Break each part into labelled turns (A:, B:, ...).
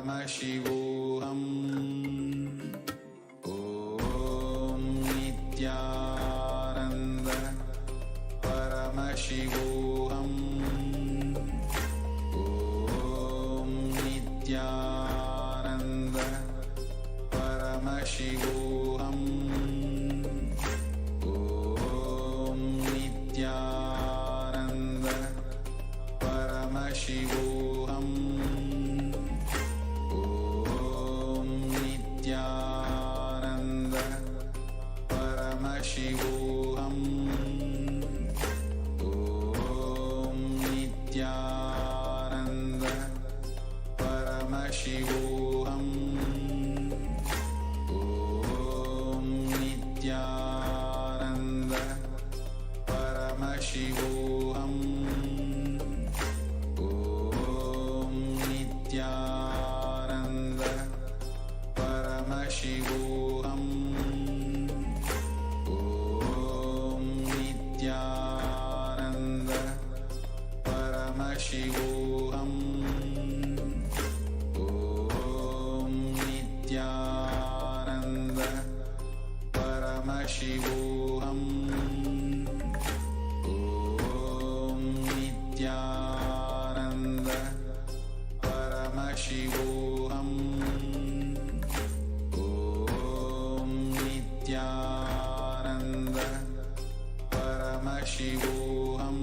A: Paramashivoham. Om Nithyananda Paramashivoham. Om Nithyananda Paramashivoham. Om Nithyananda Paramashivoham. Om Nithyananda Paramashivoham. Om Nithyananda Paramashivoham. Om Nithyananda Paramashivoham. Om Nithyananda Paramashivoham. Om Nithyananda Paramashivoham. Om Nithyananda Paramashivoham. Om Nithyananda Paramashivoham. Om Nithyananda Paramashivoham.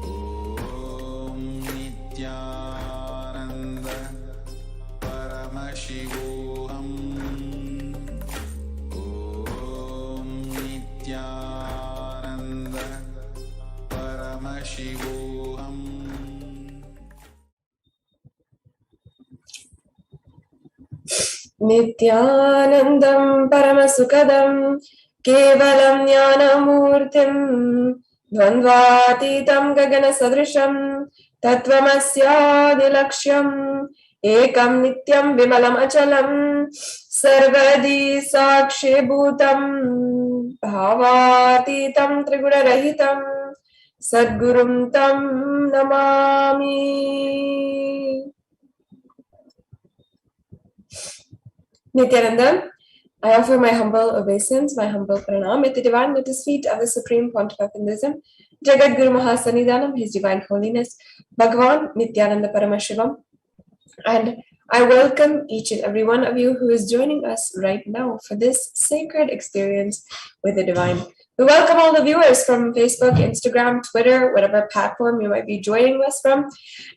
A: Om Nithyananda Paramashivoham. Om Nithyananda Paramashivoham.
B: Nithyanandam Paramasukadam Kevalam Jnanamurtim Dvandvatitam Gagana Sadrisham Tattvamasya Ekam Nityam Vimalam Achalam Sarvadi Sakshi Bhutam Bhavatitam Triguna Rahitam Sadgurum Tam Namami. Nithyananda, I offer my humble obeisance, my humble pranam at the divine lotus feet of the Supreme Pontiff of Hinduism, Jagat Guru Mahasannidhanam, His Divine Holiness, Bhagavan Nithyananda Paramashivam. And I welcome each and every one of you who is joining us right now for this sacred experience with the divine. We welcome all the viewers from Facebook, Instagram, Twitter, whatever platform you might be joining us from.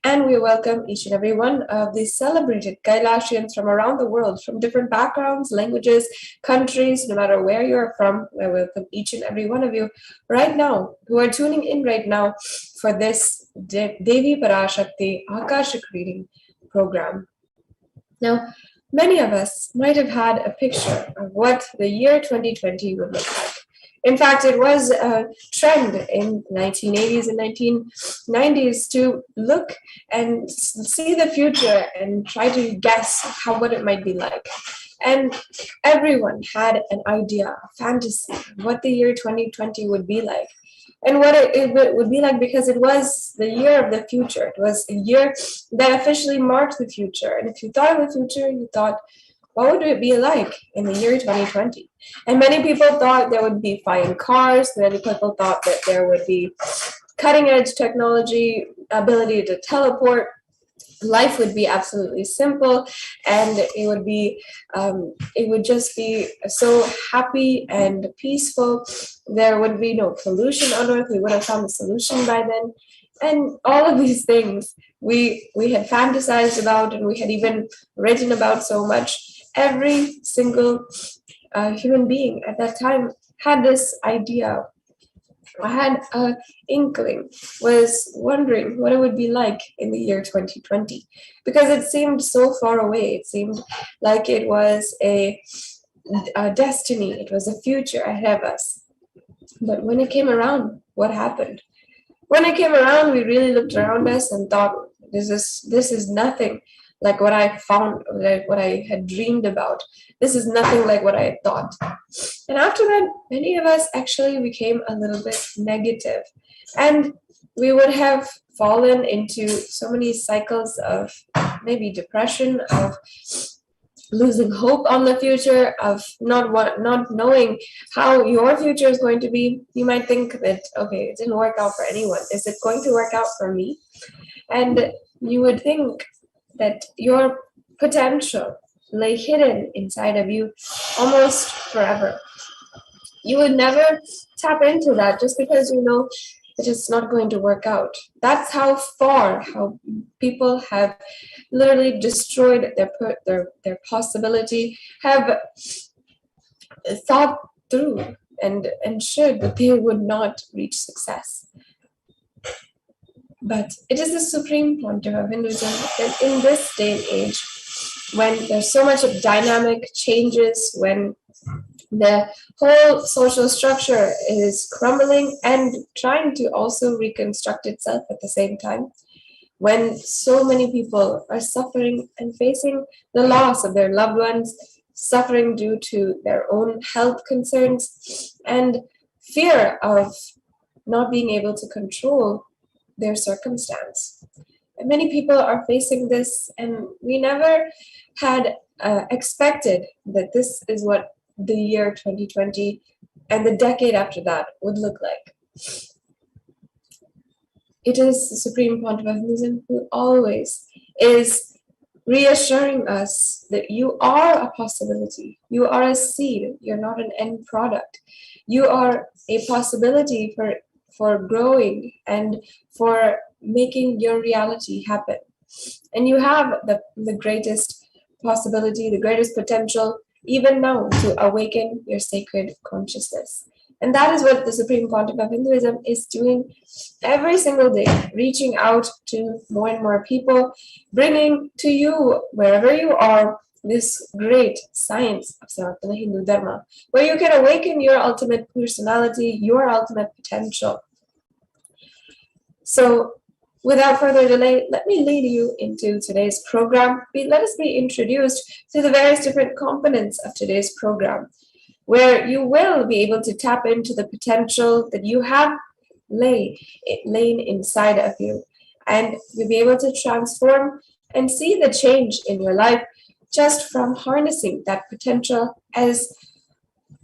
B: And we welcome each and every one of the celebrated Kailasians from around the world, from different backgrounds, languages, countries, no matter where you're from. We welcome each and every one of you right now who are tuning in right now for this Devi Parashakti Akashic reading program. Now, many of us might have had a picture of what the year 2020 would look like. In fact, it was a trend in 1980s and 1990s to look and see the future and try to guess what it might be like. And everyone had an idea, a fantasy, of what the year 2020 would be like. And what it would be like, because it was the year of the future. It was a year that officially marked the future. And if you thought of the future, you thought, what would it be like in the year 2020? And many people thought there would be flying cars. Many people thought that there would be cutting edge technology, ability to teleport. Life would be absolutely simple, and it would just be so happy and peaceful. There would be no pollution on Earth. We would have found a solution by then. And all of these things we had fantasized about, and we had even written about so much. Every single human being at that time had this idea. I had an inkling, was wondering what it would be like in the year 2020, because it seemed so far away. It seemed like it was a destiny. It was a future ahead of us. But when it came around, what happened? When it came around, we really looked around us and thought, this is nothing like what I found, like what I had dreamed about. This is nothing like what I had thought. And after that, many of us actually became a little bit negative. And we would have fallen into so many cycles of maybe depression, of losing hope on the future, of not knowing how your future is going to be. You might think that, okay, it didn't work out for anyone. Is it going to work out for me? And you would think that your potential lay hidden inside of you almost forever. You would never tap into that just because you know that it's not going to work out. That's how people have literally destroyed their possibility, have thought through and ensured that they would not reach success. But it is the supreme pontiff of Hinduism that in this day and age, when there's so much of dynamic changes, when the whole social structure is crumbling and trying to also reconstruct itself at the same time, when so many people are suffering and facing the loss of their loved ones, suffering due to their own health concerns, and fear of not being able to control their circumstance. And many people are facing this, and we never had expected that this is what the year 2020 and the decade after that would look like. It is the Supreme Pontiff of Hinduism who always is reassuring us that you are a possibility. You are a seed. You're not an end product. You are a possibility for growing and for making your reality happen. And you have the greatest possibility, the greatest potential, even now, to awaken your sacred consciousness. And that is what the Supreme Pontiff of Hinduism is doing every single day, reaching out to more and more people, bringing to you, wherever you are, this great science of Sanatana Hindu Dharma, where you can awaken your ultimate personality, your ultimate potential. So, without further delay, let me lead you into today's program. Let us be introduced to the various different components of today's program, where you will be able to tap into the potential that you have lain inside of you. And you'll be able to transform and see the change in your life just from harnessing that potential as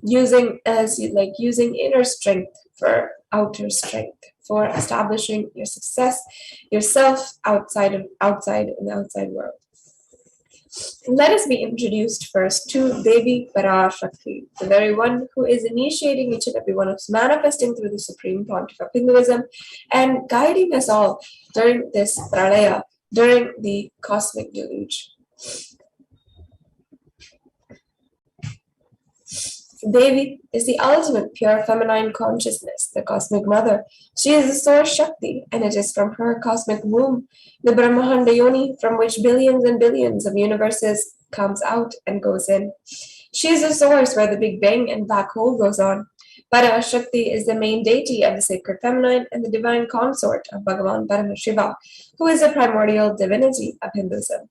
B: using inner strength for outer strength, for establishing your success, yourself outside in the outside world. Let us be introduced first to Devi Parashakti, the very one who is initiating each and every one of us, manifesting through the Supreme Pontiff of Hinduism, and guiding us all during this pralaya, during the cosmic deluge. Devi is the ultimate pure feminine consciousness, the cosmic mother. She is the source Shakti, and it is from her cosmic womb, the Brahmahanda Yoni, from which billions and billions of universes comes out and goes in. She is the source where the Big Bang and black hole goes on. Parashakti is the main deity of the sacred feminine and the divine consort of Bhagavan Paramashivoham, who is the primordial divinity of Hinduism.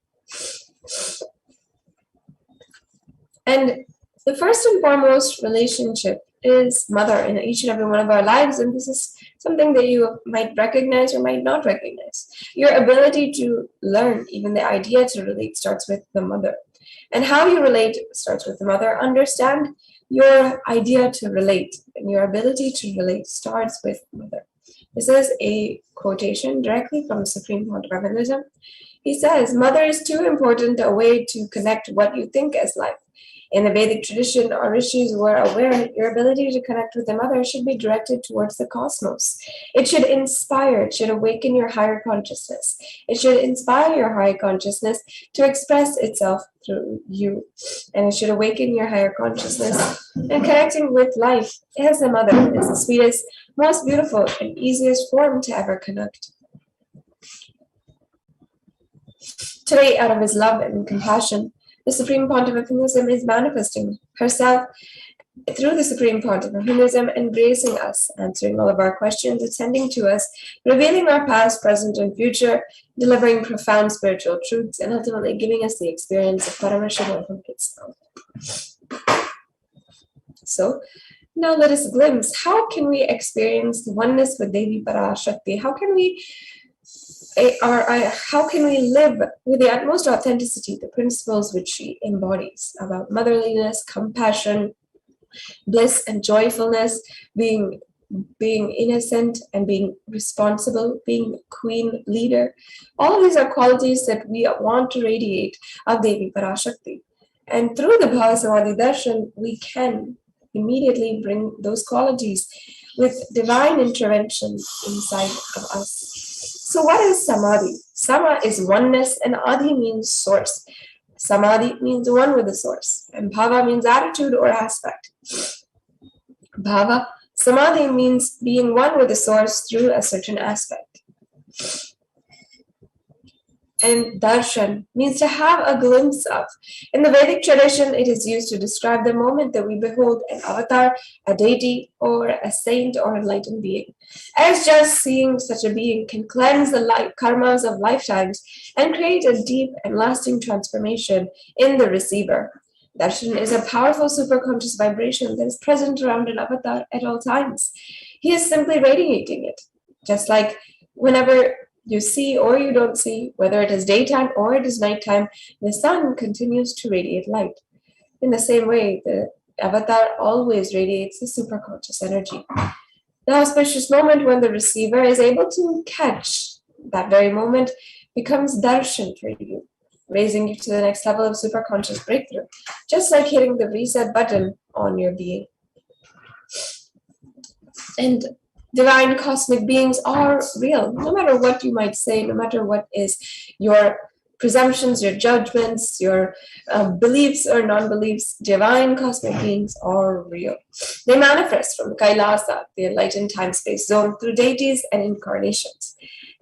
B: And the first and foremost relationship is mother in each and every one of our lives, and this is something that you might recognize or might not recognize. Your ability to learn, even the idea to relate, starts with the mother. And how you relate starts with the mother. Understand your idea to relate, and your ability to relate starts with mother. This is a quotation directly from the Supreme Pontiff of Hinduism. He says, "Mother is too important a way to connect what you think as life. In the Vedic tradition, our rishis were aware your ability to connect with the mother should be directed towards the cosmos. It should inspire, it should awaken your higher consciousness. It should inspire your higher consciousness to express itself through you. And it should awaken your higher consciousness. And connecting with life as the mother is the sweetest, most beautiful, and easiest form to ever connect." Today, out of his love and compassion, the Supreme Pontiff of Hinduism is manifesting herself through the Supreme Pontiff of Hinduism and gracing us, answering all of our questions, attending to us, revealing our past, present, and future, delivering profound spiritual truths, and ultimately giving us the experience of Paramashivoham itself. So, Now let us glimpse, how can we experience the oneness with Devi Parashakti? How can we live with the utmost authenticity the principles which she embodies about motherliness, compassion, bliss and joyfulness, being innocent and being responsible, being queen leader. All these are qualities that we want to radiate of Devi Parashakti. And through the Bhava Samadhi Darshan, we can immediately bring those qualities with divine intervention inside of us. So what is Samadhi? Sama is oneness and Adi means source. Samadhi means one with the source, and Bhava means attitude or aspect. Bhava, Samadhi means being one with the source through a certain aspect. And darshan means to have a glimpse of. In the Vedic tradition, it is used to describe the moment that we behold an avatar, a deity, or a saint or enlightened being. As just seeing such a being can cleanse the karmas of lifetimes and create a deep and lasting transformation in the receiver. Darshan is a powerful superconscious vibration that is present around an avatar at all times. He is simply radiating it, just like whenever you see or you don't see, whether it is daytime or it is nighttime, the sun continues to radiate light. In the same way, the avatar always radiates the superconscious energy. The auspicious moment when the receiver is able to catch that very moment becomes darshan for you, raising you to the next level of superconscious breakthrough, just like hitting the reset button on your being. And divine cosmic beings are real, no matter what you might say, no matter what is your presumptions, your judgments, your beliefs or non-beliefs. Divine cosmic beings are real. They manifest from KAILASA, the enlightened time-space zone, through deities and incarnations.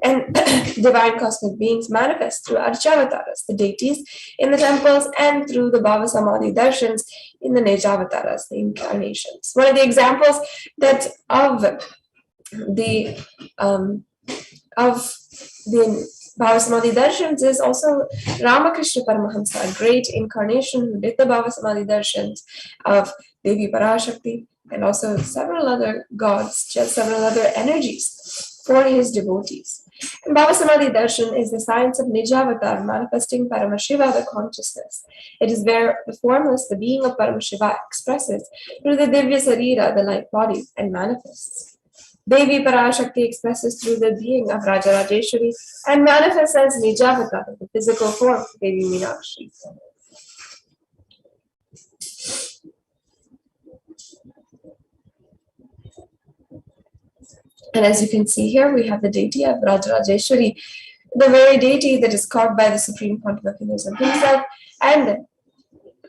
B: And divine cosmic beings manifest through Archavataras, the deities in the temples, and through the Bhava Samadhi Darshans in the Nejavataras, the incarnations. One of the examples that of the Bhava Samadhi Darshans is also Ramakrishna Paramahamsa, a great incarnation who did the Bhava Samadhi Darshans of Devi Parashakti and also several other gods, just several other energies for his devotees. And Bhava Samadhi Darshan is the science of Nijavatar, manifesting Paramashiva, the consciousness. It is where the formless, the being of Paramashiva, expresses through the Divya Sarira, the light body, and manifests. Devi Parashakti expresses through the being of Rajarajeshwari and manifests as Nijavatar, the physical form of Devi Meenakshi. And as you can see here, we have the deity of Rajarajeshwari, the very deity that is carved by the Supreme Pontiff of Hinduism himself, and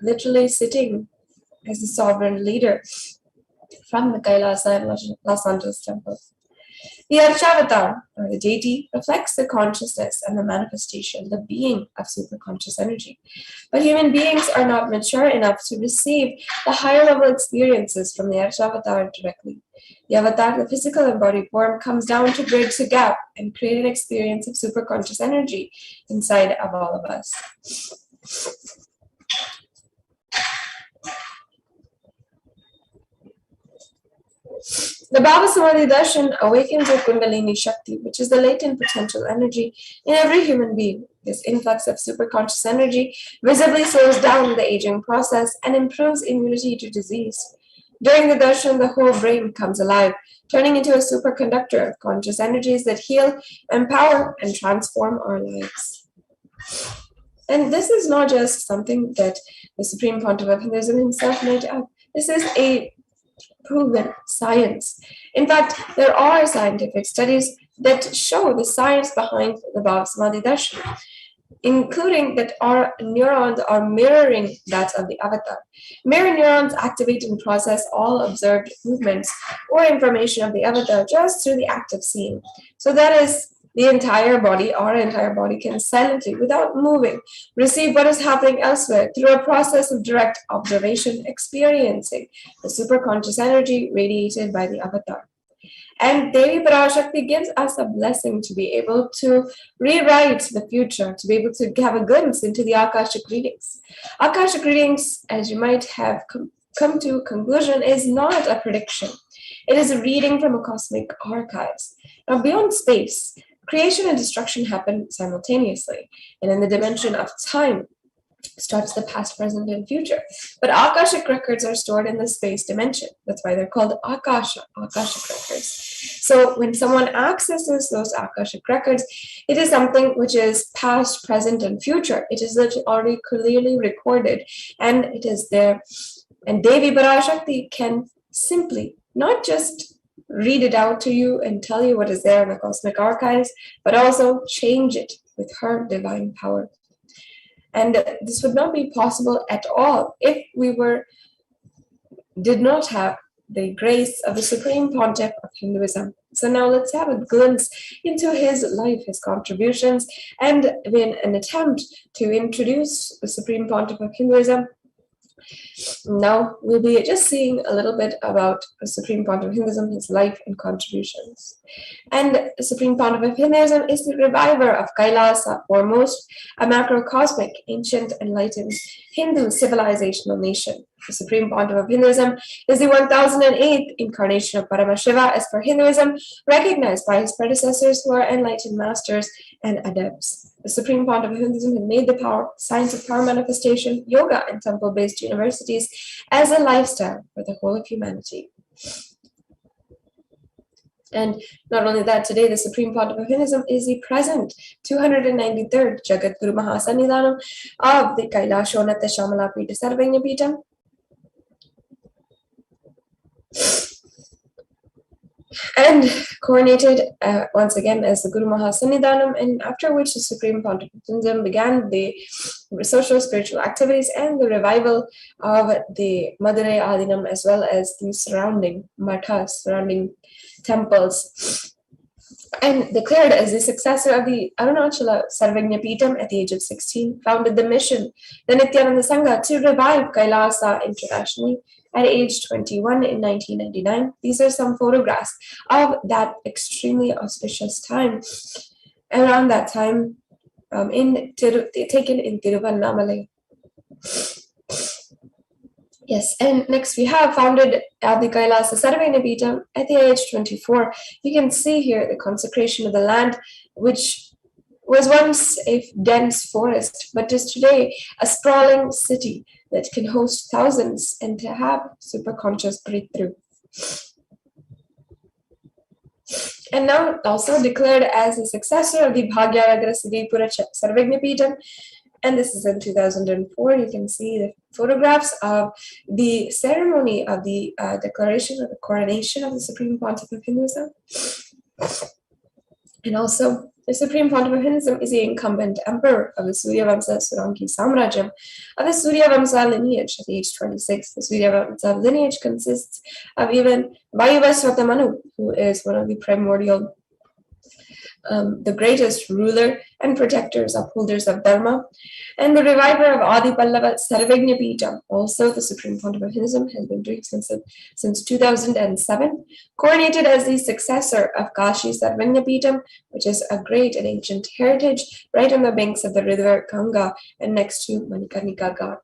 B: literally sitting as the sovereign leader from the KAILASA and Los Angeles temple. The Archavatar, or the deity, reflects the consciousness and the manifestation, the being of superconscious energy. But human beings are not mature enough to receive the higher level experiences from the Archavatar directly. The avatar, the physical embodied form, comes down to bridge the gap and create an experience of superconscious energy inside of all of us. The Bhava Samadhi Darshan awakens your Kundalini Shakti, which is the latent potential energy in every human being. This influx of superconscious energy visibly slows down the aging process and improves immunity to disease. During the darshan, the whole brain comes alive, turning into a superconductor of conscious energies that heal, empower, and transform our lives. And this is not just something that the Supreme Pontiff of Hinduism himself made up. This is a proven science. In fact, there are scientific studies that show the science behind the Bhava Samadhi Darshan, including that our neurons are mirroring that of the avatar. Mirror neurons activate and process all observed movements or information of the avatar just through the act of seeing. So that is, the entire body, our entire body, can silently, without moving, receive what is happening elsewhere through a process of direct observation, experiencing the superconscious energy radiated by the avatar. And Devi Parashakti gives us a blessing to be able to rewrite the future, to be able to have a glimpse into the Akashic readings. Akashic readings, as you might have come to a conclusion is not a prediction. It is a reading from a cosmic archives. Now, beyond space, creation and destruction happen simultaneously, and in the dimension of time, starts the past, present, and future. But Akashic records are stored in the space dimension. That's why they're called Akashic records. So when someone accesses those Akashic records, it is something which is past, present, and future. It is already clearly recorded, and it is there. And Devi Parashakti can simply not just read it out to you and tell you what is there in the cosmic archives, but also change it with her divine power. And this would not be possible at all if we did not have the grace of the Supreme Pontiff of Hinduism. So now let's have a glimpse into his life, his contributions, and in an attempt to introduce the Supreme Pontiff of Hinduism. Now we'll be just seeing a little bit about the Supreme Pontiff of Hinduism, his life and contributions. And the Supreme Pontiff of Hinduism is the reviver of KAILASA, foremost, a macrocosmic, ancient, enlightened Hindu civilizational nation. The Supreme Pontiff of Hinduism is the 1008th incarnation of Paramashiva as per Hinduism, recognized by his predecessors who are enlightened masters and adepts. The Supreme Pontiff of Hinduism has made the science of power manifestation, yoga, and temple-based universities as a lifestyle for the whole of humanity. And not only that, today the Supreme Pontiff of Hinduism is the present 293rd Jagat Guru Mahasannidhanam of the KAILASA Shamala Pita Sarvanya Pitam. And coronated once again as the Guru Mahasannidhanam, and after which the Supreme Pontiff of Hinduism began the social spiritual activities and the revival of the Madurai Adinam as well as the surrounding mathas, surrounding temples, and declared as the successor of the Arunachala Sarvanya Pitam at the age of 16, founded the mission, the Nithyananda Sangha, to revive Kailasa internationally at age 21 in 1999. These are some photographs of that extremely auspicious time. Around that time, taken in Tiruvannamalai. Yes, and next we have founded the KAILASA Sarvanya Pitam at the age 24. You can see here the consecration of the land, which was once a dense forest, but is today a sprawling city that can host thousands and to have superconscious breakthrough. And now also declared as the successor of the Bhagyaragra Siddhipura Sarvanya Pitam. And this is in 2004. You can see the photographs of the ceremony of the declaration of the coronation of the Supreme Pontiff of Hinduism. And also, the Supreme Pontiff of Hinduism is the incumbent emperor of the Suryavamsa Solanki Samrajyam of the Suryavamsa lineage at the age 26. The Suryavamsa lineage consists of even Vayuvaswata Manu, who is one of the primordial the greatest ruler and protectors, upholders of Dharma, and the reviver of Adi Pallava Sarvanya Pitam. Also, the Supreme Pontiff of Hinduism has been doing since 2007, coronated as the successor of Kashi Sarvanya Pitam, which is a great and ancient heritage right on the banks of the river Ganga and next to Manikarnika Ghat.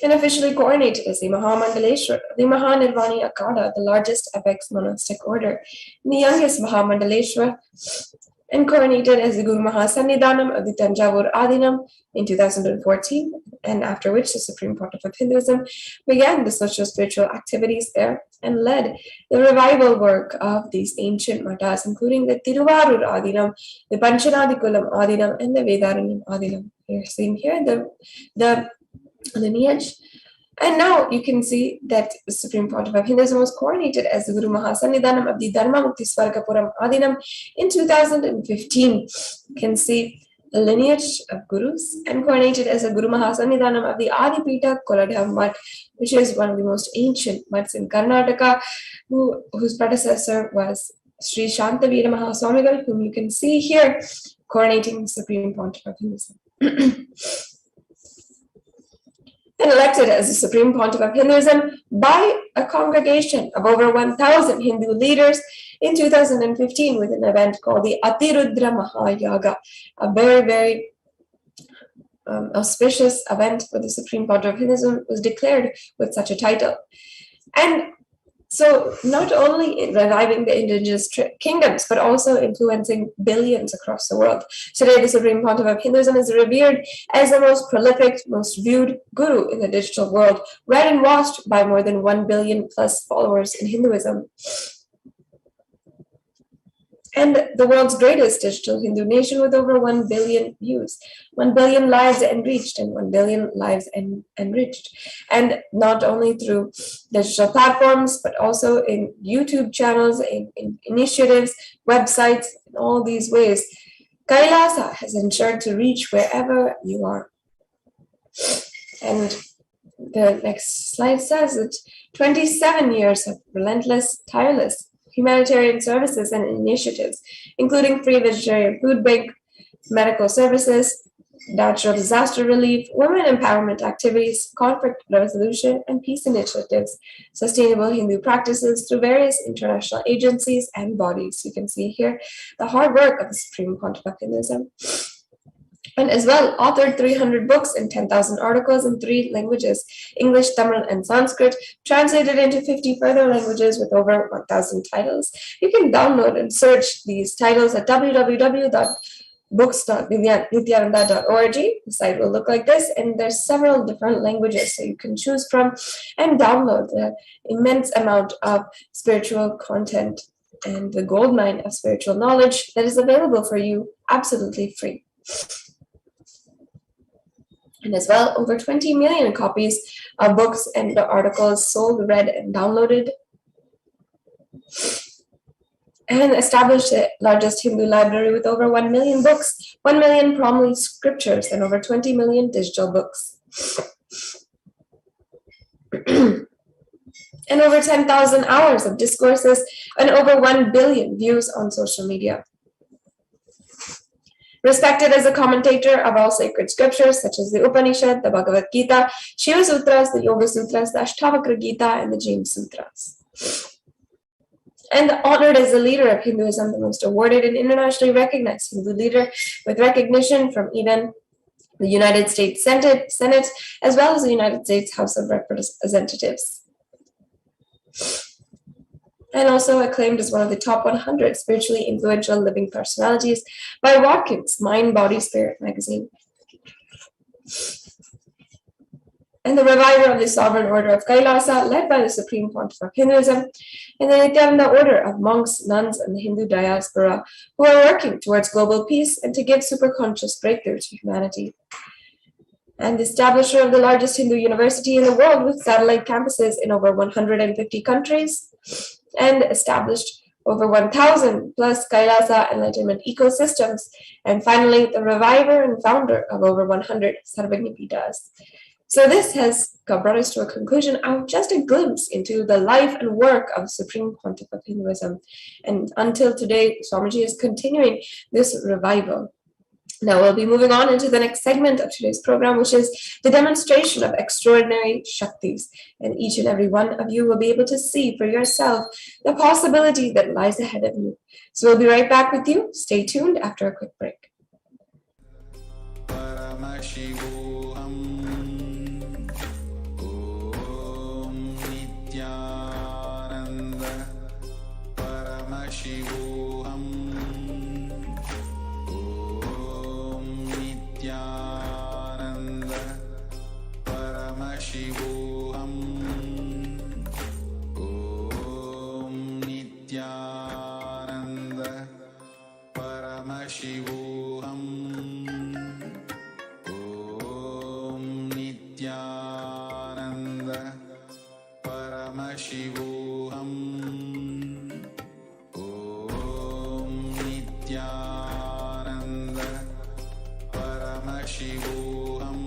B: And officially coronated as the Mahamandaleshwar, the Mahanirvani Akada, the largest apex monastic order, and the youngest Mahamandaleshwar, and coronated as the Guru Mahasannidhanam of the Tanjavur Adinam in 2014, and after which the Supreme Pontiff of Hinduism began the social spiritual activities there and led the revival work of these ancient mathas, including the Tiruvarur Adinam, the Panchanadikulam Adinam, and the Vedaranyam Adinam. You're seeing here the lineage. And now you can see that the Supreme Pontiff of Hinduism was coronated as the Guru Mahasannidhanam of the Dharma Mukti Swargapuram Adinam in 2015. You can see the lineage of gurus, and coronated as a Guru Mahasannidhanam of the Adipita Koladhav Mutt, which is one of the most ancient mutts in Karnataka, whose predecessor was Sri Shantavira Mahaswamigal, whom you can see here coronating the Supreme Pontiff of Hinduism. And elected as the Supreme Pontiff of Hinduism by a congregation of over 1,000 Hindu leaders in 2015 with an event called the Atirudra Mahayaga, a very, very auspicious event for the Supreme Pontiff of Hinduism was declared with such a title. And so not only in reviving the indigenous kingdoms, but also influencing billions across the world. Today, the Supreme Pontiff of Hinduism is revered as the most prolific, most viewed guru in the digital world, read and watched by more than 1 billion plus followers in Hinduism. And the world's greatest digital Hindu nation with over 1 billion views, 1 billion lives enriched, and 1 billion lives enriched. And not only through digital platforms, but also in YouTube channels, in initiatives, websites, in all these ways. KAILASA has ensured to reach wherever you are. And the next slide says that 27 years of relentless, tireless humanitarian services and initiatives, including free vegetarian food bank, medical services, natural disaster relief, women empowerment activities, conflict resolution and peace initiatives, sustainable Hindu practices through various international agencies and bodies. You can see here the hard work of the Supreme Pontiff of Hinduism. And as well, authored 300 books and 10,000 articles in 3 languages, English, Tamil, and Sanskrit, translated into 50 further languages with over 1,000 titles. You can download and search these titles at www.books.nithyananda.org. The site will look like this, and there's several different languages so you can choose from and download the immense amount of spiritual content and the goldmine of spiritual knowledge that is available for you absolutely free. And as well, over 20 million copies of books and articles sold, read, and downloaded. And established the largest Hindu library with over 1 million books, 1 million Brahmi scriptures, and over 20 million digital books. And over 10,000 hours of discourses and over 1 billion views on social media. Respected as a commentator of all sacred scriptures such as the Upanishad, the Bhagavad Gita, Shiva Sutras, the Yoga Sutras, the Ashtavakra Gita, and the James Sutras. And honored as the leader of Hinduism, the most awarded and internationally recognized Hindu leader with recognition from even the United States Senate, as well as the United States House of Representatives. And also acclaimed as one of the top 100 spiritually influential living personalities by Watkins' Mind, Body, Spirit magazine. And the reviver of the Sovereign Order of KAILASA, led by the Supreme Pontiff of Hinduism, and the Nithyananda Order of monks, nuns, and the Hindu diaspora, who are working towards global peace and to give superconscious breakthrough to humanity. And the establisher of the largest Hindu university in the world with satellite campuses in over 150 countries, and established over 1,000 plus KAILASA Enlightenment ecosystems, and finally the reviver and founder of over 100 Sarvagnipitas. So this has brought us to a conclusion of just a glimpse into the life and work of the Supreme Pontiff of Hinduism. And until today, Swamiji is continuing this revival. Now we'll be moving on into the next segment of today's program, which is the demonstration of extraordinary Shaktis. And each and every one of you will be able to see for yourself the possibility that lies ahead of you. So we'll be right back with you. Stay tuned after a quick break.
A: Paramashivoham. Om Nithyananda Paramashivoham. Nithyananda Paramashivoham. Om Nithyananda Paramashivoham. Om Nithyananda Paramashivoham. Om Nithyananda Paramashivoham.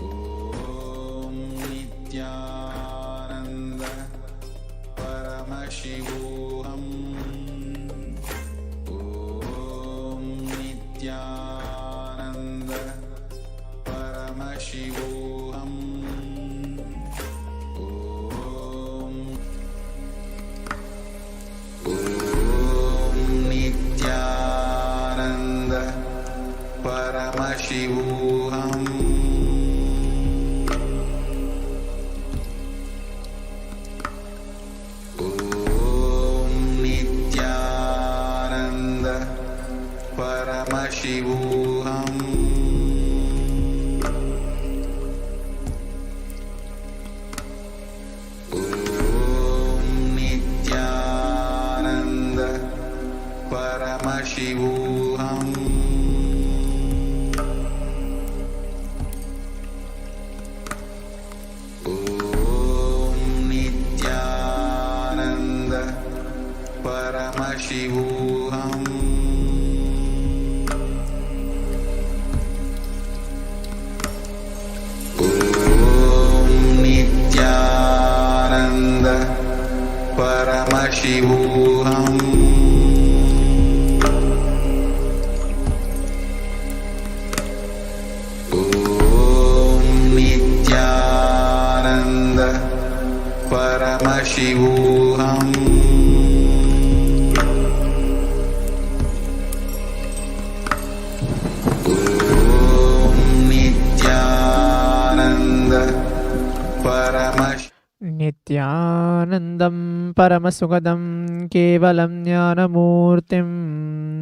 A: Om Nithyananda Paramashivoham. Om Nithyananda Paramashivoham. Om Nithyananda Paramashivoham. Om Nithyananda Paramashivoham. Paramashivoham. Om Nithyananda Paramashivoham. Om Nithyananda Paramashivoham. Paramashivoham. Om Nithyananda
C: Nithyanandam Paramasukadam Kevalam Jnanamurtim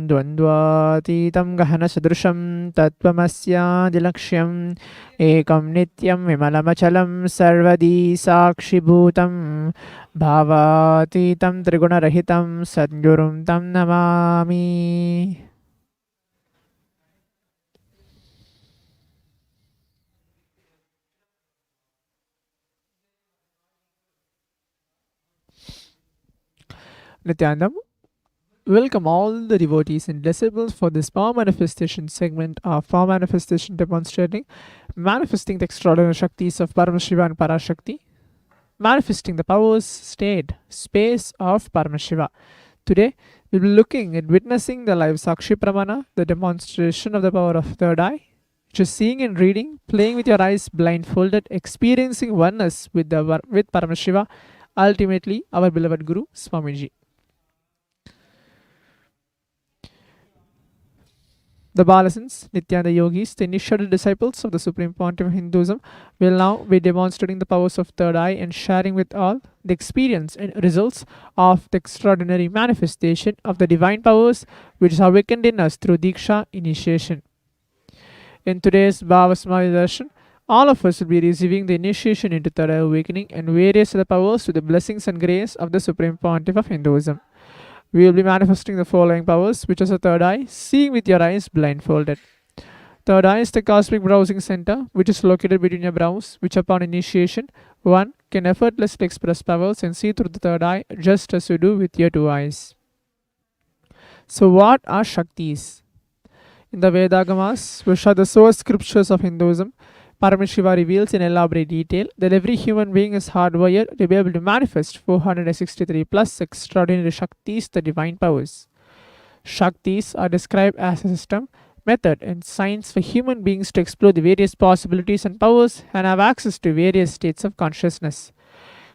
C: Dvandvatitam Gahana Sadrusham Tattvamasya Ekam Nityam Vimalamachalam Sarvadi Sakshibhutam Bhavatitam Trigunarahitam Sadgurum Tam Namami. Nithyanandam, welcome all the devotees and disciples for this power manifestation segment of power manifestation demonstrating manifesting the extraordinary Shaktis of Paramashiva and Parashakti, manifesting the powers, state, space of Paramashiva. Today, we'll be looking at witnessing the live Sakshi Pramana, the demonstration of the power of third eye, which is seeing and reading, playing with your eyes blindfolded, experiencing oneness with Paramashiva, ultimately our beloved Guru Swamiji. The Balasans, Nityananda Yogis, the initiated disciples of the Supreme Pontiff of Hinduism, will now be demonstrating the powers of third eye and sharing with all the experience and results of the extraordinary manifestation of the divine powers which is awakened in us through Diksha initiation. In today's Bhavasmaya Darshan, all of us will be receiving the initiation into third eye awakening and various other powers with the blessings and grace of the Supreme Pontiff of Hinduism. We will be manifesting the following powers, which is a third eye, seeing with your eyes blindfolded. Third eye is the cosmic browsing center, which is located between your brows, which upon initiation, one can effortlessly express powers and see through the third eye, just as you do with your two eyes. So what are Shaktis? In the Vedagamas, which are the source scriptures of Hinduism, Paramashiva reveals in elaborate detail that every human being is hardwired to be able to manifest 463 plus extraordinary Shaktis, the divine powers. Shaktis are described as a system, method, and science for human beings to explore the various possibilities and powers and have access to various states of consciousness.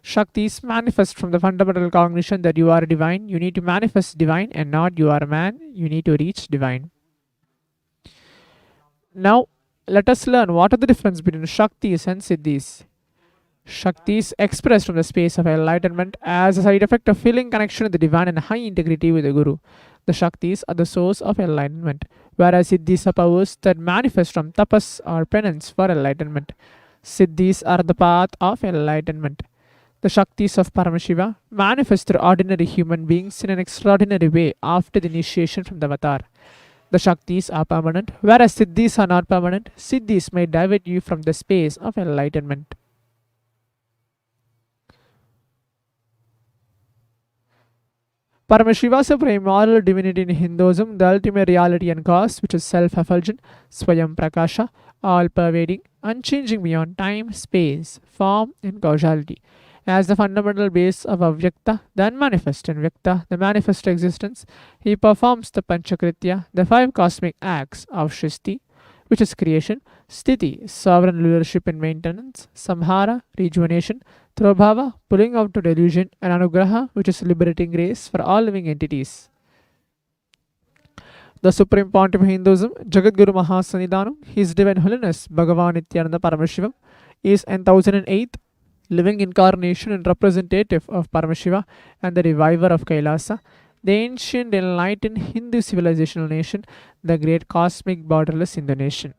C: Shaktis manifest from the fundamental cognition that you are divine, you need to manifest divine, and not you are a man, you need to reach divine. Now, let us learn what are the difference between Shaktis and Siddhis. Shaktis expressed from the space of enlightenment as a side effect of feeling connection with the divine and high integrity with the Guru. The Shaktis are the source of enlightenment, whereas Siddhis are powers that manifest from tapas or penance for enlightenment. Siddhis are the path of enlightenment. The Shaktis of Paramashiva manifest through ordinary human beings in an extraordinary way after the initiation from the avatar. The Shaktis are permanent, whereas Siddhis are not permanent. Siddhis may divert you from the space of enlightenment. Paramashiva is a primordial divinity in Hinduism, the ultimate reality and cause, which is self-effulgent, Swayam Prakasha, all-pervading, unchanging beyond time, space, form, and causality. As the fundamental base of Avyakta, the unmanifest, and Vyakta, the manifest existence, he performs the Panchakritya, the five cosmic acts of Shristi, which is creation, Sthiti, sovereign rulership and maintenance, Samhara, rejuvenation, Trobhava, pulling out to delusion, and Anugraha, which is liberating grace for all living entities. The Supreme Pontiff of Hinduism, Jagadguru Mahasanidhanam, His Divine Holiness Bhagavan Nithyananda Paramashivam, is 1008th living incarnation and representative of Paramashiva and the reviver of KAILASA, the ancient enlightened Hindu civilizational nation, the great cosmic borderless Hindu nation.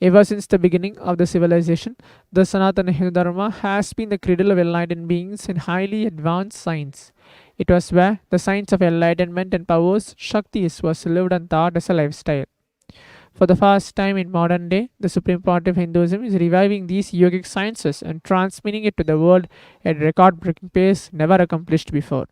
C: Ever since the beginning of the civilization, the Sanatana Hindu Dharma has been the cradle of enlightened beings and highly advanced science. It was where the science of enlightenment and powers, Shaktis, was lived and taught as a lifestyle. For the first time in modern day, the Supreme Pontiff of Hinduism is reviving these yogic sciences and transmitting it to the world at record-breaking pace never accomplished before.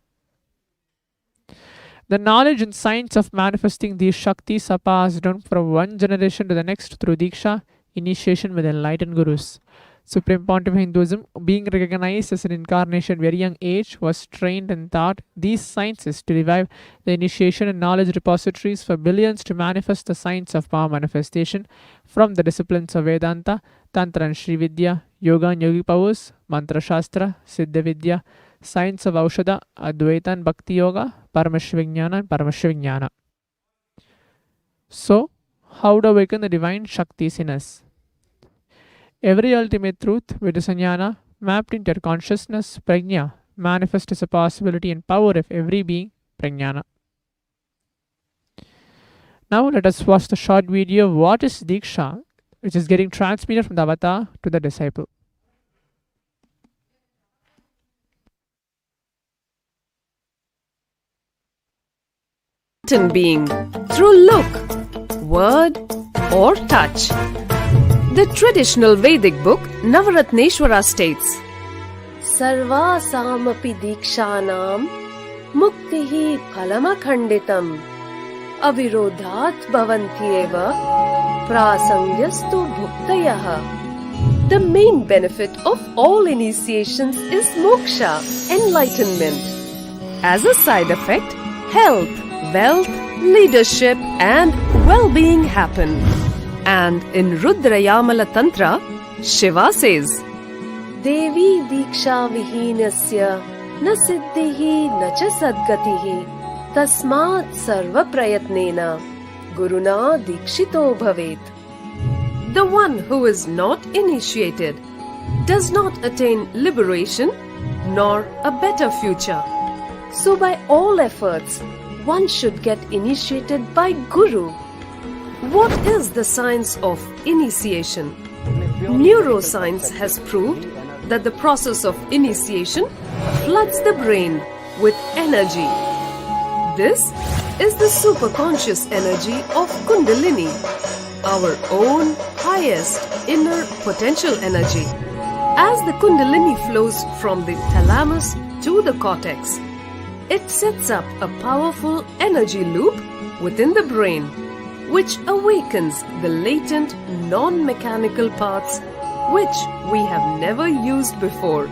C: The knowledge and science of manifesting these Shaktis are passed down from one generation to the next through Diksha, initiation with enlightened gurus. Supreme Pontiff of Hinduism, being recognized as an incarnation at a very young age, was trained and taught these sciences to revive the initiation and knowledge repositories for billions to manifest the science of power manifestation from the disciplines of Vedanta, Tantra and Sri Vidya, Yoga and Yogic powers, Mantra Shastra, Siddha Vidya, science of Aushadha, Advaita and Bhakti Yoga, Paramashivoham and Paramashivoham. So, how to awaken the divine Shaktis in us? Every ultimate truth, which is jnana, mapped into your consciousness, prajna, manifest as a possibility and power of every being, prajnana. Now let us watch the short video of what is Diksha, which is getting transmitted from the avatar to the disciple.
D: Being through look, word, or touch. The traditional Vedic book Navaratneshwara states, Sarva samapi dikshanam muktihi phalamakhanditam avirodhat bhavantyeva prasangyastu bhuktayah. The main benefit of all initiations is moksha, enlightenment. As a side effect, health, wealth, leadership, and well-being happen. And in Rudrayamala Tantra, Shiva says, Devi Diksha Vihinasya Na Siddhihi Na Cha Sadgatihi Tasmat Sarva Prayatnena Guruna Dikshito Bhavet. The one who is not initiated does not attain liberation nor a better future. So by all efforts, one should get initiated by Guru. What is the science of initiation? Neuroscience has proved that the process of initiation floods the brain with energy. This is the superconscious energy of Kundalini, our own highest inner potential energy. As the Kundalini flows from the thalamus to the cortex, it sets up a powerful energy loop within the brain, which awakens the latent non-mechanical parts which we have never used before.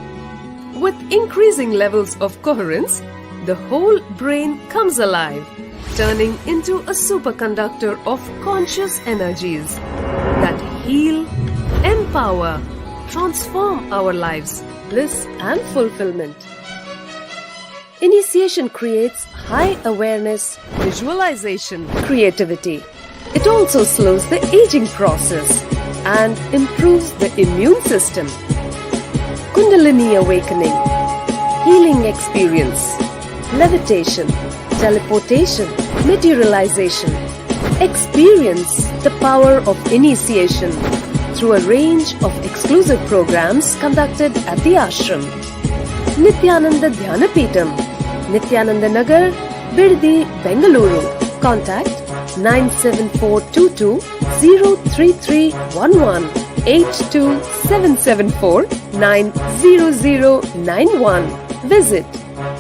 D: With increasing levels of coherence, the whole brain comes alive, turning into a superconductor of conscious energies that heal, empower, transform our lives, bliss and fulfillment. Initiation creates high awareness, visualization, creativity. It also slows the aging process and improves the immune system. Kundalini awakening, healing experience, levitation, teleportation, materialization. Experience the power of initiation through a range of exclusive programs conducted at the ashram. Nithyananda Dhyanapitham, Nithyananda Nagar, Birdi, Bengaluru. Contact 97422 03311 82774 90091. Visit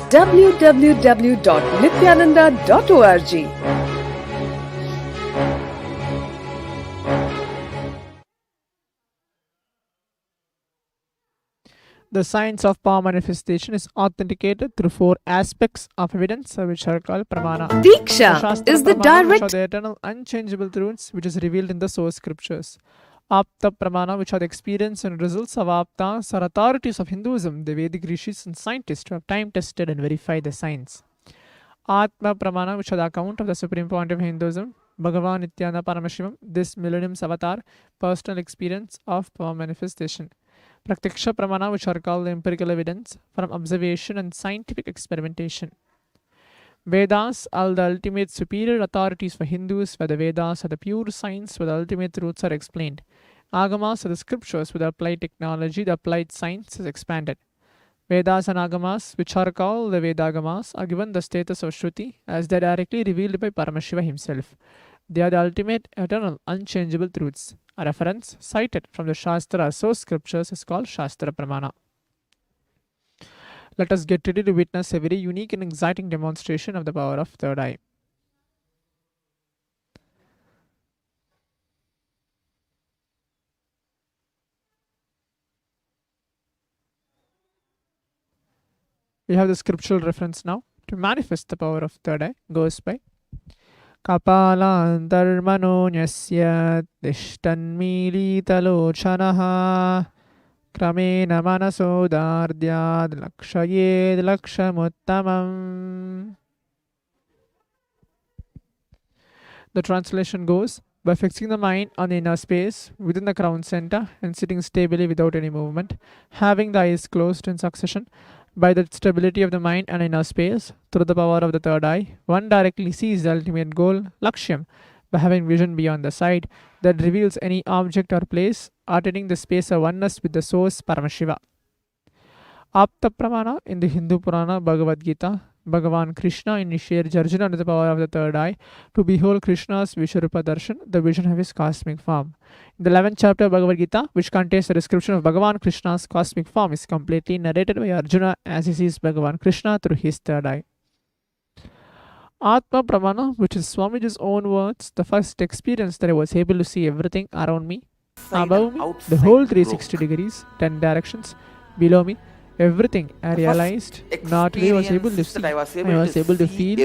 D: www.nithyananda.org.
C: The science of power manifestation is authenticated through four aspects of evidence, which are called pramana.
D: Diksha is the
C: Pramana, which
D: direct
C: are the eternal unchangeable truths which is revealed in the source scriptures. Apta Pramana, which are the experience and results of Aptas, are authorities of Hinduism, the Vedic rishis and scientists who have time tested and verified the science. Atma Pramana, which are the account of the Supreme Pontiff of Hinduism, Bhagavan Nithyananda Paramashivam, this millennium's avatar, personal experience of power manifestation. Pratyaksha Pramana, which are called empirical evidence from observation and scientific experimentation. Vedas are the ultimate superior authorities for Hindus, where the Vedas are the pure science where the ultimate truths are explained. Agamas are the scriptures with the applied technology, the applied science is expanded. Vedas and Agamas, which are called the Vedagamas, are given the status of Shruti as they are directly revealed by Paramashiva himself. They are the ultimate, eternal, unchangeable truths. A reference cited from the Shastra source scriptures is called Shastra Pramana. Let us get ready to witness a very unique and exciting demonstration of the power of third eye. We have the scriptural reference now. To manifest the power of third eye goes by Kapalantarmanonyasya Tishtanmilitalochanaha Kramena manasodardyad lakshayed lakshamuttamam. The translation goes, by fixing the mind on the inner space within the crown center and sitting stably without any movement, having the eyes closed in succession, by the stability of the mind and inner space, through the power of the third eye, one directly sees the ultimate goal, Lakshyam, by having vision beyond the sight that reveals any object or place, attaining the space of oneness with the source Paramashiva. Apta Pramana in the Hindu Purana Bhagavad Gita, Bhagavan Krishna initiates Arjuna with the power of the third eye to behold Krishna's Vishwarupa Darshan, the vision of his cosmic form. In the 11th chapter of Bhagavad Gita, which contains the description of Bhagavan Krishna's cosmic form, is completely narrated by Arjuna as he sees Bhagavan Krishna through his third eye. Atma Pramana, which is Swamiji's own words, the first experience that I was able to see everything around me, above me, the whole 360 degrees, 10 directions, below me, everything I realized, not only was able to see, I was able to feel,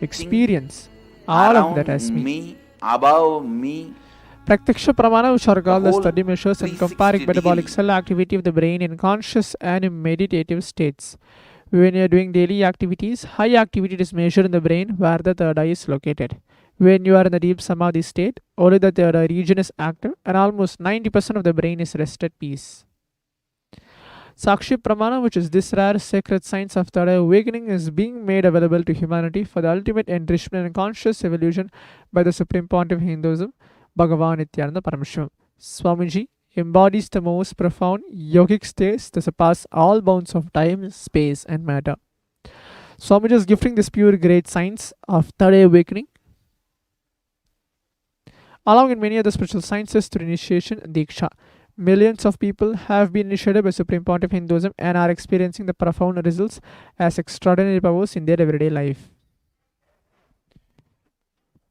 C: experience all of that as me.
A: Above me.
C: Pratyaksha Pramana, which are called the
A: whole
C: study measures and comparing
A: 360
C: metabolic
A: degree.
C: cell activity of the brain in conscious and in meditative states. When you are doing daily activities, high activity is measured in the brain where the third eye is located. When you are in the deep samadhi state, only the third eye region is active and almost 90% of the brain is rested peace. Sakshi Pramana, which is this rare sacred science of third eye awakening, is being made available to humanity for the ultimate enrichment and conscious evolution by the Supreme Pontiff of Hinduism, Bhagavan Nithyananda Paramashivam. Swamiji embodies the most profound yogic states that surpass all bounds of time, space, and matter. Swamiji is gifting this pure great science of third eye awakening, along with many other spiritual sciences through initiation and Diksha. Millions of people have been initiated by Supreme Pontiff of Hinduism and are experiencing the profound results as extraordinary powers in their everyday life.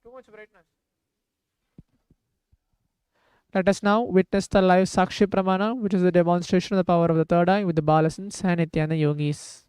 C: Too much brightness. Let us now witness the live Sakshi Pramana, which is a demonstration of the power of the third eye with the Balasans and Nityananda yogis.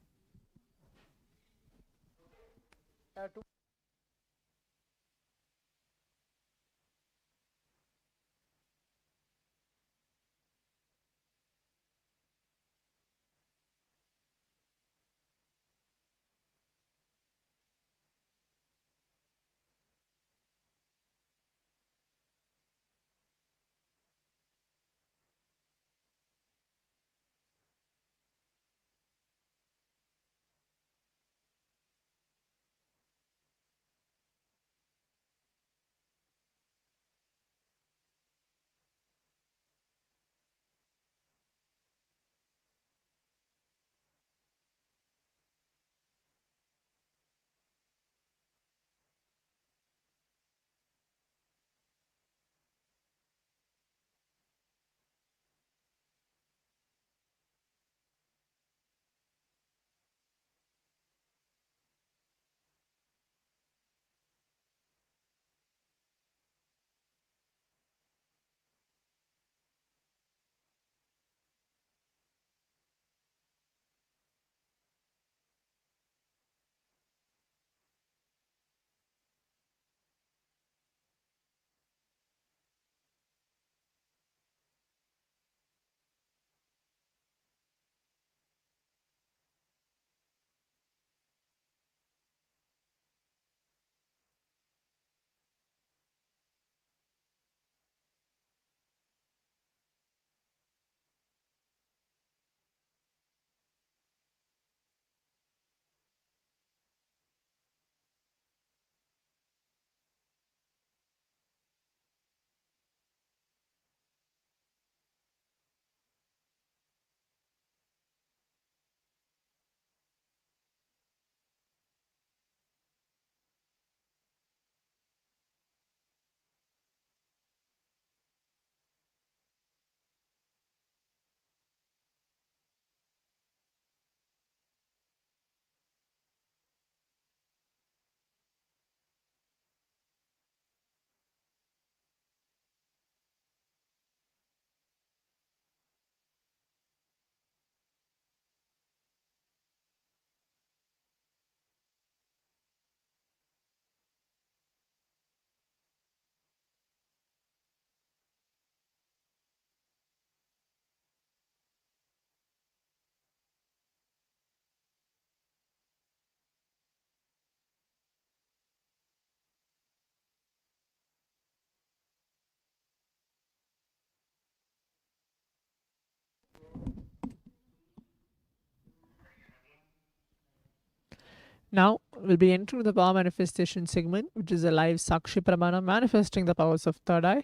C: Now we'll be entering the power manifestation segment, which is a live Sakshi Pramana manifesting the powers of third eye,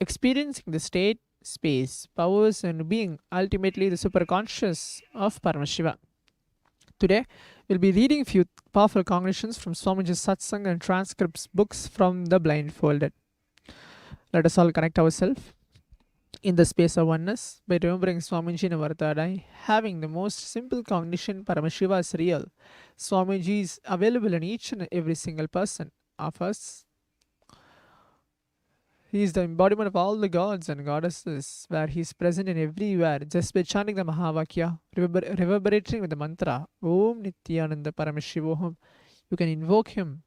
C: experiencing the state, space, powers, and being ultimately the superconscious of Paramashiva. Today, we'll be reading few powerful cognitions from Swamiji's Satsang and transcripts books from the blindfolded. Let us all connect ourselves in the space of oneness by remembering Swamiji in our third eye, having the most simple cognition Paramashiva is real. Swamiji is available in each and every single person of us. He is the embodiment of all the gods and goddesses, where he is present in everywhere just by chanting the Mahavakya, reverberating with the mantra Om Nithyananda Paramashivoham. You can invoke him,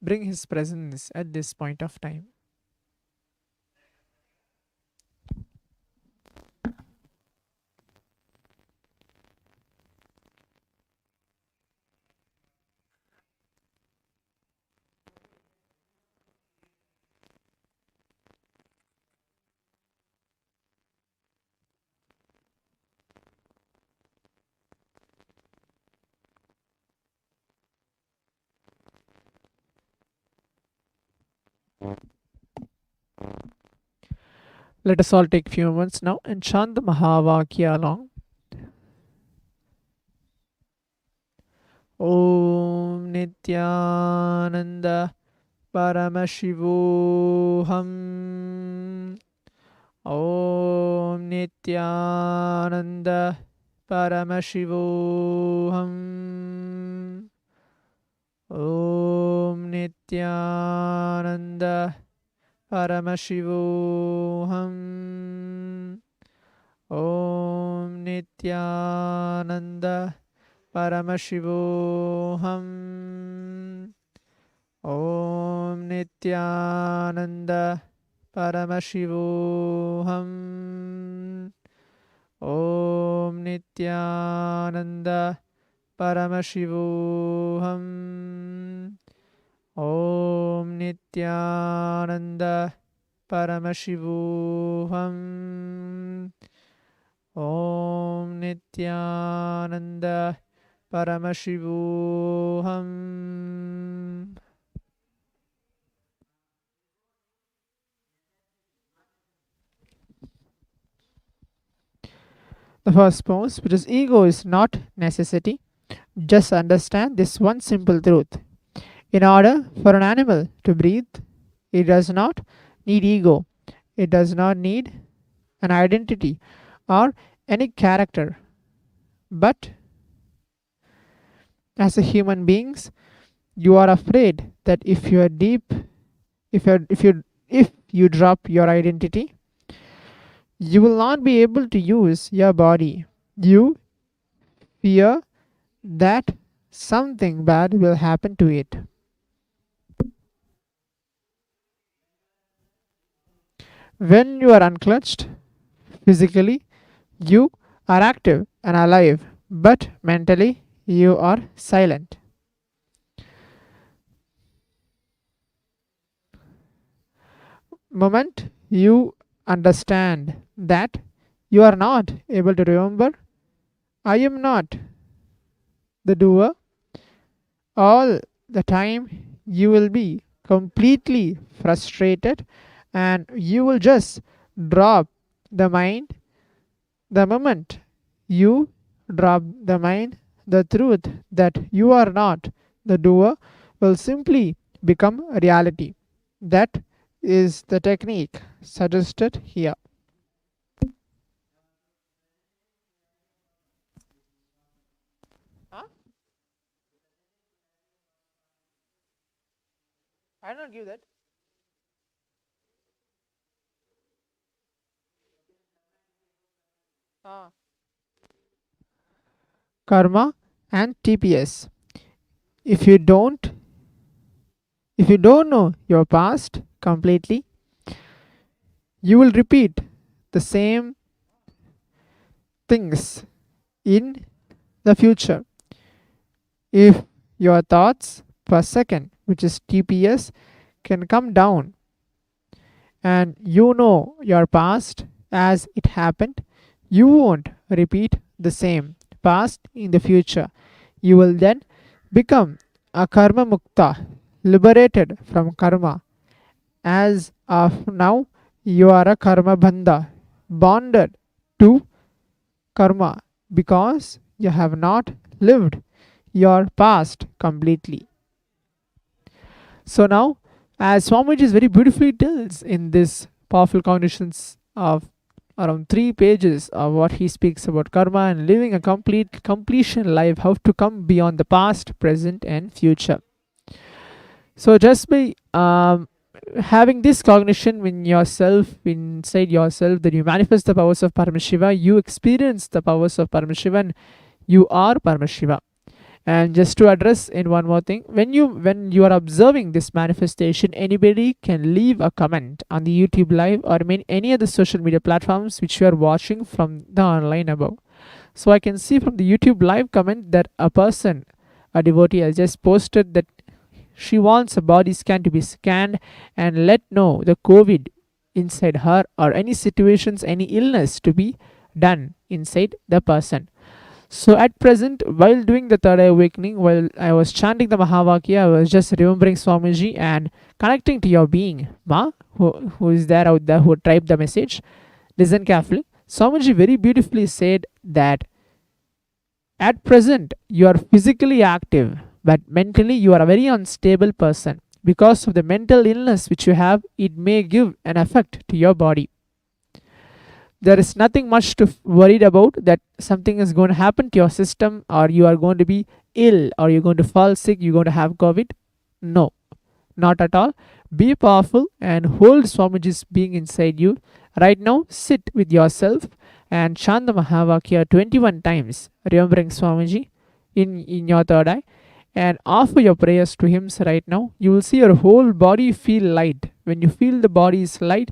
C: bring his presence at this point of time. Let us all take few moments now and chant the Mahavakya along. Om Nithyananda Paramashivoham. Om Nithyananda Paramashivoham. Om Nithyananda Paramashivoham. Om Nithyananda Paramashivoham. Om Nithyananda Paramashivoham. Om Nithyananda Paramashivoham. Om Nithyananda Paramashivoham. Om Nithyananda Paramashivoham. The first pose, which is ego is not necessity. Just understand this one simple truth. In order for an animal to breathe, it does not need ego. It does not need an identity or any character. But as a human beings, you are afraid that if you are deep, if you drop your identity, you will not be able to use your body. You fear that something bad will happen to it. When you are unclutched, physically, you are active and alive, but mentally, you are silent. Moment you understand that you are not able to remember, I am not the doer, all the time you will be completely frustrated and you will just drop the mind. The moment you drop the mind, the truth that you are not the doer will simply become a reality. That is the technique suggested here. Huh? I don't give that. Karma and TPS. If you don't know your past completely, you will repeat the same things in the future. If your thoughts per second, which is TPS, can come down and you know your past as it happened, you won't repeat the same past in the future. You will then become a karma mukta, liberated from karma. As of now, you are a karma bandha, bonded to karma because you have not lived your past completely. So now, as Swamiji very beautifully tells in this powerful cognitions of around 3 pages of what he speaks about karma and living a completion life, how to come beyond the past, present, and future. So just by having this cognition in yourself, inside yourself, that you manifest the powers of Paramashiva, you experience the powers of Paramashiva, and you are Paramashiva. And just to address in one more thing, when you are observing this manifestation, anybody can leave a comment on the YouTube live or any other social media platforms which you are watching from the online above. So I can see from the YouTube live comment that a devotee has just posted that she wants a body scan to be scanned and let know the COVID inside her or any situations, any illness to be done inside the person. So at present, while doing the third eye awakening, while I was chanting the Mahavakya, I was just remembering Swamiji and connecting to your being, Ma, who is there out there, who typed the message. Listen carefully. Swamiji very beautifully said that at present, you are physically active, but mentally you are a very unstable person. Because of the mental illness which you have, it may give an effect to your body. There is nothing much to worried about that something is going to happen to your system, or you are going to be ill, or you're going to fall sick, you're going to have COVID. No, not at all. Be powerful and hold Swamiji's being inside you. Right now, sit with yourself and chant the Mahavakya 21 times, remembering Swamiji in your third eye, and offer your prayers to him right now. You will see your whole body feel light. When you feel the body is light,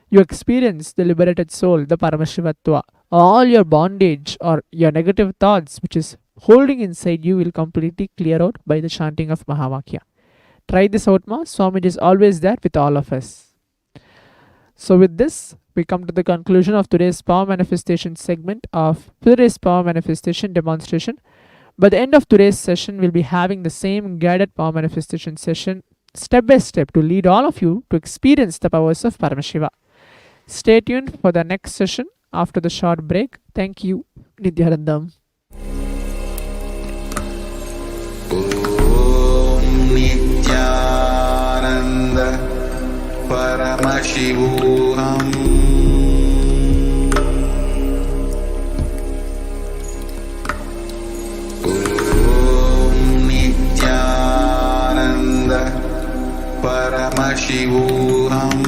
C: you experience the liberated soul, the Paramashivatva. All your bondage or your negative thoughts which is holding inside you will completely clear out by the chanting of Mahavakya. Try this out, Ma. Swamiji is always there with all of us. So with this, we come to the conclusion of today's power manifestation segment of today's power manifestation demonstration. By the end of today's session, we'll be having the same guided power manifestation session step by step to lead all of you to experience the powers of Paramashiva. Stay tuned for the next session after the short break. Thank you. Nithyanandam.
A: Om Nithyananda Paramashivoham. Om Nithyananda Paramashivoham.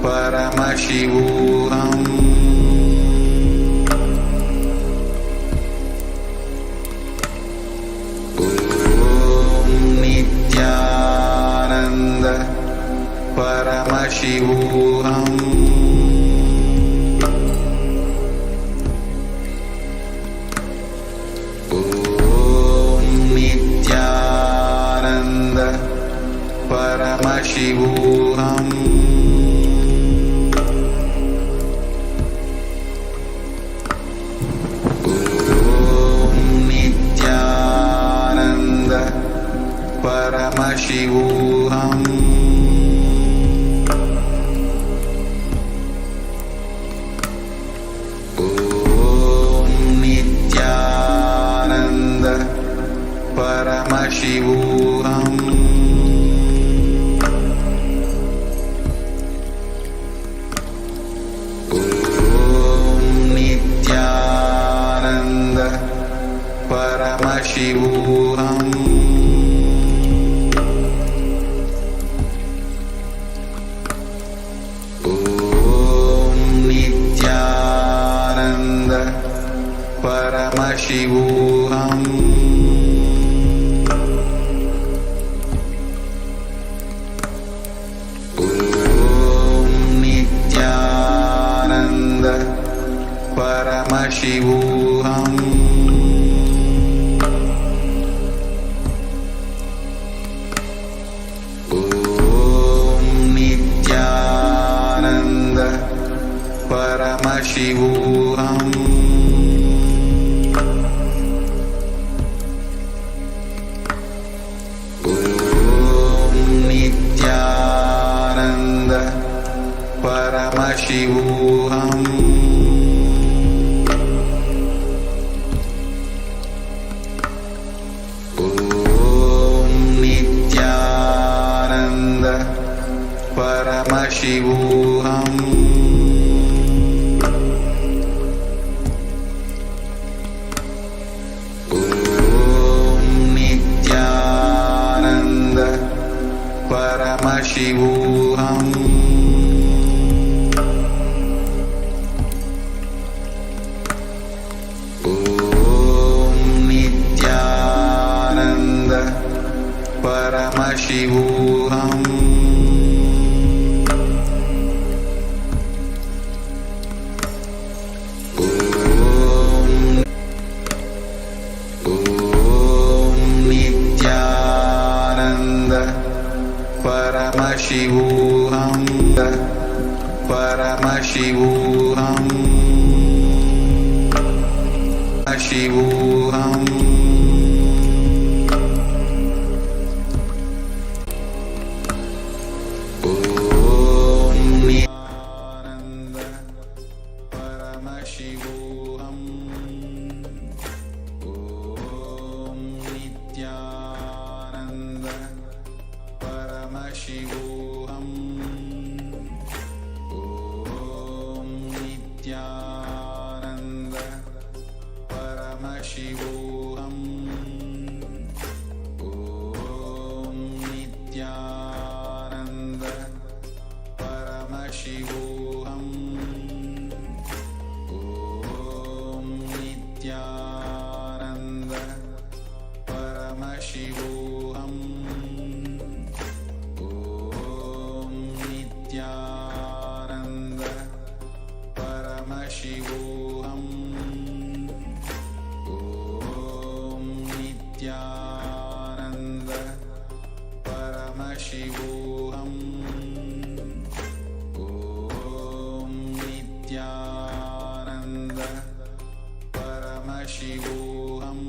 A: Paramashivoham. Om Nithyananda Paramashivoham. Om Nithyananda Paramashivoham. Paramashivoham. Om Nithyananda Paramashivoham. Om Nithyananda Paramashivoham. Paramashivoham. Om Nithyananda Paramashivoham. Om Paramashivoham. Om Nithyananda Paramashivoham. Paramashivoham. Om Nithyananda Paramashivoham. Om Nithyananda Paramashivoham. Paramashivoham. Paramashivoham. Paramashivoham. Om Nithyananda Paramashivoham. Om Nithyananda Paramashivoham. Om Nithyananda Paramashivoham. Om Nithyananda Paramashivoham. Om Nithyananda Paramashivoham. Nithyananda Paramashivoham. Om Nithyananda Paramashivoham.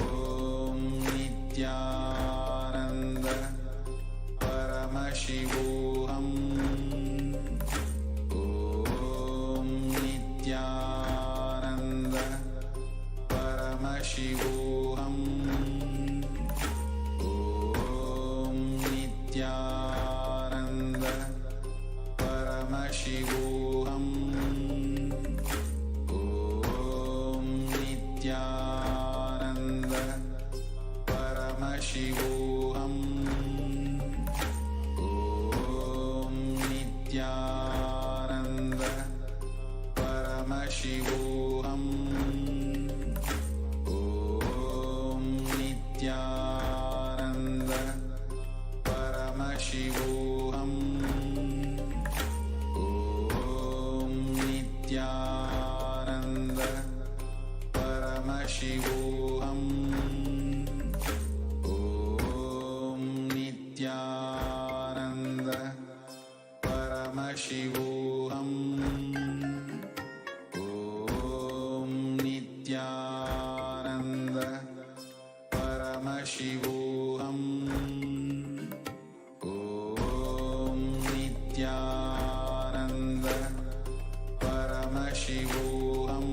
A: Om Nithyananda Paramashivoham. Om Nithyananda Paramashivoham. Om Nithyananda Paramashivoham. Om Nithyananda Paramashivoham. Om Nithyananda Paramashivoham. Om Nithyananda Paramashivoham. Om Nithyananda Paramashivoham. Om Nithyananda Paramashivoham. Om Nithyananda Paramashivoham. Om Nithyananda Paramashivoham. Om Nithyananda Paramashivoham.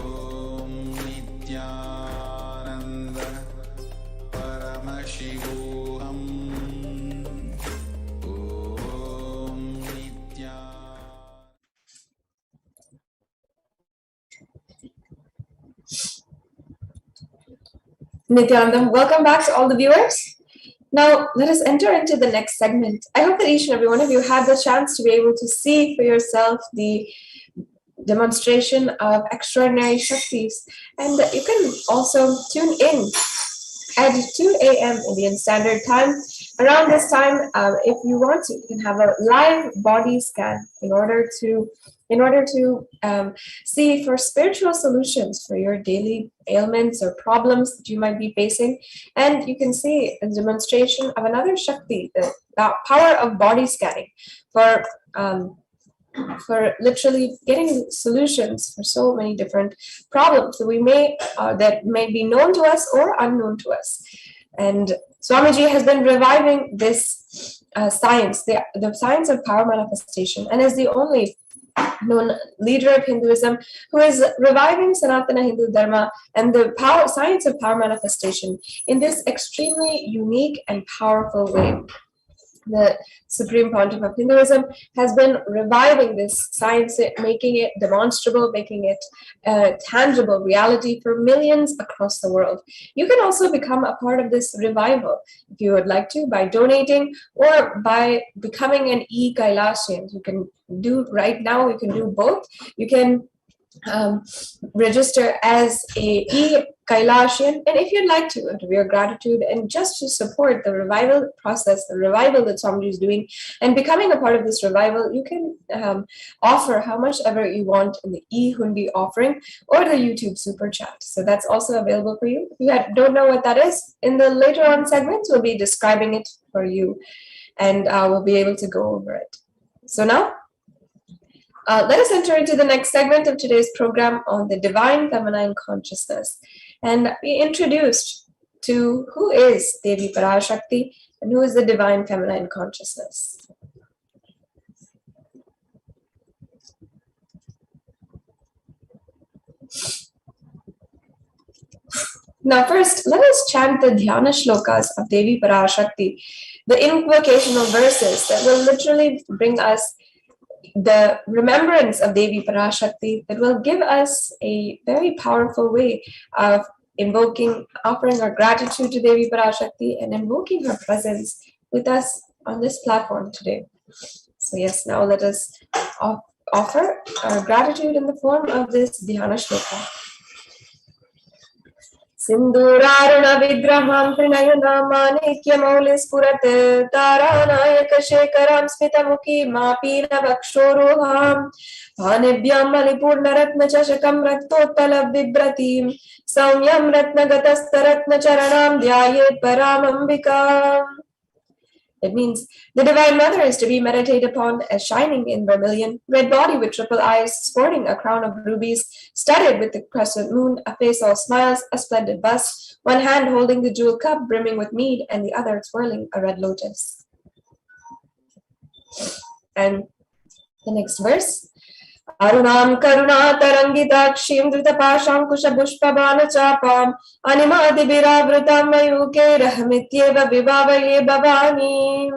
A: Om Nithyananda Paramashivoham. Om
B: Nithyanandam, welcome back to all the viewers. Now, let us enter into the next segment. I hope that each and every one of you had the chance to be able to see for yourself the demonstration of extraordinary Shaktis. And you can also tune in at 2 a.m. Indian Standard Time. Around this time, if you want to, you can have a live body scan in order to see for spiritual solutions for your daily ailments or problems that you might be facing. And you can see a demonstration of another Shakti, the power of body scanning, for literally getting solutions for so many different problems that may be known to us or unknown to us. And Swamiji has been reviving this science, the science of power manifestation, and is the only known leader of Hinduism who is reviving Sanatana Hindu Dharma and the science of power manifestation in this extremely unique and powerful way. The Supreme Pontiff of Hinduism has been reviving this science, making it demonstrable, making it a tangible reality for millions across the world. You can also become a part of this revival if you would like to, by donating or by becoming an e-Kailasian. You can do right now, you can do both. You can register as a e-Kailasian, and if you'd like to, out of your gratitude and just to support the revival process, the revival that somebody is doing, and becoming a part of this revival, you can offer how much ever you want in the e-Hundi offering or the YouTube super chat. So that's also available for you. If you don't know what that is, in the later on segments, we'll be describing it for you, and we'll be able to go over it. So now, let us enter into the next segment of today's program on the divine feminine consciousness and be introduced to who is Devi Parashakti and who is the divine feminine consciousness. Now first, let us chant the Dhyana Shlokas of Devi Parashakti, the invocational verses that will literally bring us the remembrance of Devi Parashakti, that will give us a very powerful way of offering our gratitude to Devi Parashakti and invoking her presence with us on this platform today. So yes, now let us offer our gratitude in the form of this Dhyana Shloka. Sinduraruna vigraham trinayana manikya spurat taranayaka shekaram smitamuki mapina vakshoroham bhanibhyam malipurna ratna chashakam raktotala vibratim saumyam ratna gatasta ratna charanam dhyayet paramambika. It means the Divine Mother is to be meditated upon as shining in vermilion, red body with triple eyes, sporting a crown of rubies, studded with the crescent moon, a face all smiles, a splendid bust, one hand holding the jewel cup brimming with mead, and the other twirling a red lotus. And the next verse. Arunam karuna tarangitakshim dritapasham kushabushpabana chapam animadi viravrutam mayuke rahamityeva vibhavaye bhavani.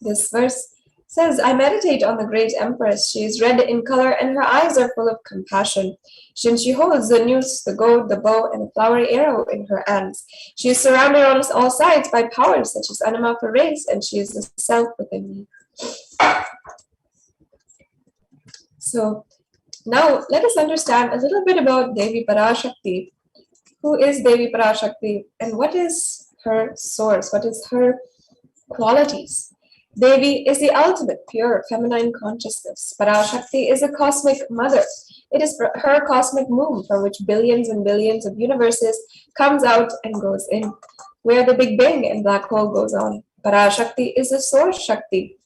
B: This verse says, I meditate on the great empress. She is red in color and her eyes are full of compassion. Since she holds the noose, the goad, the bow, and the flowery arrow in her hands. She is surrounded on all sides by powers such as anima for race, and she is the self within me. So now let us understand a little bit about Devi Parashakti. Who is Devi Parashakti and what is her source? What is her qualities? Devi is the ultimate pure feminine consciousness. Parashakti is a cosmic mother. It is her cosmic womb from which billions and billions of universes comes out and goes in, where the Big Bang and black hole goes on. Parashakti is the source Shakti.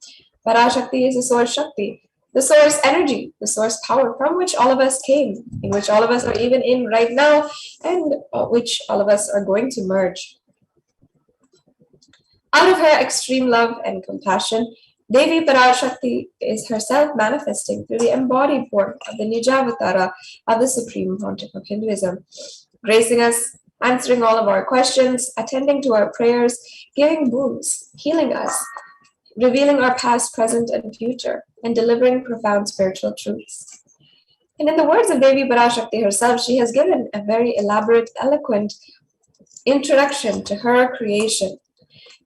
B: Parashakti is the source Shakti. The source energy, the source power from which all of us came, in which all of us are even in right now, and which all of us are going to merge. Out of her extreme love and compassion, Devi Parashakti is herself manifesting through the embodied form of the Nijavatara of the Supreme Pontiff of Hinduism, gracing us, answering all of our questions, attending to our prayers, giving boons, healing us, revealing our past, present, and future, and delivering profound spiritual truths. And in the words of Devi Parashakti herself, she has given a very elaborate, eloquent introduction to her creation.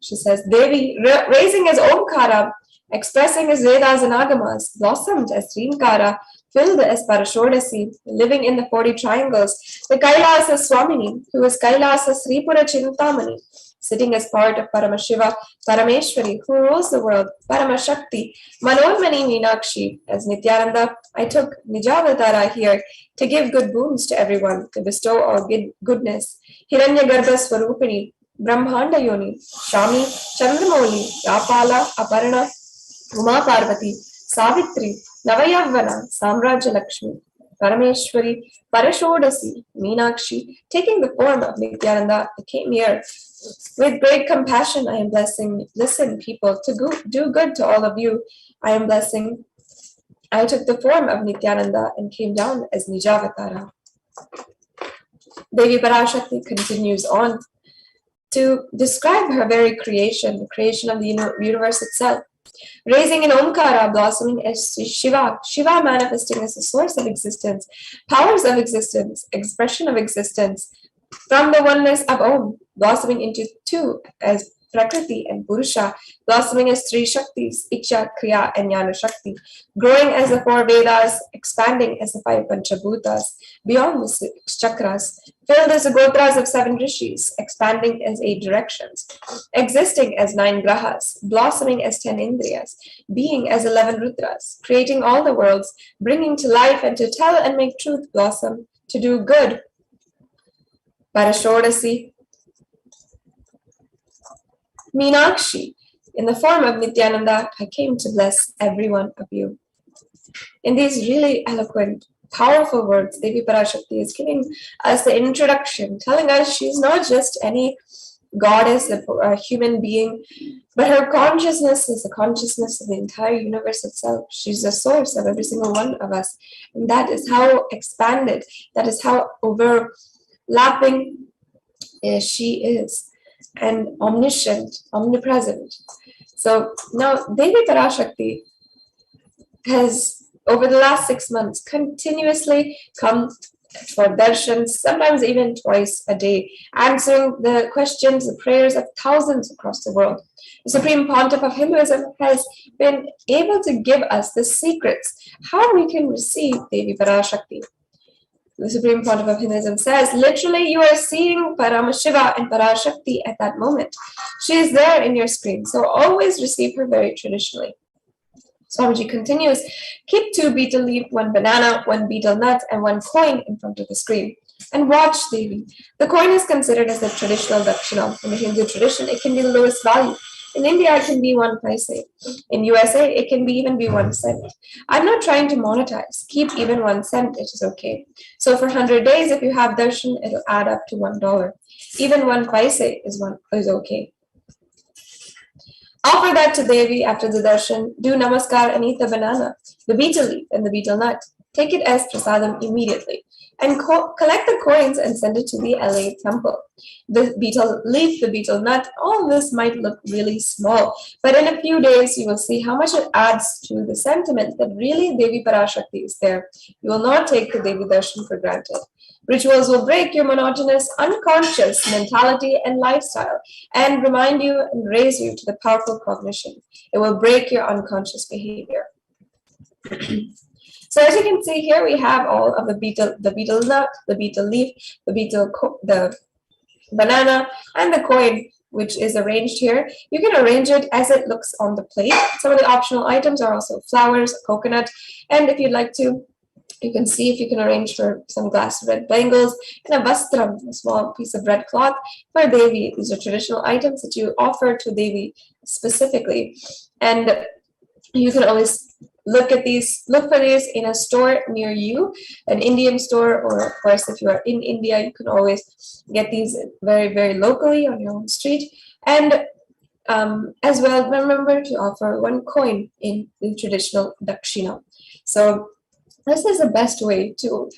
B: She says, Devi, raising as Omkara, expressing as Vedas and Agamas, blossomed as Srinkara, filled as Parashodasi, living in the 40 triangles, the Kailasa Swamini, who is Kailasa Sripura Chintamani, sitting as part of Paramashiva, Parameshwari, who rules the world, Paramashakti, Manonmani Meenakshi. As Nithyananda, I took Nijavatara here to give good boons to everyone, to bestow all goodness. Hiranyagarbha Swarupini, Brahmanda Yoni, Shami, Chandramoli, Yapala, Aparna, Uma Parvati, Savitri, Navayavana, Samraja Lakshmi, Parameshwari, Parashodasi, Meenakshi, taking the form of Nithyananda, came here. With great compassion, I am blessing. Listen, people, to do good to all of you. I am blessing. I took the form of Nithyananda and came down as Nijavatara. Devi Parashakti continues on to describe her very creation, the creation of the universe itself. Raising in Omkara, blossoming as Shiva, Shiva manifesting as the source of existence, powers of existence, expression of existence, from the oneness of Om, blossoming into two as Prakriti and Purusha, blossoming as three Shaktis, Iksha, Kriya, and Jnana Shakti, growing as the four Vedas, expanding as the five Panchabhutas, beyond the six chakras, filled as the Gotras of seven Rishis, expanding as 8 directions, existing as 9 Grahas, blossoming as 10 Indriyas, being as 11 Rudras, creating all the worlds, bringing to life and to tell and make truth blossom, to do good. Parashodasi, Meenakshi, in the form of Nithyananda, I came to bless every one of you. In these really eloquent, powerful words, Devi Parashakti is giving us the introduction, telling us she's not just any goddess, a human being, but her consciousness is the consciousness of the entire universe itself. She's the source of every single one of us. And that is how expanded, that is how overlapping she is, and omniscient, omnipresent. So now Devi Parashakti has, over the last 6 months, continuously come for darshans, sometimes even twice a day, answering the questions, the prayers of thousands across the world. The Supreme Pontiff of Hinduism has been able to give us the secrets how we can receive Devi Parashakti. The Supreme Pontiff of Hinduism says, literally, you are seeing Paramashiva and Parashakti at that moment. She is there in your screen, so always receive her very traditionally. Swamiji continues, keep 2 betel leaf, 1 banana, 1 betel nut, and 1 coin in front of the screen, and watch Devi. The coin is considered as the traditional dakshina. In the Hindu tradition, it can be the lowest value. In India, it can be 1 paise. In USA, it can even be 1 cent. I'm not trying to monetize. Keep even 1 cent, it is okay. So for 100 days, if you have darshan, it'll add up to $1. Even 1 paise is okay. Offer that to Devi after the darshan. Do namaskar and eat the banana, the betel leaf, and the betel nut. Take it as prasadam immediately. And collect the coins and send it to the LA temple. The betel leaf, the betel nut, all this might look really small, but in a few days you will see how much it adds to the sentiment that really Devi Parashakti is there. You will not take the Devi Darshan for granted. Rituals will break your monotonous, unconscious mentality and lifestyle and remind you and raise you to the powerful cognition. It will break your unconscious behavior. So as you can see here, we have all of the betel nut, the betel leaf, the banana, and the coin, which is arranged here. You can arrange it as it looks on the plate. Some of the optional items are also flowers, coconut, and if you'd like to, you can see if you can arrange for some glass red bangles and a vastram, a small piece of red cloth for Devi. These are traditional items that you offer to Devi specifically. And you can always look for these in a store near you, an Indian store, or of course, if you are in India, you can always get these very, very locally on your own street. And as well, remember to offer 1 coin in the traditional dakshina. So this is the best way to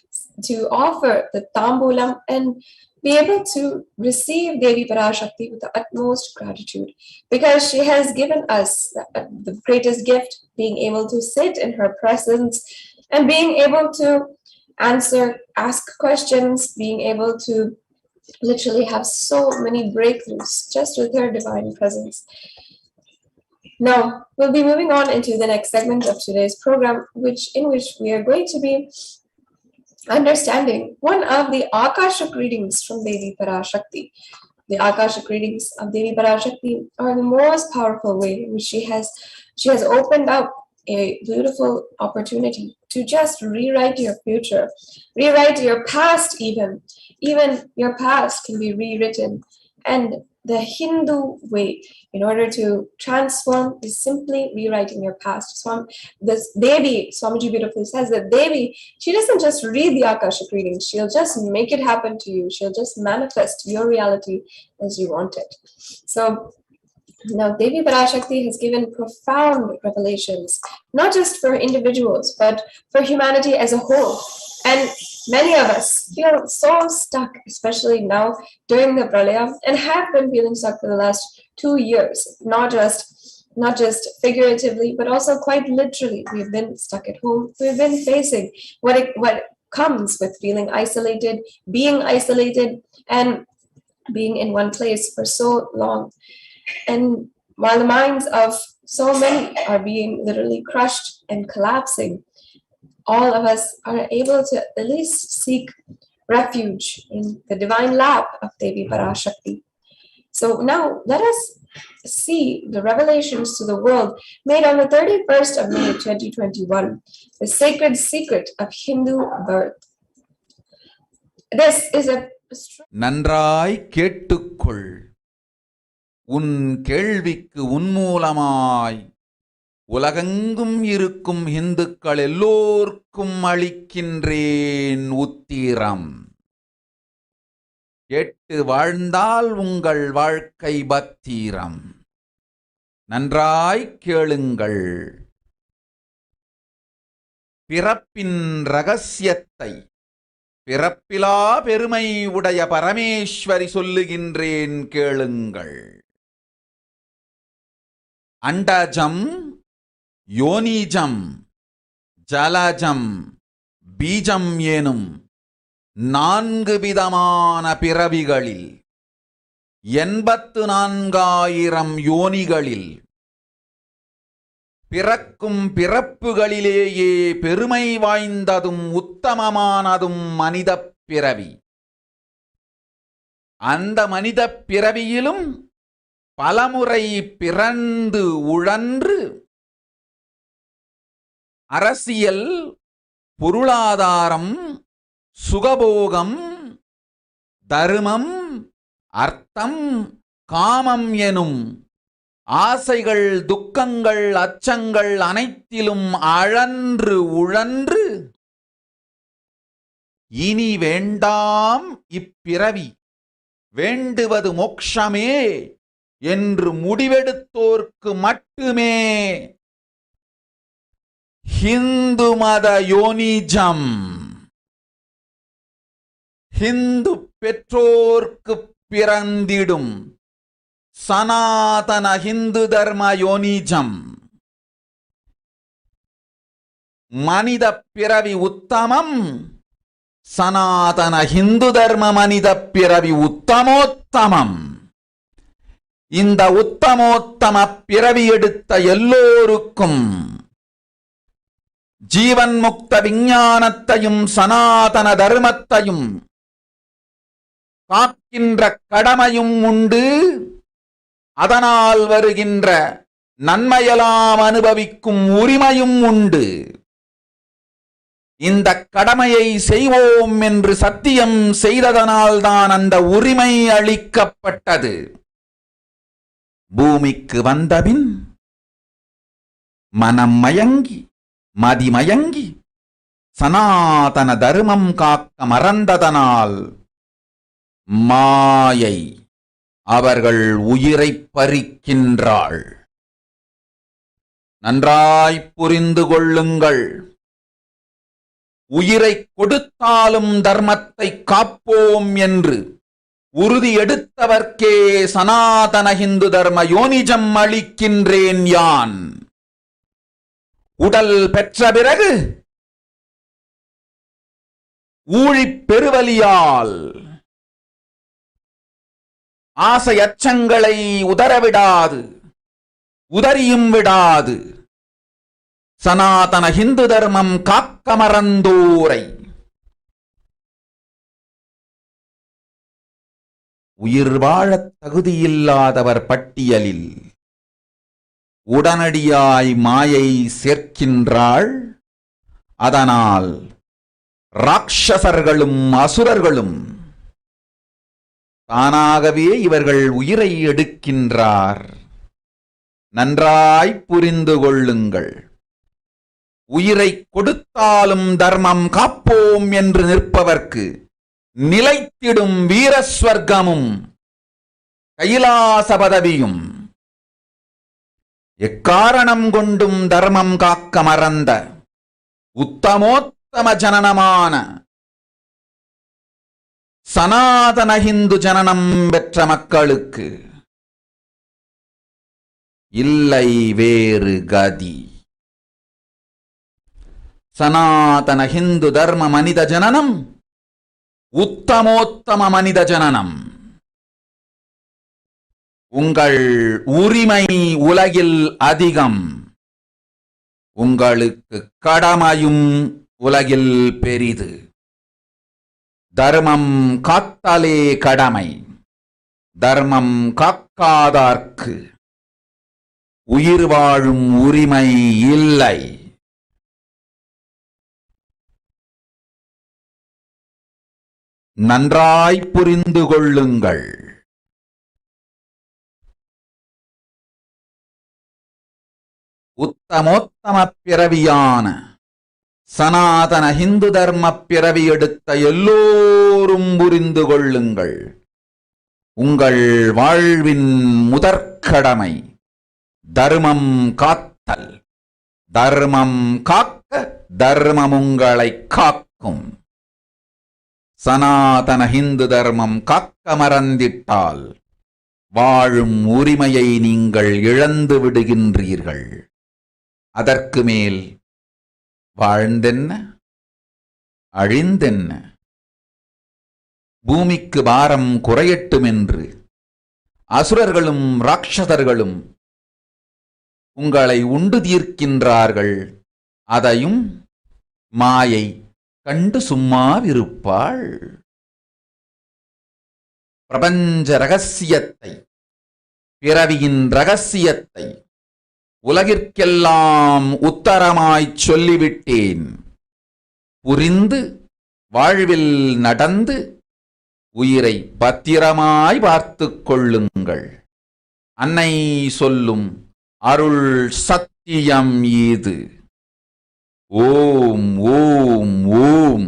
B: offer the tambulam and be able to receive Devi Parashakti with the utmost gratitude, because she has given us the greatest gift, being able to sit in her presence and being able to ask questions, being able to literally have so many breakthroughs just with her divine presence. Now, we'll be moving on into the next segment of today's program, in which we are going to be understanding one of the Akashic readings from Devi Parashakti. The Akashic readings of Devi Parashakti are the most powerful way in which she has opened up a beautiful opportunity to just rewrite your future, rewrite your past even your past can be rewritten. And the Hindu way in order to transform is simply rewriting your past. This Devi, Swamiji beautifully says that Devi, she doesn't just read the Akashic readings, she'll just make it happen to you. She'll just manifest your reality as you want it. So now Devi Parashakti has given profound revelations, not just for individuals, but for humanity as a whole. And many of us feel so stuck, especially now during the Pralaya, and have been feeling stuck for the last 2 years, not just figuratively, but also quite literally. We've been stuck at home. We've been facing what comes with feeling isolated, and being in one place for so long. And while the minds of so many are being literally crushed and collapsing, all of us are able to at least seek refuge in the divine lap of Devi Parashakti. So now let us see the revelations to the world made on the 31st of May 2021, the sacred secret of Hindu birth. This is a
A: நன்றாய் கேட்டுக்கொள். உன் கேள்விக்கு உன்மூலமாய் உலகெங்கும் இருக்கும் இந்துக்கள் எல்லோர்க்கும் அளிக்கின்றேன் உத்திரம். கேட்டு வாழ்ந்தால் உங்கள் வாழ்க்கை பத்திரம். நன்றாய் கேளுங்கள். பிறப்பின் ரகசியத்தை பிறப்பிலா பெருமை உடைய பரமேஸ்வரி சொல்லுகின்றேன் கேளுங்கள். அண்டஜம், யோனிஜம், ஜலஜம், பீஜம் எனும் 4 விதமான பிறவிகளில் 84,000 யோனிகளில் பிறக்கும் பிறப்புகளிலேயே பெருமை வாய்ந்ததும் உத்தமமானதும் மனிதப் பிறவி. அந்த மனிதப் பிறவியிலும் பலமுறை பிறந்து உழன்று அரசியல், பொருளாதாரம், சுகபோகம், தர்மம், அர்த்தம், காமம் எனும் ஆசைகள், துக்கங்கள், அச்சங்கள் அனைத்திலும் அழன்று உழன்று இனி வேண்டாம் இப்பிறவி, வேண்டுவது மோட்சமே என்று முடிவெடுத்தோர்க்கு மட்டுமே ஹிந்து மத யோனிஜம், ஹிந்து பெற்றோர்க்கு பிறந்திடும் சனாதன ஹிந்து தர்ம யோனிஜம், மனித பிறவி உத்தமம், சனாதன ஹிந்து தர்ம மனித பிறவி உத்தமோத்தமம். இந்த உத்தமோத்தம பிறவி எடுத்த எல்லோருக்கும் ஜீவன் முக்த விஞ்ஞானத்தையும் சனாதன தர்மத்தையும் காக்கின்ற கடமையும் உண்டு. அதனால் வருகின்ற நன்மையெல்லாம் அனுபவிக்கும் உரிமையும் உண்டு. இந்த கடமையை செய்வோம் என்று சத்தியம் செய்ததனால்தான் அந்த உரிமை அளிக்கப்பட்டது. பூமிக்கு வந்தபின் மனம் மயங்கி மதிமயங்கி சனாதன தர்மம் காக்க மறந்ததனால் மாயை அவர்கள் உயிரை பறிக்கின்றாள். நன்றாய் புரிந்து கொள்ளுங்கள். உயிரை கொடுத்தாலும் தர்மத்தை காப்போம் என்று உறுதி எடுத்தவர்க்கே சனாதன ஹிந்து தர்ம யோனிஜம் அளிக்கின்றேன் யான். உடல் பெற்ற பிறகு ஊழிப் பெருவலியால் ஆசை அச்சங்களை உதறவிடாது, உதறியும் விடாது சனாதன ஹிந்து தர்மம் காக்க மறந்தோரை உயிர் வாழத் தகுதியில்லாதவர் பட்டியலில் உடனடியாய் மாயை சேர்க்கின்றாள். அதனால் ராட்சசர்களும் அசுரர்களும் தானாகவே இவர்கள் உயிரை எடுக்கின்றார். நன்றாய் புரிந்து கொள்ளுங்கள். உயிரை கொடுத்தாலும் தர்மம் காப்போம் என்று நிற்பவர்க்கு நிலைத்திடும் வீரஸ்வர்க்கமும் கைலாச பதவியும், எக்காரணம் கொண்டும் தர்மம் காக்க மறந்த உத்தமோத்தம ஜனனமான சனாதன ஹிந்து ஜனனம் பெற்ற மக்களுக்கு இல்லை வேறு கதி. சனாதன ஹிந்து தர்ம மனித ஜனனம் உத்தமோத்தம மனித ஜனனம். உங்கள் உரிமை உலகில் அதிகம், உங்களுக்கு கடமையும் உலகில் பெரிது. தர்மம் காத்தாலே கடமை, தர்மம் காக்காதார்க்கு உயிர் வாழும் உரிமை இல்லை. நன்றாய் புரிந்து கொள்ளுங்கள். உத்தமோத்தம பிறவியான சனாதன ஹிந்து தர்ம பிறவி எடுத்த எல்லோரும் புரிந்து கொள்ளுங்கள். உங்கள் வாழ்வின் முதற்கடமை தர்மம் காத்தல். தர்மம் காக்க தர்மம் உங்களை காக்கும். சனாதன ஹிந்து தர்மம் காக்க மறந்திட்டால் வாழும் உரிமையை நீங்கள் இழந்து விடுகின்றீர்கள். அதற்கு மேல் வாழ்ந்தென்ன அழிந்தென்ன? பூமிக்கு பாரம் குறையட்டும் என்று அசுரர்களும் ராட்சதர்களும் உங்களை உண்டு தீர்க்கின்றார்கள். அதையும் மாயை கண்டு சும்மாவிருப்பாள். பிரபஞ்ச ரகசியத்தை, பிறவியின் ரகசியத்தை உலகிற்கெல்லாம் உத்தரமாய்ச் சொல்லிவிட்டேன். புரிந்து வாழ்வில் நடந்து உயிரை பத்திரமாய் பார்த்துக் கொள்ளுங்கள். அன்னை சொல்லும் அருள் சத்தியம் இது. ஓம் ஓம் ஓம்.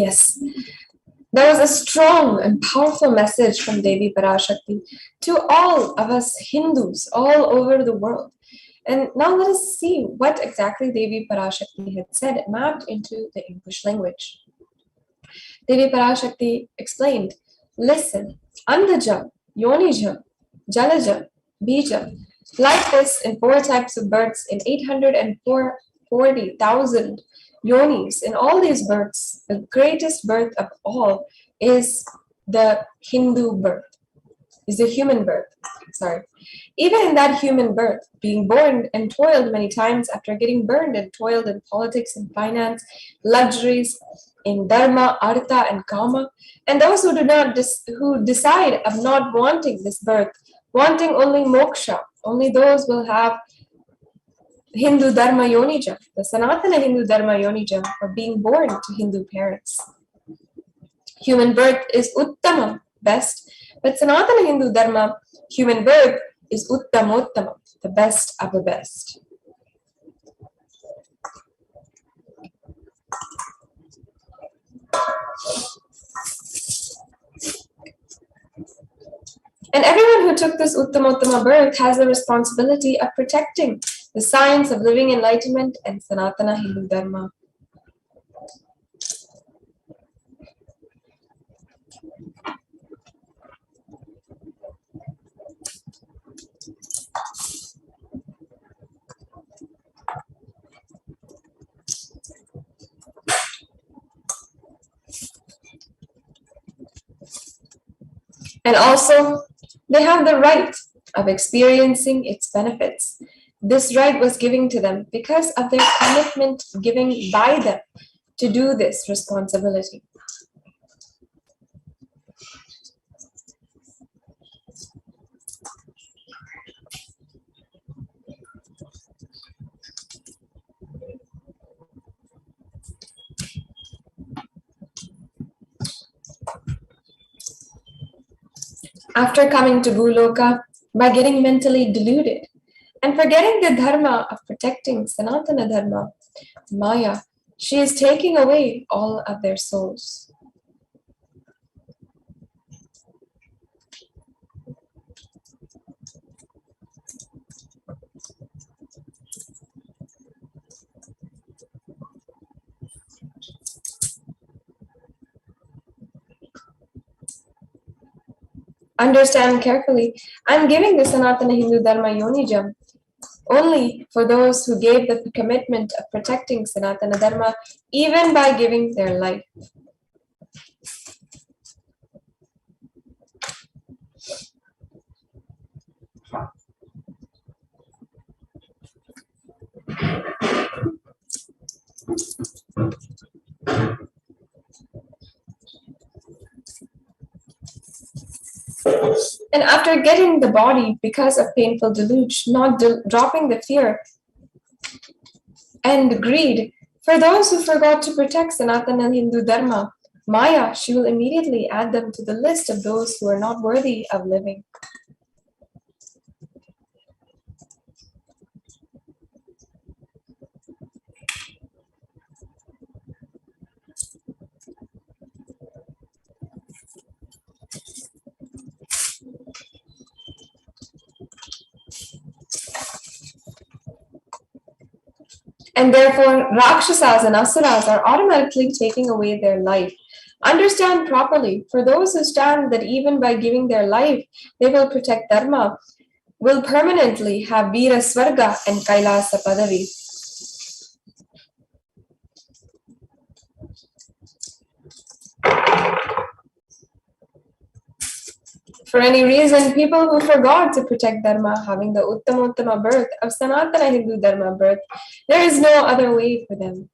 B: Yes, there was a strong and powerful message from Devi Parashakti to all of us Hindus all over the world. And now let us see what exactly Devi Parashakti had said mapped into the English language. Devi Parashakti explained, listen, Andaja, Yonija, Jalaja, Bija, like this in 4 types of births in 840,000 yonis. In all these births, the greatest birth of all is the Hindu birth, is the human birth. Sorry. Even in that human birth, being born and toiled many times after getting burned and toiled in politics and finance, luxuries, in dharma, artha, and kama, and those who who decide of not wanting this birth, wanting only moksha, only those will have Hindu dharma yonija, the Sanatana Hindu dharma yonija, or being born to Hindu parents. Human birth is uttama, best, but Sanatana Hindu dharma, human birth is uttamottama, the best of the best. And everyone who took this uttamottama birth has the responsibility of protecting the science of living enlightenment and Sanatana Hindu dharma. And also, they have the right of experiencing its benefits. This right was given to them because of their commitment given by them to do this responsibility. After coming to Bhuloka, by getting mentally deluded and forgetting the dharma of protecting Sanatana Dharma, Maya, she is taking away all of their souls. Understand carefully, I am giving the Sanatana Hindu Dharma Yonijam only for those who gave the commitment of protecting Sanatana Dharma even by giving their life. And after getting the body because of painful deluge, not dropping the fear and greed, for those who forgot to protect Sanatana Hindu Dharma, Maya, she will immediately add them to the list of those who are not worthy of living. And therefore, Rakshasas and Asuras are automatically taking away their life. Understand properly, for those who stand that even by giving their life, they will protect Dharma, will permanently have Veera Swarga and KAILASA Padavi. For any reason, people who forgot to protect Dharma, having the Uttama birth of Sanatana Hindu Dharma birth, there is no other way for them.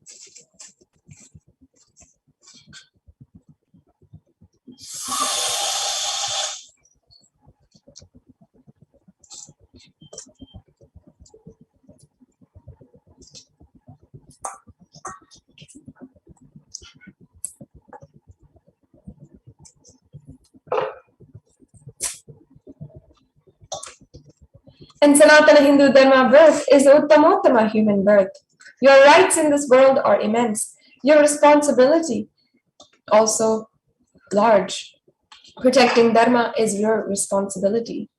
B: And Sanatana Hindu Dharma birth is Uttamottama human birth. Your rights in this world are immense. Your responsibility also large. Protecting Dharma is your responsibility.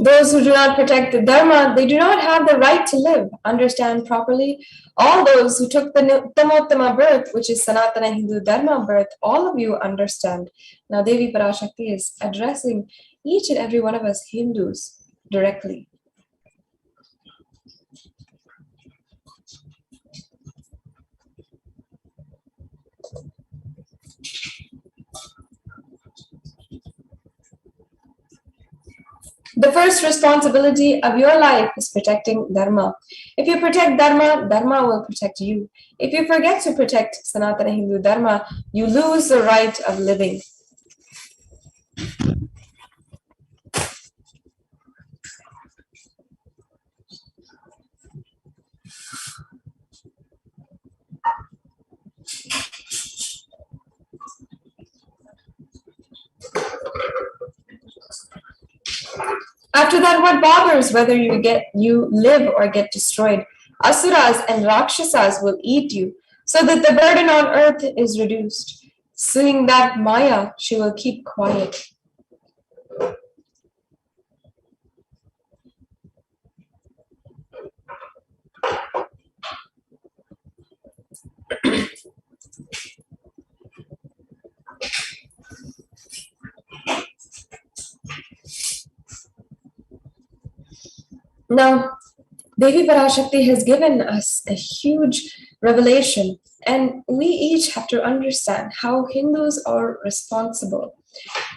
B: Those who do not protect the Dharma, they do not have the right to live. Understand properly. All those who took the Uttamottama birth, which is Sanatana Hindu Dharma birth, all of you understand. Now Devi Parashakti is addressing each and every one of us Hindus directly. The first responsibility of your life is protecting Dharma. If you protect Dharma, Dharma will protect you. If you forget to protect Sanatana Hindu Dharma, you lose the right of living. After that, what bothers whether you live or get destroyed? Asuras and Rakshasas will eat you, so that the burden on earth is reduced. Seeing that Maya, she will keep quiet. Now, Devi Parashakti has given us a huge revelation, and we each have to understand how Hindus are responsible.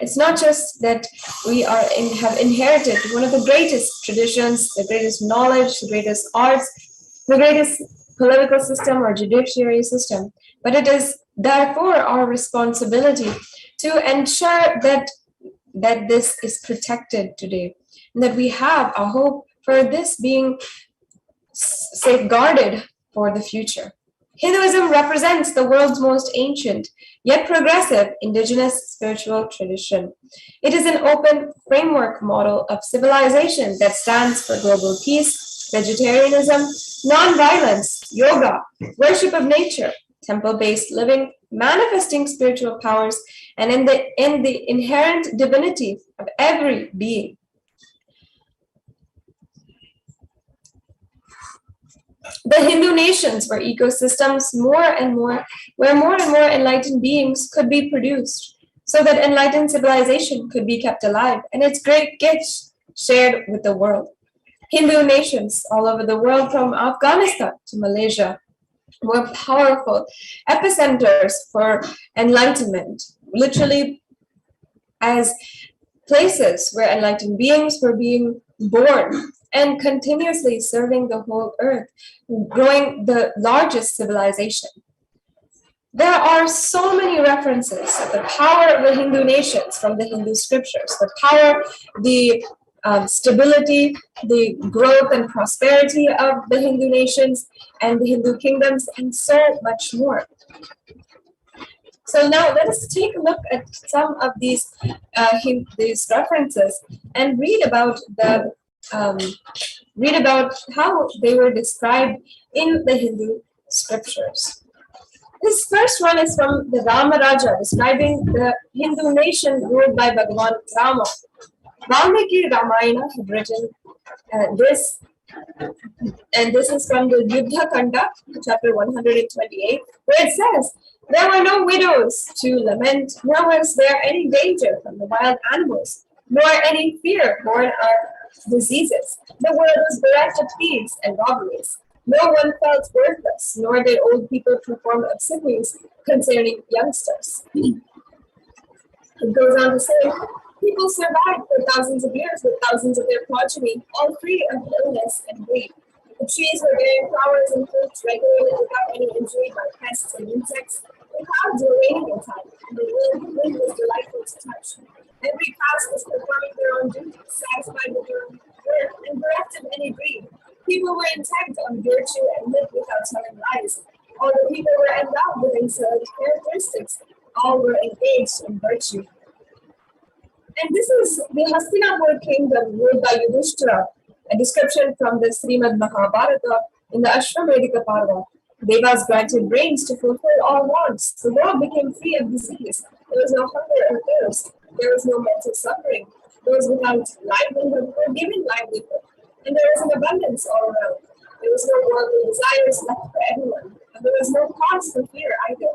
B: It's not just that have inherited one of the greatest traditions, the greatest knowledge, the greatest arts, the greatest political system or judiciary system, but it is therefore our responsibility to ensure that this is protected today, and that we have a hope for this being safeguarded for the future. Hinduism represents the world's most ancient, yet progressive, indigenous spiritual tradition. It is an open framework model of civilization that stands for global peace, vegetarianism, non-violence, yoga, worship of nature, temple-based living, manifesting spiritual powers, and in the inherent divinity of every being. The Hindu nations were ecosystems where more and more enlightened beings could be produced, so that enlightened civilization could be kept alive and its great gifts shared with the world. Hindu nations all over the world, from Afghanistan to Malaysia, were powerful epicenters for enlightenment, literally as places where enlightened beings were being born and continuously serving the whole earth, growing the largest civilization. There are so many references of the power of the Hindu nations from the Hindu scriptures, the power, the stability, the growth and prosperity of the Hindu nations and the Hindu kingdoms, and so much more. So now let us take a look at some of these references and read about how they were described in the Hindu scriptures. This first one is from the Rama Raja, describing the Hindu nation ruled by Bhagavan Rama. Valmiki Ramayana had written this, and this is from the Yuddha Kanda, chapter 128, where it says, "There were no widows to lament, nor was there any danger from the wild animals, nor any fear born of diseases. The world was bereft of thieves and robberies. No one felt worthless, nor did old people perform obsequies concerning youngsters." It goes on to say, "People survived for thousands of years with thousands of their progeny, all free of illness and grief. The trees were bearing flowers and fruits regularly without any injury by pests and insects. The clouds were raining in time, and the wind was delightful to touch. Every caste was performing their own duties, satisfied with their own work, and bereft of any greed. People were intent on virtue and lived without telling lies. All the people were endowed with excellent characteristics. All were engaged in virtue." And this is the Hastinapur kingdom ruled by Yudhishthira, a description from the Srimad Mahabharata in the Ashvavedika Parva. Devas granted rains to fulfill all wants. The world became free of disease. There was no hunger or thirst. There was no mental suffering. Those without livelihood were given livelihood. And there was an abundance all around. There was no worldly desires left for anyone. And there was no cause for fear either.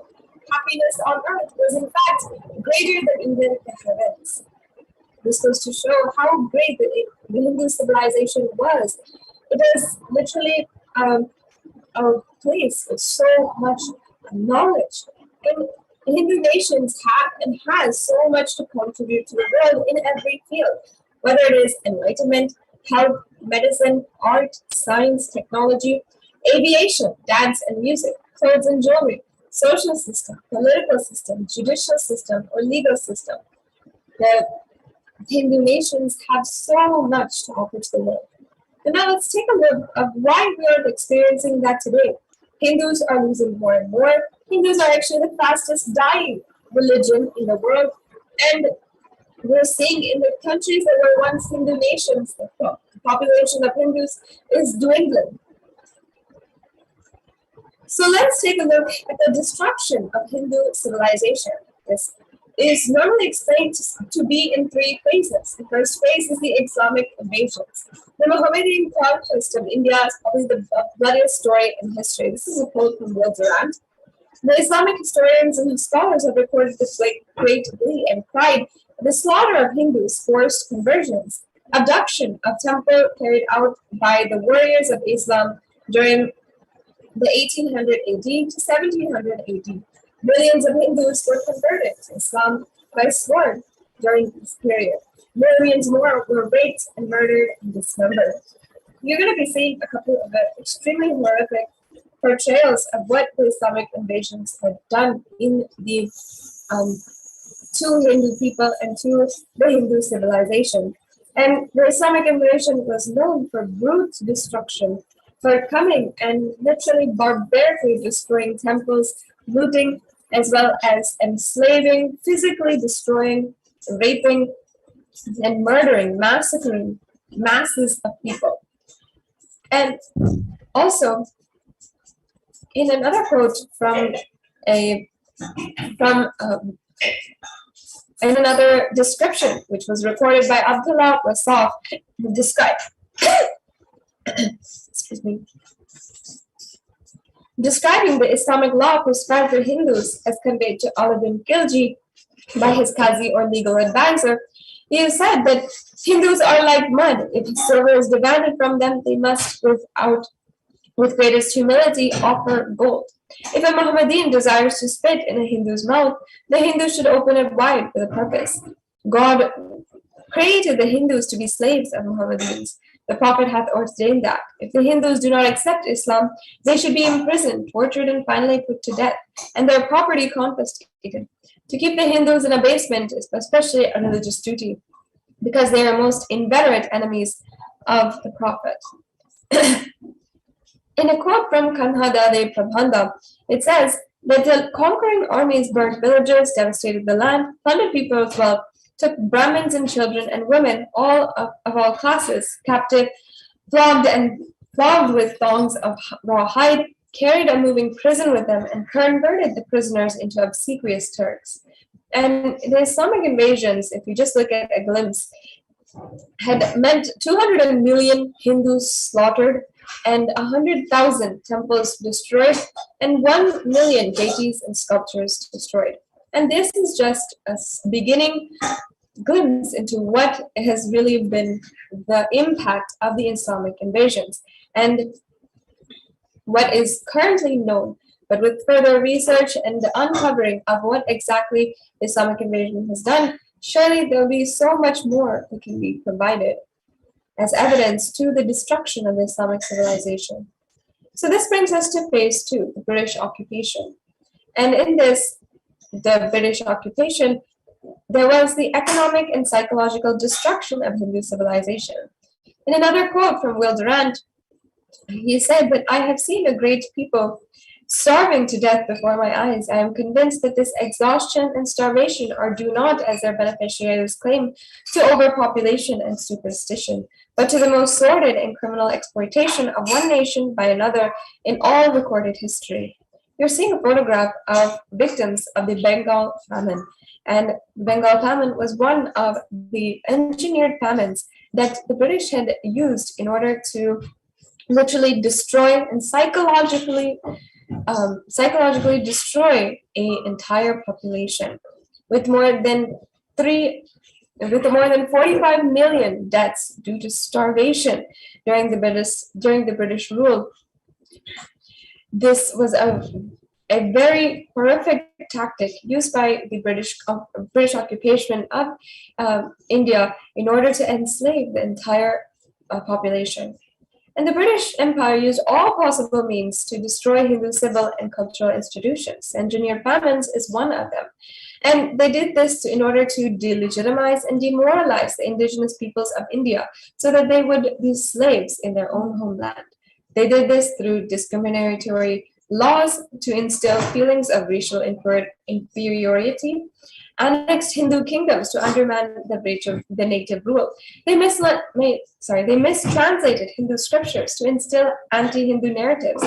B: Happiness on earth was in fact greater than even the heavens. This goes to show how great the Hindu civilization was. It is literally a place with so much knowledge. And Hindu nations have and has so much to contribute to the world in every field, whether it is enlightenment, health, medicine, art, science, technology, aviation, dance and music, clothes and jewelry, social system, political system, judicial system, or legal system. The Hindu nations have so much to offer to the world. And now let's take a look at why we are experiencing that today. Hindus are losing more and more. Hindus are actually the fastest dying religion in the world. And we're seeing in the countries that were once Hindu nations, the population of Hindus is dwindling. So let's take a look at the destruction of Hindu civilization. This is normally explained to be in three phases. The first phase is the Islamic invasions. The Mohammedan conquest of India is probably the bloodiest story in history. This is a quote from Will Durant. The Islamic historians and scholars have recorded with great glee and pride the slaughter of Hindus, forced conversions, abduction of temple carried out by the warriors of Islam during the 1800 AD to 1700 AD. Millions of Hindus were converted to Islam by sword during this period. Millions more were raped and murdered in this number. You're going to be seeing a couple of extremely horrific portrayals of what the Islamic invasions had done in the to Hindu people and to the Hindu civilization. And the Islamic invasion was known for brute destruction, for coming and literally barbarically destroying temples, looting, as well as enslaving, physically destroying, raping, and murdering, massacring masses of people. And also, in another quote from in another description, which was recorded by Abdullah Wasaf, who described describing the Islamic law prescribed for Hindus as conveyed to Aladdin Khilji by his Qazi or legal advisor. He said that Hindus are like mud. If silver is demanded from them, they must, with greatest humility, offer gold. If a Mohammedan desires to spit in a Hindu's mouth, the Hindu should open it wide for the purpose. God created the Hindus to be slaves of Mohammedans. The Prophet hath ordained that. If the Hindus do not accept Islam, they should be imprisoned, tortured, and finally put to death, and their property confiscated. To keep the Hindus in abasement is especially a religious duty, because they are most inveterate enemies of the Prophet. In a quote from Kanhadade Prabhanda, it says that the conquering armies burnt villages, devastated the land, plundered people's wealth, took Brahmins and children and women, all of all classes, captive, flogged with thongs of raw hide, carried a moving prison with them, and converted the prisoners into obsequious Turks. And the Islamic invasions, if you just look at a glimpse, had meant 200 million Hindus slaughtered, and 100,000 temples destroyed, and 1 million deities and sculptures destroyed. And this is just a beginning glimpse into what has really been the impact of the Islamic invasions and what is currently known. But with further research and the uncovering of what exactly the Islamic invasion has done, surely there will be so much more that can be provided as evidence to the destruction of the Islamic civilization. So this brings us to phase 2, the British occupation. And in this, the British occupation, there was the economic and psychological destruction of Hindu civilization. In another quote from Will Durant, he said that I have seen a great people starving to death before my eyes. I am convinced that this exhaustion and starvation are due not, as their beneficiaries claim, to overpopulation and superstition, but to the most sordid and criminal exploitation of one nation by another in all recorded history. You're seeing a photograph of victims of the Bengal famine. And Bengal famine was one of the engineered famines that the British had used in order to literally destroy and psychologically destroy an entire population with more than 45 million deaths due to starvation during the British rule. This was a very horrific tactic used by the British occupation of India in order to enslave the entire population. And the British Empire used all possible means to destroy Hindu civil and cultural institutions. Engineered famines is one of them. And they did this in order to delegitimize and demoralize the indigenous peoples of India so that they would be slaves in their own homeland. They did this through discriminatory laws to instill feelings of racial inferiority, annexed Hindu kingdoms to undermine the native rule. They mistranslated Hindu scriptures to instill anti-Hindu narratives.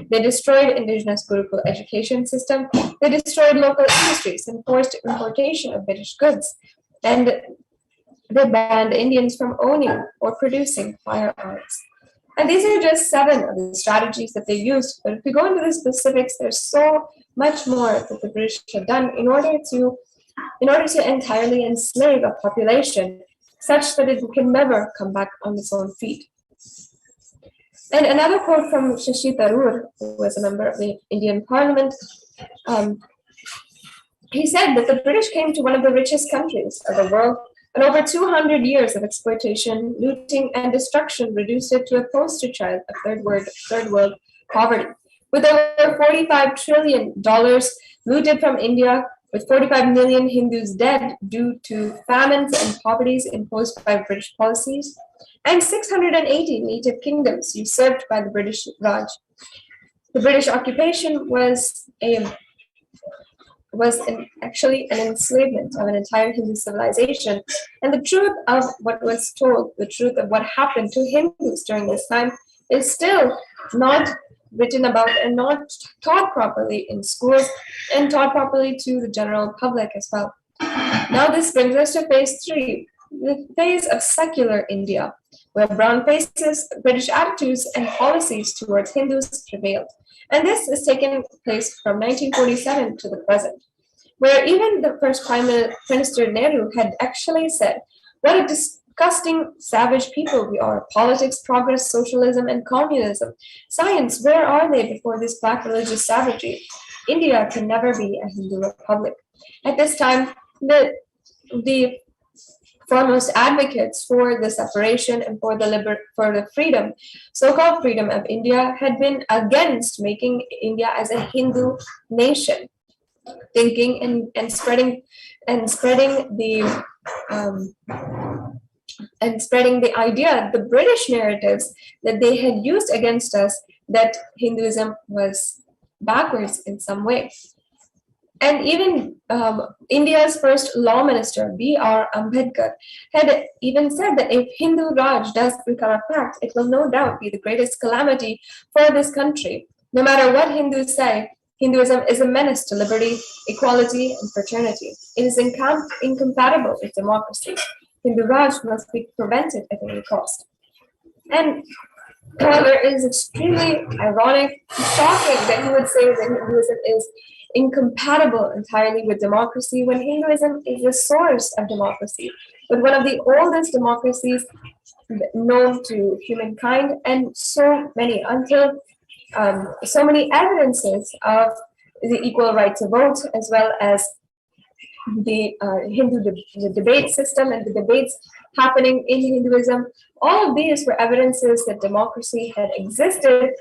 B: They destroyed indigenous Gurukul education system. They destroyed local industries and forced importation of British goods. And they banned Indians from owning or producing firearms. And these are just 7 of the strategies that they used. But if we go into the specifics, there's so much more that the British have done in order to entirely enslave a population such that it can never come back on its own feet. And another quote from Shashi Tharoor, who was a member of the Indian Parliament, he said that the British came to one of the richest countries of the world, and over 200 years of exploitation, looting, and destruction reduced it to a poster child of third world poverty. With over $45 trillion looted from India, with 45 million Hindus dead due to famines and poverties imposed by British policies, and 680 native kingdoms usurped by the British Raj. The British occupation was actually an enslavement of an entire Hindu civilization. And the truth of what was told, the truth of what happened to Hindus during this time is still not written about and not taught properly in schools and taught properly to the general public as well. Now this brings us to phase 3, the phase of secular India, where brown faces, British attitudes, and policies towards Hindus prevailed. And this is taken place from 1947 to the present, where even the first Prime Minister Nehru had actually said, "What a disgusting, savage people we are. Politics, progress, socialism, and communism. Science, where are they before this black religious savagery? India can never be a Hindu republic." At this time, the foremost advocates for the separation and for the freedom, so-called freedom of India, had been against making India as a Hindu nation, thinking and spreading the idea, the British narratives that they had used against us, that Hinduism was backwards in some way. And even India's first law minister, B.R. Ambedkar, had even said that if Hindu Raj does become a fact, it will no doubt be the greatest calamity for this country. No matter what Hindus say, Hinduism is a menace to liberty, equality, and fraternity. It is incompatible with democracy. Hindu Raj must be prevented at any cost. And however, it is extremely ironic, shocking that he would say that Hinduism is incompatible entirely with democracy when Hinduism is the source of democracy, but one of the oldest democracies known to humankind, and so many evidences of the equal right to vote, as well as the the debate system and the debates happening in Hinduism. All of these were evidences that democracy had existed,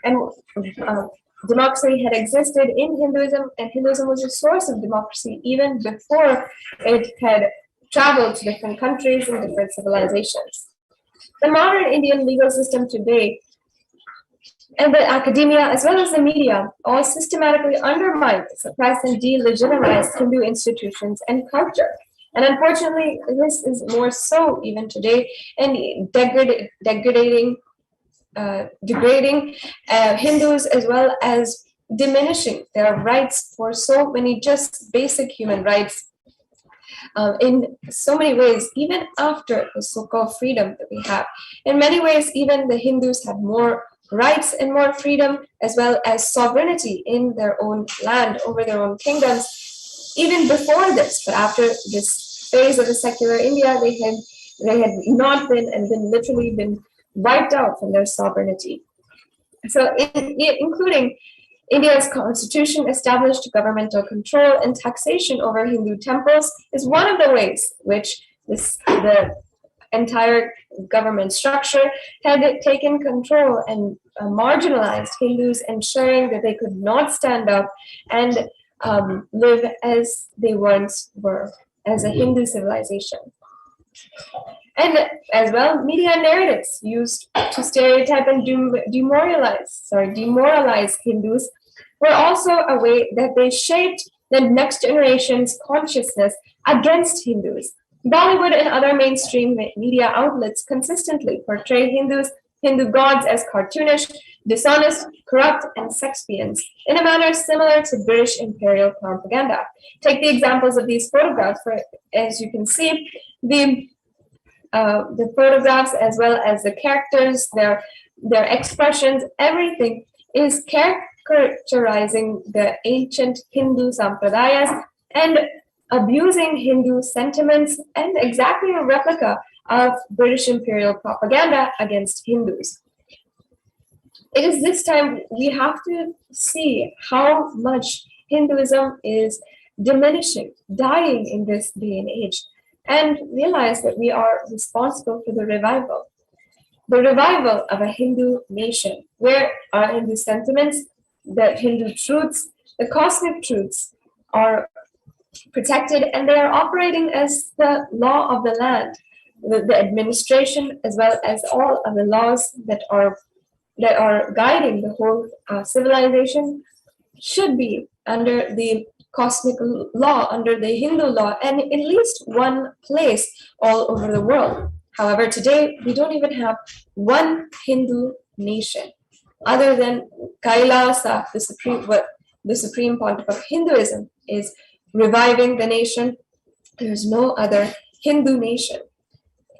B: and democracy had existed in Hinduism, and Hinduism was a source of democracy even before it had traveled to different countries and different civilizations. The modern Indian legal system today, and the academia as well as the media, all systematically undermine, suppress, and delegitimize Hindu institutions and culture. And unfortunately, this is more so even today, and degrading Hindus, as well as diminishing their rights for so many just basic human rights in so many ways, even after the so-called freedom that we have. In many ways, even the Hindus have more rights and more freedom, as well as sovereignty in their own land, over their own kingdoms, even before this. But after this phase of the secular India, they had not been, and literally been wiped out from their sovereignty. So including India's constitution established governmental control and taxation over Hindu temples is one of the ways which the entire government structure had taken control and marginalized Hindus, ensuring that they could not stand up and live as they once were, as a Hindu civilization. And as well, media narratives used to stereotype and demoralize Hindus were also a way that they shaped the next generation's consciousness against Hindus. Bollywood and other mainstream media outlets consistently portray Hindu gods as cartoonish, dishonest, corrupt, and sex fiends in a manner similar to British imperial propaganda. Take the examples of these photographs. As you can see, the photographs, as well as the characters, their expressions, everything is characterizing the ancient Hindu sampradayas and abusing Hindu sentiments, and exactly a replica of British imperial propaganda against Hindus. It is this time we have to see how much Hinduism is diminishing, dying in this day and age, and realize that we are responsible for the revival of a Hindu nation, where our Hindu sentiments, the Hindu truths, the cosmic truths are protected, and they are operating as the law of the land, the administration, as well as all of the laws that are guiding the whole civilization should be under the cosmic law, under the Hindu law, and in at least one place all over the world. However, today we don't even have one Hindu nation other than KAILASA, the supreme pontiff of Hinduism, is reviving the nation. There's no other Hindu nation.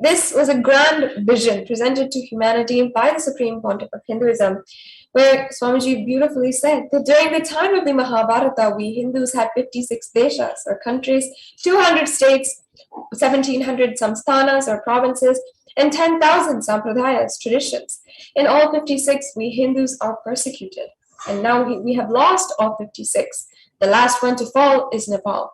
B: This was a grand vision presented to humanity by the Supreme Pontiff of Hinduism, where Swamiji beautifully said that during the time of the Mahabharata, we Hindus had 56 deshas or countries, 200 states, 1700 samsthanas or provinces, and 10,000 sampradayas, traditions. In all 56, we Hindus are persecuted. And now we have lost all 56. The last one to fall is Nepal.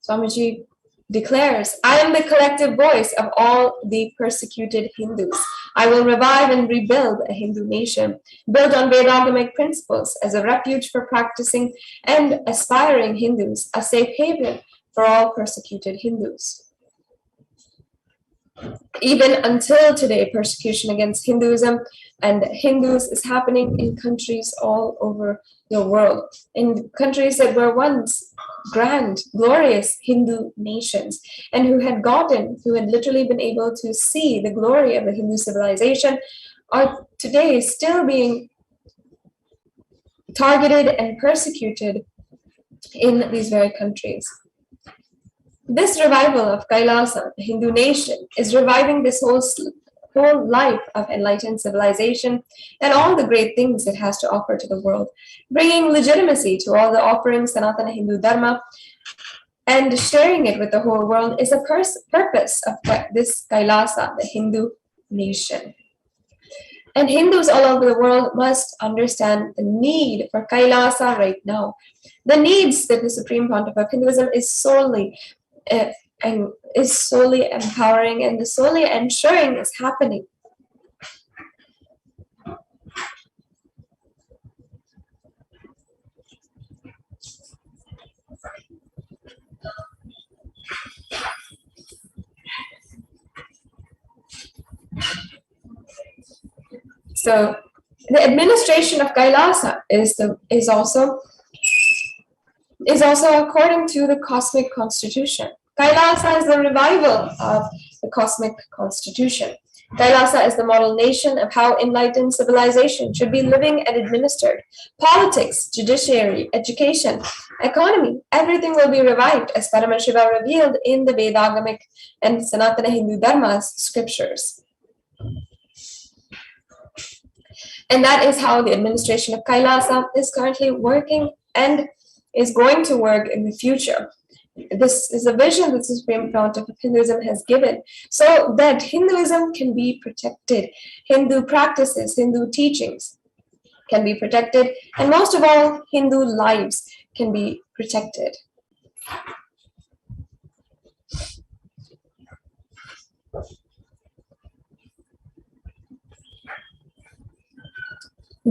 B: Swamiji declares, I am the collective voice of all the persecuted Hindus. I will revive and rebuild a Hindu nation, built on Vedagamic principles as a refuge for practicing and aspiring Hindus, a safe haven for all persecuted Hindus. Even until today, persecution against Hinduism and Hindus is happening in countries all over the world, in countries that were once grand, glorious Hindu nations, and who had literally been able to see the glory of the Hindu civilization, are today still being targeted and persecuted in these very countries. This revival of KAILASA, the Hindu nation, is reviving this whole life of enlightened civilization and all the great things it has to offer to the world, bringing legitimacy to all the offerings Sanatana Hindu Dharma, and sharing it with the whole world is the purpose of this KAILASA, the Hindu nation. And Hindus all over the world must understand the need for KAILASA right now. The needs that the Supreme Pontiff of Hinduism is solely empowering and solely ensuring is happening. So the administration of KAILASA is also according to the cosmic constitution. KAILASA is the revival of the cosmic constitution. KAILASA is the model nation of how enlightened civilization should be living and administered. Politics, judiciary, education, economy, everything will be revived as Paramashiva revealed in the Vedagamic and Sanatana Hindu Dharma's scriptures. And that is how the administration of KAILASA is currently working and is going to work in the future. This is a vision that the Supreme Pontiff of Hinduism has given, so that Hinduism can be protected, Hindu practices, Hindu teachings can be protected, and most of all, Hindu lives can be protected.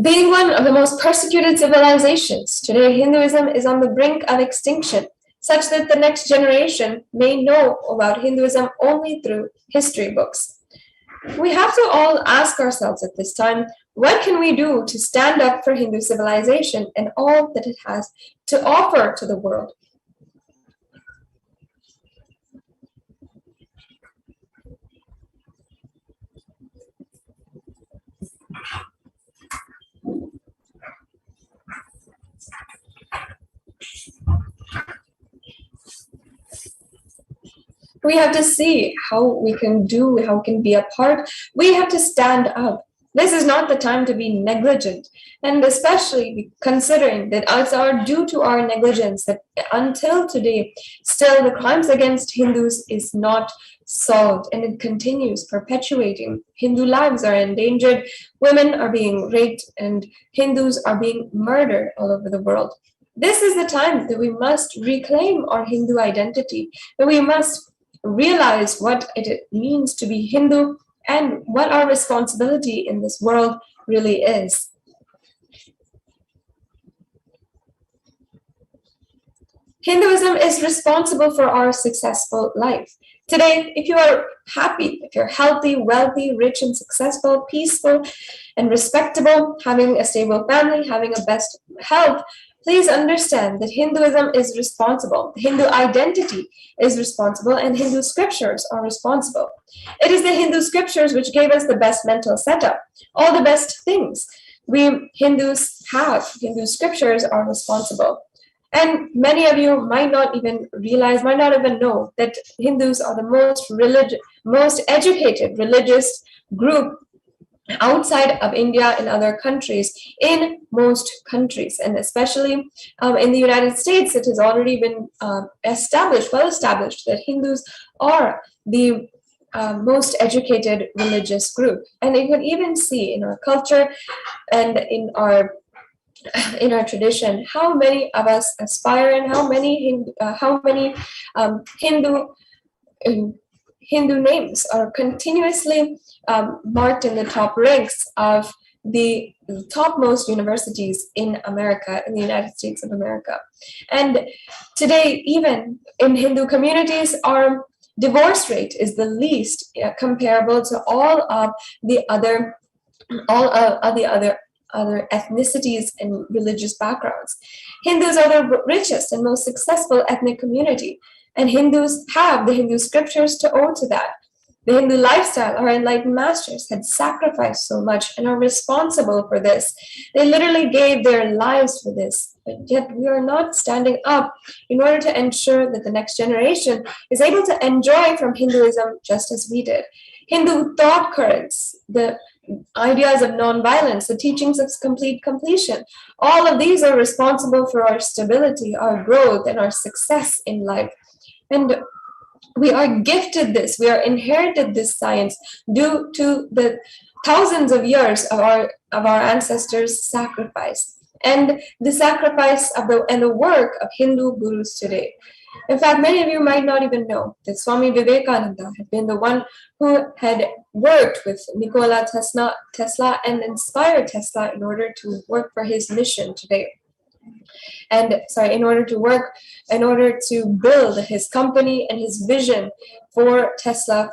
B: Being one of the most persecuted civilizations, today Hinduism is on the brink of extinction, such that the next generation may know about Hinduism only through history books. We have to all ask ourselves at this time, what can we do to stand up for Hindu civilization and all that it has to offer to the world? We have to see how we can do, how we can be a part. We have to stand up This is not the time to be negligent, and especially considering that it's due to our negligence that until today, still the crimes against Hindus is not solved, and it continues perpetuating. Hindu lives are endangered, women are being raped, and Hindus are being murdered all over the world. This is the time that we must reclaim our Hindu identity, that we must realize what it means to be Hindu and what our responsibility in this world really is. Hinduism is responsible for our successful life. Today, if you are happy, if you're healthy, wealthy, rich and successful, peaceful and respectable, having a stable family, having a best health, please understand that Hinduism is responsible. The Hindu identity is responsible, and Hindu scriptures are responsible. It is the Hindu scriptures which gave us the best mental setup, all the best things we Hindus have. Hindu scriptures are responsible. And many of you might not even realize, might not even know that Hindus are the most educated religious group outside of India and other countries, in most countries, and especially in the United States. It has already been well established that Hindus are the most educated religious group. And you can even see in our culture and in our tradition how many of us aspire, and how many Hindu names are continuously marked in the top ranks of the topmost universities in America, in the United States of America. And today, even in Hindu communities, our divorce rate is the least comparable to all of the other ethnicities and religious backgrounds. Hindus are the richest and most successful ethnic community, and Hindus have the Hindu scriptures to owe to that. The Hindu lifestyle, our enlightened masters had sacrificed so much and are responsible for this. They literally gave their lives for this, but yet we are not standing up in order to ensure that the next generation is able to enjoy from Hinduism just as we did. Hindu thought currents, the ideas of non-violence, the teachings of complete completion, all of these are responsible for our stability, our growth, and our success in life. And we are gifted this, we are inherited this science due to the thousands of years of our ancestors' sacrifice, and the sacrifice of the work of Hindu gurus today. In fact, many of you might not even know that Swami Vivekananda had been the one who had worked with Nikola Tesla and inspired Tesla in order to work for his mission today. And in order to build his company and his vision for Tesla,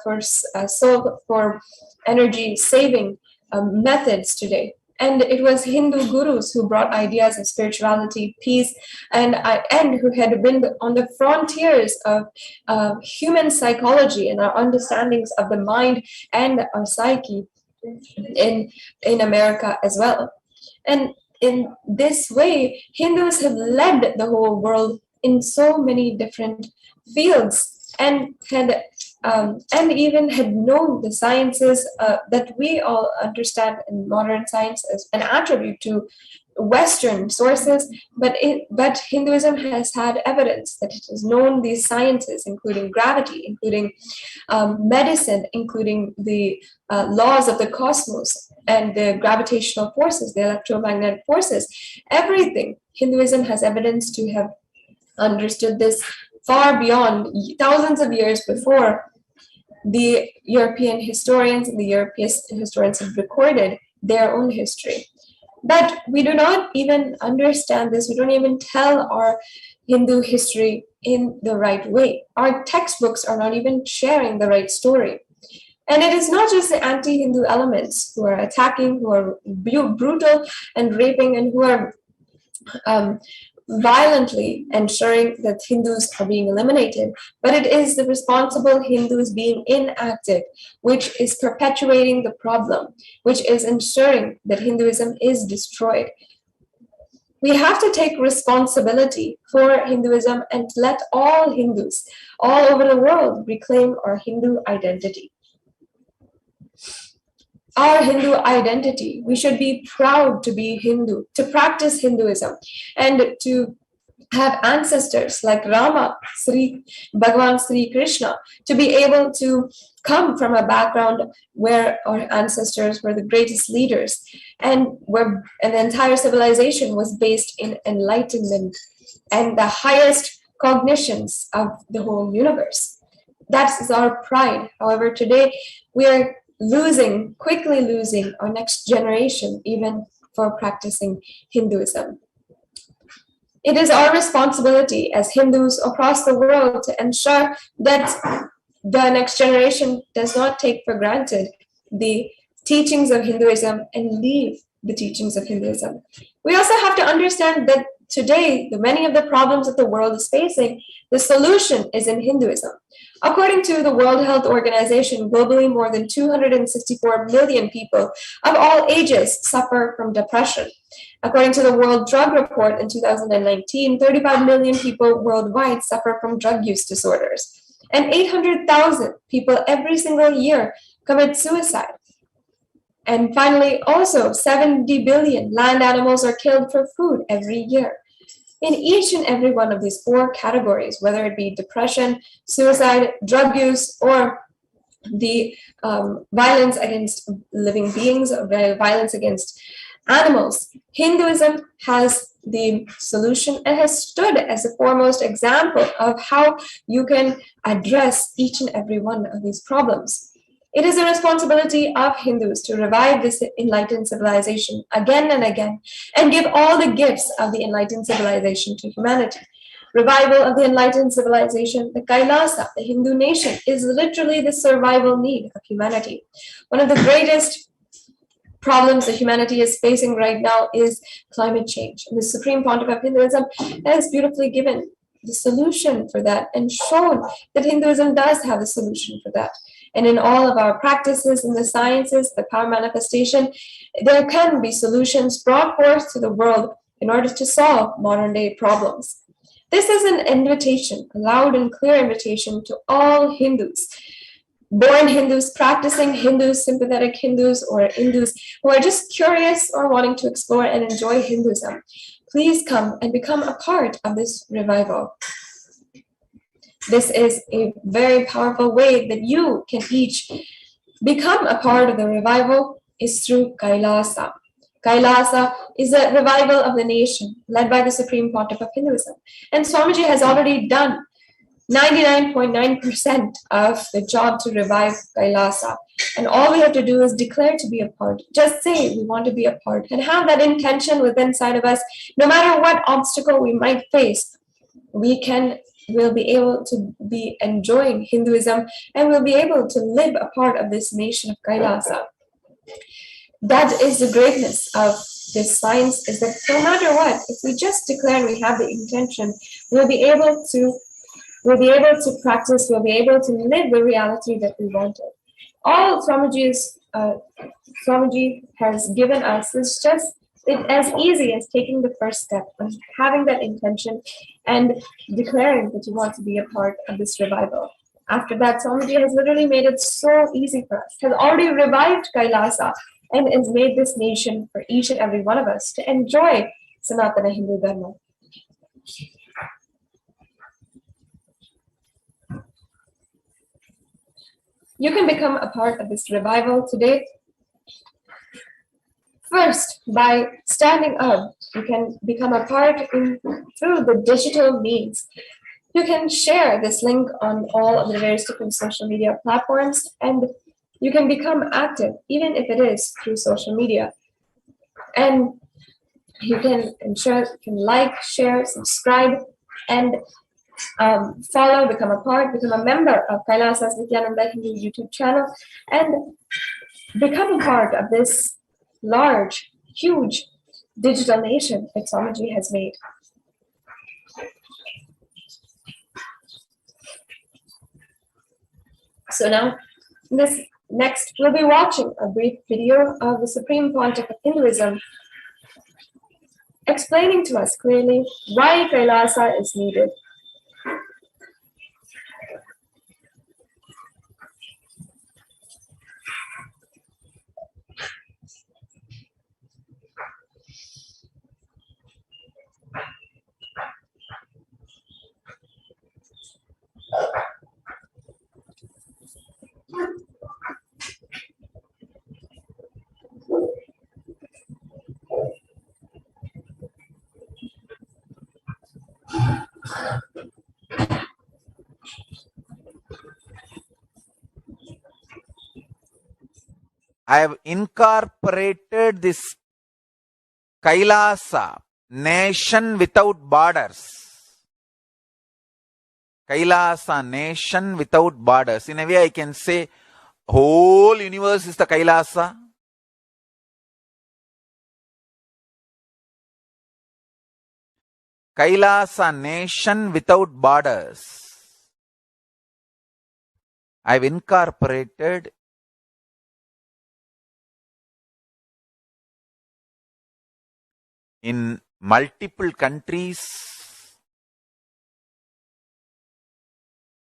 B: for energy saving methods today. And it was Hindu gurus who brought ideas of spirituality, peace, and who had been on the frontiers of human psychology and our understandings of the mind and our psyche in America as well. And in this way, Hindus have led the whole world in so many different fields, and even had known the sciences that we all understand in modern science as an attribute to Western sources, but Hinduism has had evidence that it has known these sciences, including gravity, including medicine, including the laws of the cosmos and the gravitational forces, the electromagnetic forces, everything. Hinduism has evidence to have understood this far beyond thousands of years before the European historians and the European historians have recorded their own history. But we do not even understand this. We don't even tell our Hindu history in the right way. Our textbooks are not even sharing the right story. And it is not just the anti-Hindu elements who are attacking, who are brutal and raping, and who are violently ensuring that Hindus are being eliminated, but it is the responsible Hindus being inactive, which is perpetuating the problem, which is ensuring that Hinduism is destroyed. We have to take responsibility for Hinduism and let all Hindus all over the world reclaim our Hindu identity. our Hindu identity. We should be proud to be Hindu, to practice Hinduism, and to have ancestors like Rama, Bhagavan Sri Krishna, to be able to come from a background where our ancestors were the greatest leaders, and the entire civilization was based in enlightenment and the highest cognitions of the whole universe. That is our pride. However, today we are quickly losing our next generation, even for practicing Hinduism. It is our responsibility as Hindus across the world to ensure that the next generation does not take for granted the teachings of Hinduism and leave the teachings of Hinduism. We also have to understand that today, many of the problems that the world is facing, the solution is in Hinduism. According to the World Health Organization, globally more than 264 million people of all ages suffer from depression. According to the World Drug Report in 2019, 35 million people worldwide suffer from drug use disorders, and 800,000 people every single year commit suicide. And finally, also 70 billion land animals are killed for food every year. In each and every one of these four categories, whether it be depression, suicide, drug use, or the violence against living beings, or violence against animals, Hinduism has the solution and has stood as the foremost example of how you can address each and every one of these problems. It is the responsibility of Hindus to revive this enlightened civilization again and again, and give all the gifts of the enlightened civilization to humanity. Revival of the enlightened civilization, the KAILASA, the Hindu nation, is literally the survival need of humanity. One of the greatest problems that humanity is facing right now is climate change. And the Supreme Pontiff of Hinduism has beautifully given the solution for that and shown that Hinduism does have a solution for that. And in all of our practices in the sciences, the power manifestation, there can be solutions brought forth to the world in order to solve modern day problems. This is an invitation, a loud and clear invitation to all Hindus, born Hindus, practicing Hindus, sympathetic Hindus, or Hindus who are just curious or wanting to explore and enjoy Hinduism. Please come and become a part of this revival. This is a very powerful way that you can each become a part of the revival is through KAILASA. KAILASA is a revival of the nation led by the Supreme Pontiff of Hinduism. And Swamiji has already done 99.9% of the job to revive KAILASA. And all we have to do is declare to be a part. Just say we want to be a part and have that intention within inside of us. No matter what obstacle we might face, we'll be able to be enjoying Hinduism, and we'll be able to live a part of this nation of KAILASA. That is the greatness of this science, is that no matter what, if we just declare we have the intention, we'll be able to practice, we'll be able to live the reality that we wanted. All Swamiji has given us is just as easy as taking the first step of having that intention and declaring that you want to be a part of this revival. After that, Swamiji has literally made it so easy for us, has already revived KAILASA, and has made this nation for each and every one of us to enjoy Sanatana Hindu Dharma. You can become a part of this revival today. First, by standing up, you can become a part through the digital means. You can share this link on all of the various different social media platforms, and you can become active, even if it is through social media. And you can like, share, subscribe, and follow, become a part, become a member of KAILASA's Nithyananda Hindu YouTube channel, and become a part of this large, huge digital nation that Swamiji has made. So now, next, we'll be watching a brief video of the Supreme Pontiff of Hinduism explaining to us clearly why KAILASA is needed.
A: I have incorporated this Kailasa, nation without borders. Kailasa, nation without borders. In a way, I can say whole universe is the Kailasa. Kailasa, nation without borders. I've incorporated in multiple countries.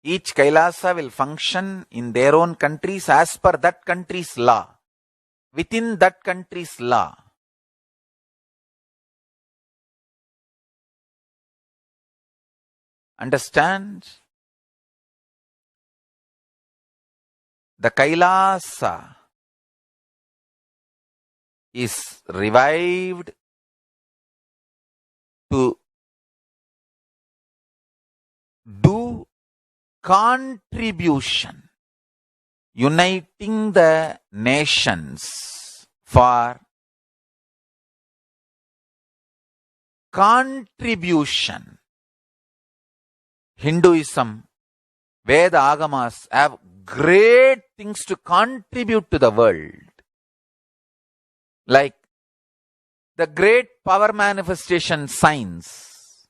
A: Each Kailasa will function in their own countries as per that country's law, within that country's law. Understand? The Kailasa is revived to do contribution, uniting the nations for contribution. Hinduism, Veda Agamas have great things to contribute to the world. Like the great power manifestation science,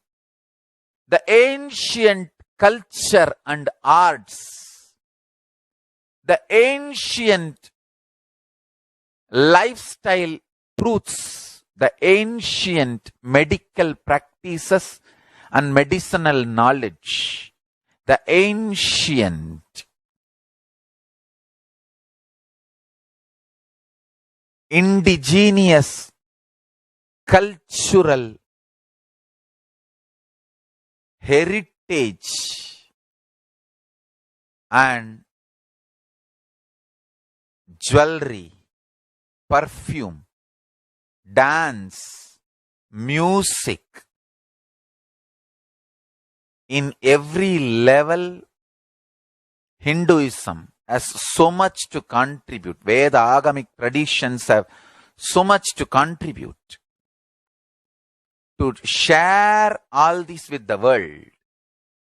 A: the ancient culture and arts, the ancient lifestyle truths, the ancient medical practices and medicinal knowledge, the ancient indigenous cultural heritage and jewelry, perfume, dance, music. In every level, Hinduism has so much to contribute. Veda Agamic traditions have so much to contribute. To share all this with the world,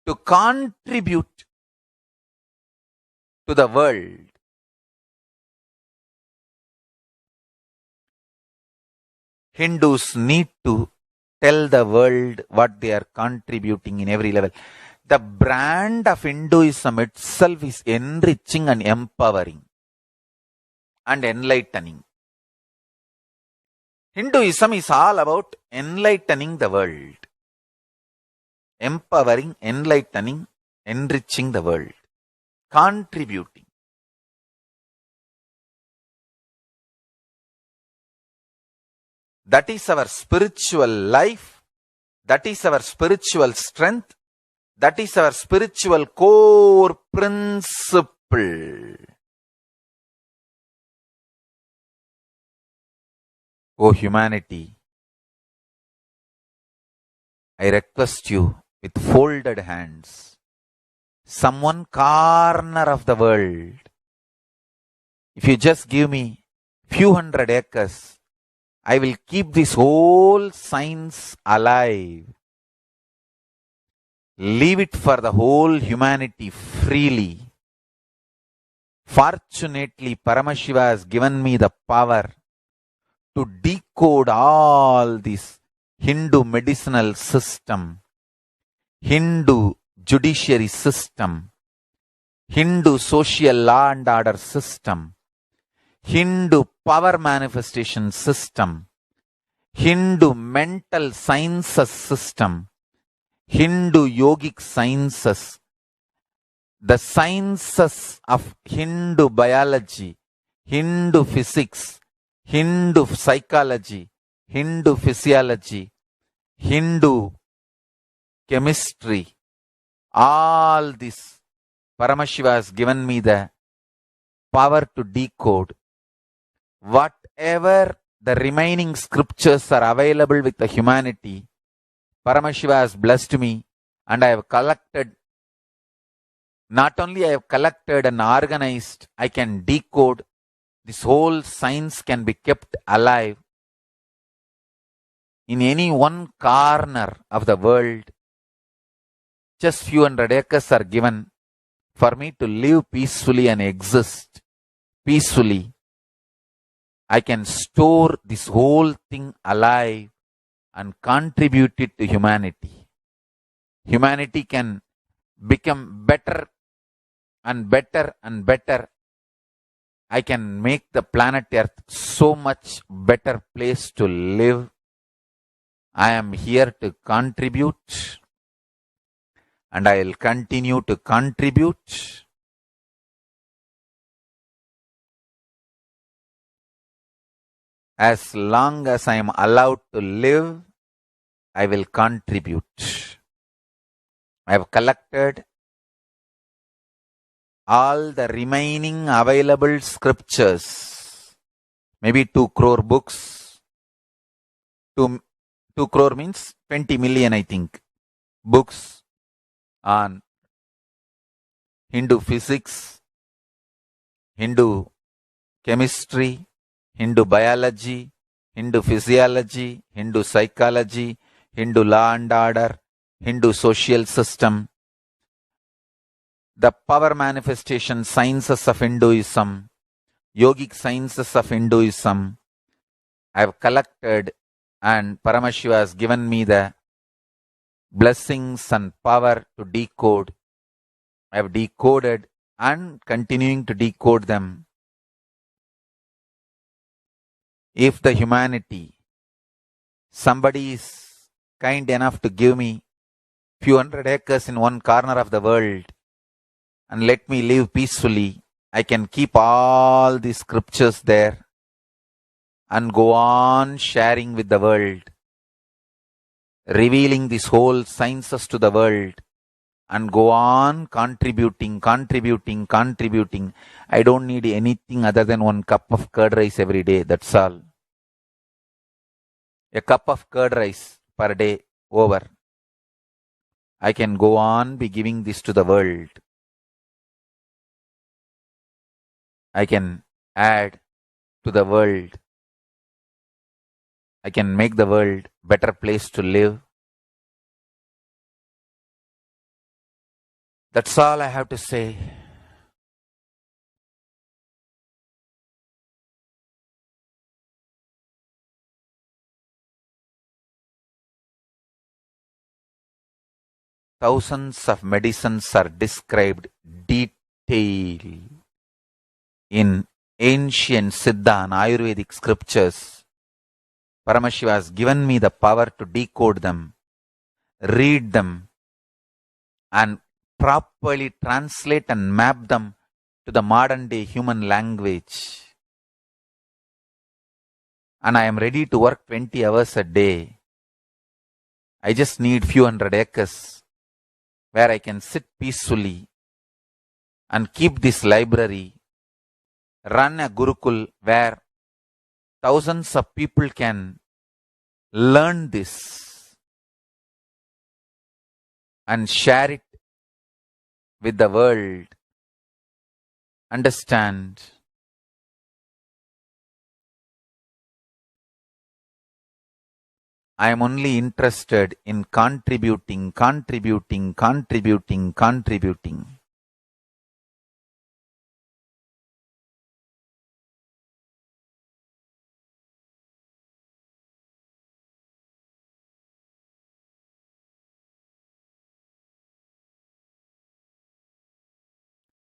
A: to contribute to the world. Hindus need to tell the world what they are contributing in every level. The brand of Hinduism itself is enriching and empowering and enlightening. Hinduism is all about enlightening the world. Empowering, enlightening, enriching the world. Contributing. That is our spiritual life. That is our spiritual strength. That is our spiritual core principle. O humanity, I request you with folded hands, some one corner of the world, if you just give me few hundred acres, I will keep this whole science alive. Leave it for the whole humanity freely. Fortunately, Paramashiva has given me the power to decode all this Hindu medicinal system, Hindu judiciary system, Hindu social law and order system, Hindu power manifestation system, Hindu mental sciences system, Hindu yogic sciences, the sciences of Hindu biology, Hindu physics, Hindu psychology, Hindu physiology, Hindu chemistry, all this Paramashiva has given me the power to decode. Whatever the remaining scriptures are available with the humanity, Paramashiva has blessed me, and I have collected, not only I have collected and organized, I can decode this whole science can be kept alive in any one corner of the world. Just few hundred acres are given for me to live peacefully and exist peacefully. I can store this whole thing alive and contribute it to humanity. Humanity can become better and better and better. I can make the planet Earth so much better place to live. I am here to contribute, and I will continue to contribute. As long as I am allowed to live, I will contribute. I have collected all the remaining available scriptures, maybe 2 crore books. 2 crore means 20 million, I think, books on Hindu physics, Hindu chemistry, Hindu biology, Hindu physiology, Hindu psychology, Hindu law and order, Hindu social system, the power manifestation sciences of Hinduism, yogic sciences of Hinduism. I have collected, and Paramashiva has given me the blessings and power to decode. I have decoded and continuing to decode them. If the humanity, somebody is kind enough to give me few hundred acres in one corner of the world and let me live peacefully, I can keep all these scriptures there and go on sharing with the world, revealing these whole sciences to the world, and go on contributing. I don't need anything other than 1 cup of curd rice every day. That's all. A cup of curd rice per day over. I can go on be giving this to the world. I can add to the world. I can make the world better place to live. That's all I have to say. Thousands of medicines are described detail in ancient Siddha and Ayurvedic scriptures. Paramashiva has given me the power to decode them, read them, and properly translate and map them to the modern day human language. And I am ready to work 20 hours a day. I just need few hundred acres where I can sit peacefully and keep this library, run a Gurukul where thousands of people can learn this and share it with the world. Understand? I am only interested in contributing.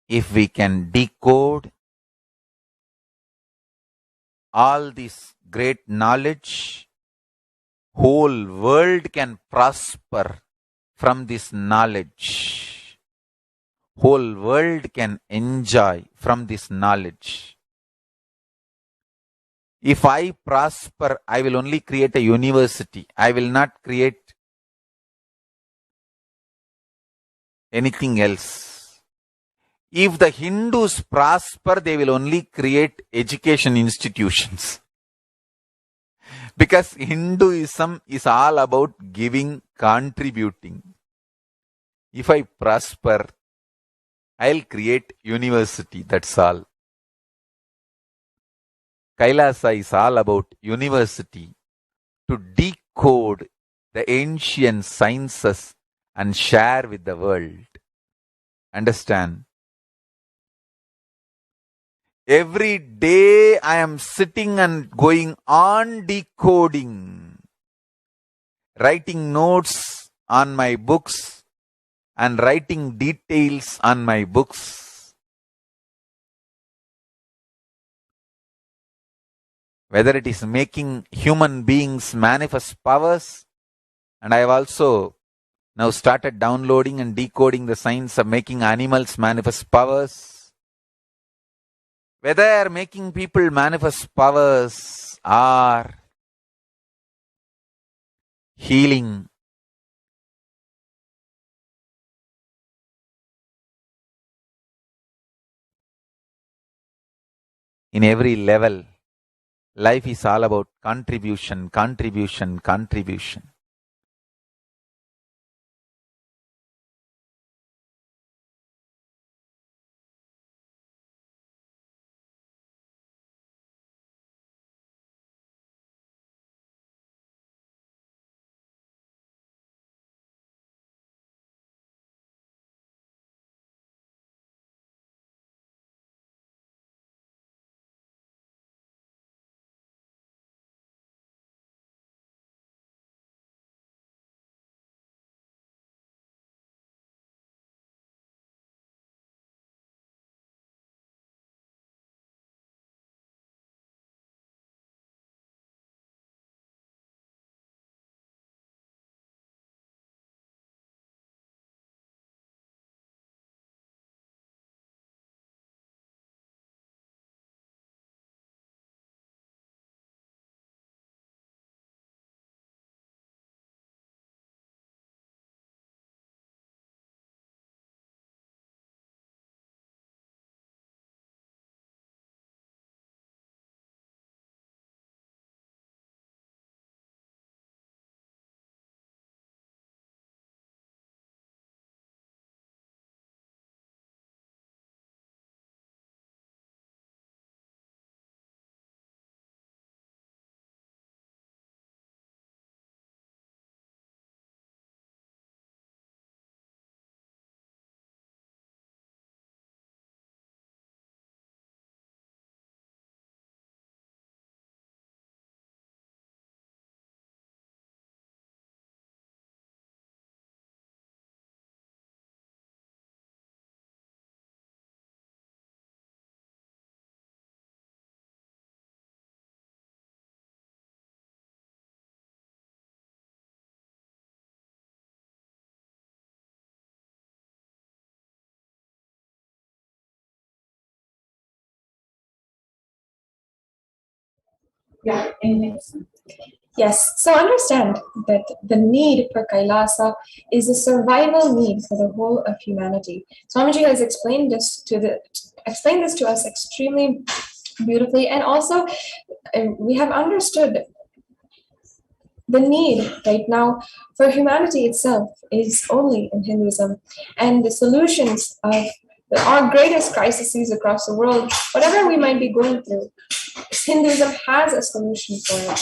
A: If we can decode all this great knowledge, whole world can prosper from this knowledge. Whole world can enjoy from this knowledge. If I prosper, I will only create a university. I will not create anything else. If the Hindus prosper, they will only create education institutions. Because Hinduism is all about giving, contributing. If I prosper, I'll create university, that's all. Kailasa is all about university to decode the ancient sciences and share with the world. Understand? Every day I am sitting and going on decoding, writing notes on my books and writing details on my books. Whether it is making human beings manifest powers, and I have also now started downloading and decoding the science of making animals manifest powers. Whether making people manifest powers or healing, in every level, life is all about contribution, contribution, contribution.
B: Yeah. Yes, so understand that the need for Kailasa is a survival need for the whole of humanity. Swamiji has explained this to us extremely beautifully, and also we have understood the need right now for humanity itself is only in Hinduism, and the solutions of our greatest crises across the world, whatever we might be going through, Hinduism has a solution for it.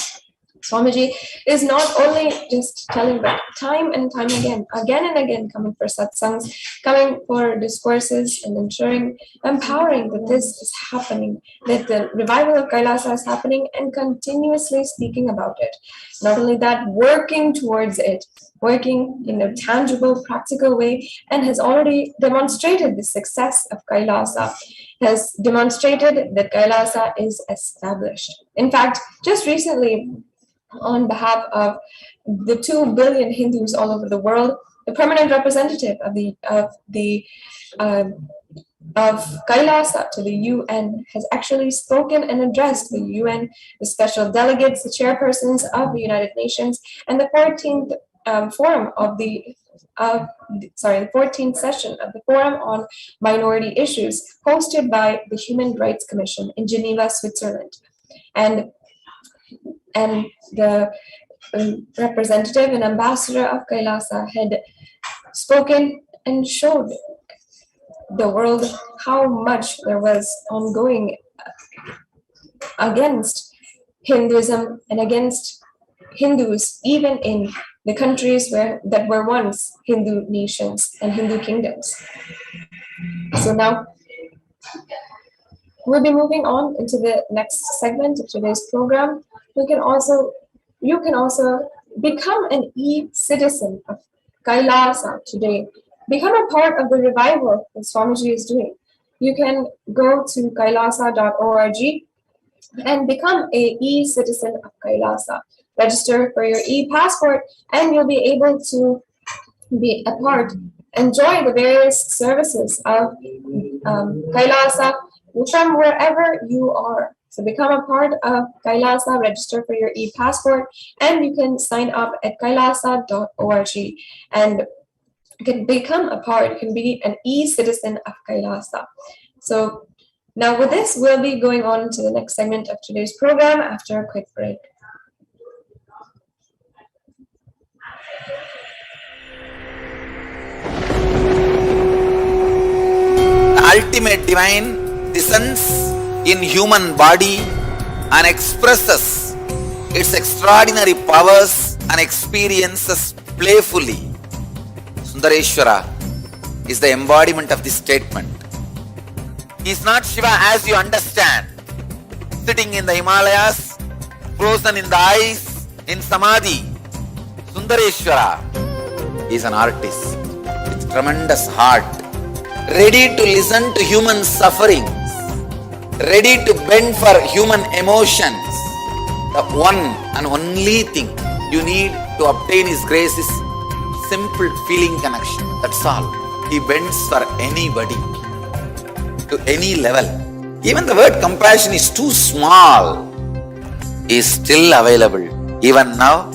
B: Swamiji is not only just telling, but time and time again and again, coming for satsangs, coming for discourses, and ensuring, empowering that this is happening, that the revival of Kailasa is happening, and continuously speaking about it. Not only that, working towards it, working in a tangible, practical way, and has already demonstrated the success of Kailasa, has demonstrated that Kailasa is established. In fact, just recently, on behalf of the 2 billion Hindus all over the world, the permanent representative of Kailasa to the UN has actually spoken and addressed the UN, the special delegates, the chairpersons of the United Nations, and the 14th forum of the 14th session of the Forum on Minority Issues, hosted by the Human Rights Commission in Geneva, Switzerland. And the representative and ambassador of Kailasa had spoken and showed the world how much there was ongoing against Hinduism and against Hindus, even in the countries that were once Hindu nations and Hindu kingdoms. So now we'll be moving on into the next segment of today's program. You can also become an e-citizen of KAILASA today. Become a part of the revival that Swamiji is doing. You can go to kailasa.org and become a e-citizen of KAILASA. Register for your e-passport and you'll be able to be a part, enjoy the various services of KAILASA from wherever you are. So become a part of KAILASA, register for your e-passport, and you can sign up at kailasa.org and you can become a part, you can be an e-citizen of KAILASA. So now with this, we'll be going on to the next segment of today's program after a quick break.
A: Ultimate divine descends in human body and expresses its extraordinary powers and experiences playfully. Sundareshwara is the embodiment of this statement. He is not Shiva as you understand, sitting in the Himalayas, frozen in the ice, in Samadhi. Sundareshwara is an artist with tremendous heart, ready to listen to human sufferings, ready to bend for human emotions. The one and only thing you need to obtain His grace is simple feeling connection. That's all. He bends for anybody, to any level. Even the word compassion is too small. He is still available. Even now,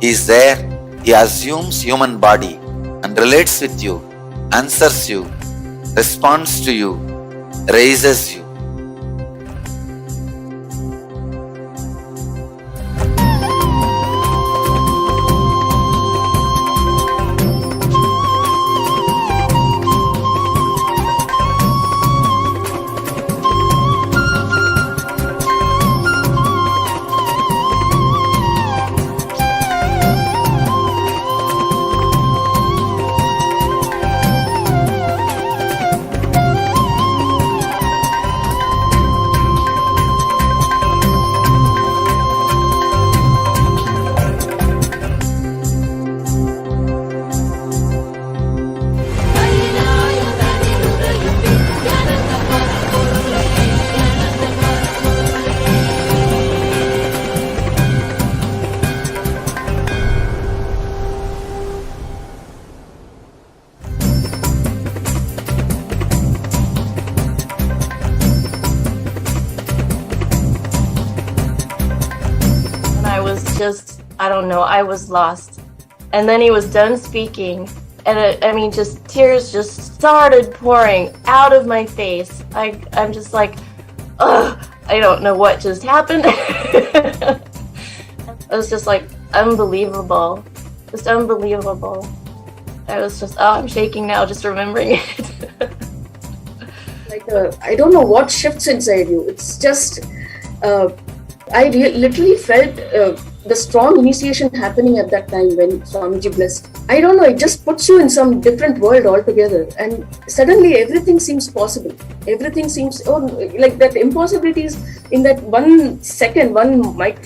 A: He is there. He assumes human body and relates with you, answers you, responds to you, raises you.
E: I don't know, I was lost. And then he was done speaking, and just tears just started pouring out of my face. I'm just like, ugh, I don't know what just happened. It was just like unbelievable, just unbelievable. I was just, I'm shaking now just remembering it.
F: I don't know what shifts inside you. It's just, I literally felt the strong initiation happening at that time when Swamiji blessed. I don't know, it just puts you in some different world altogether, and suddenly everything seems possible. Everything seems, like that impossibilities in that 1 second,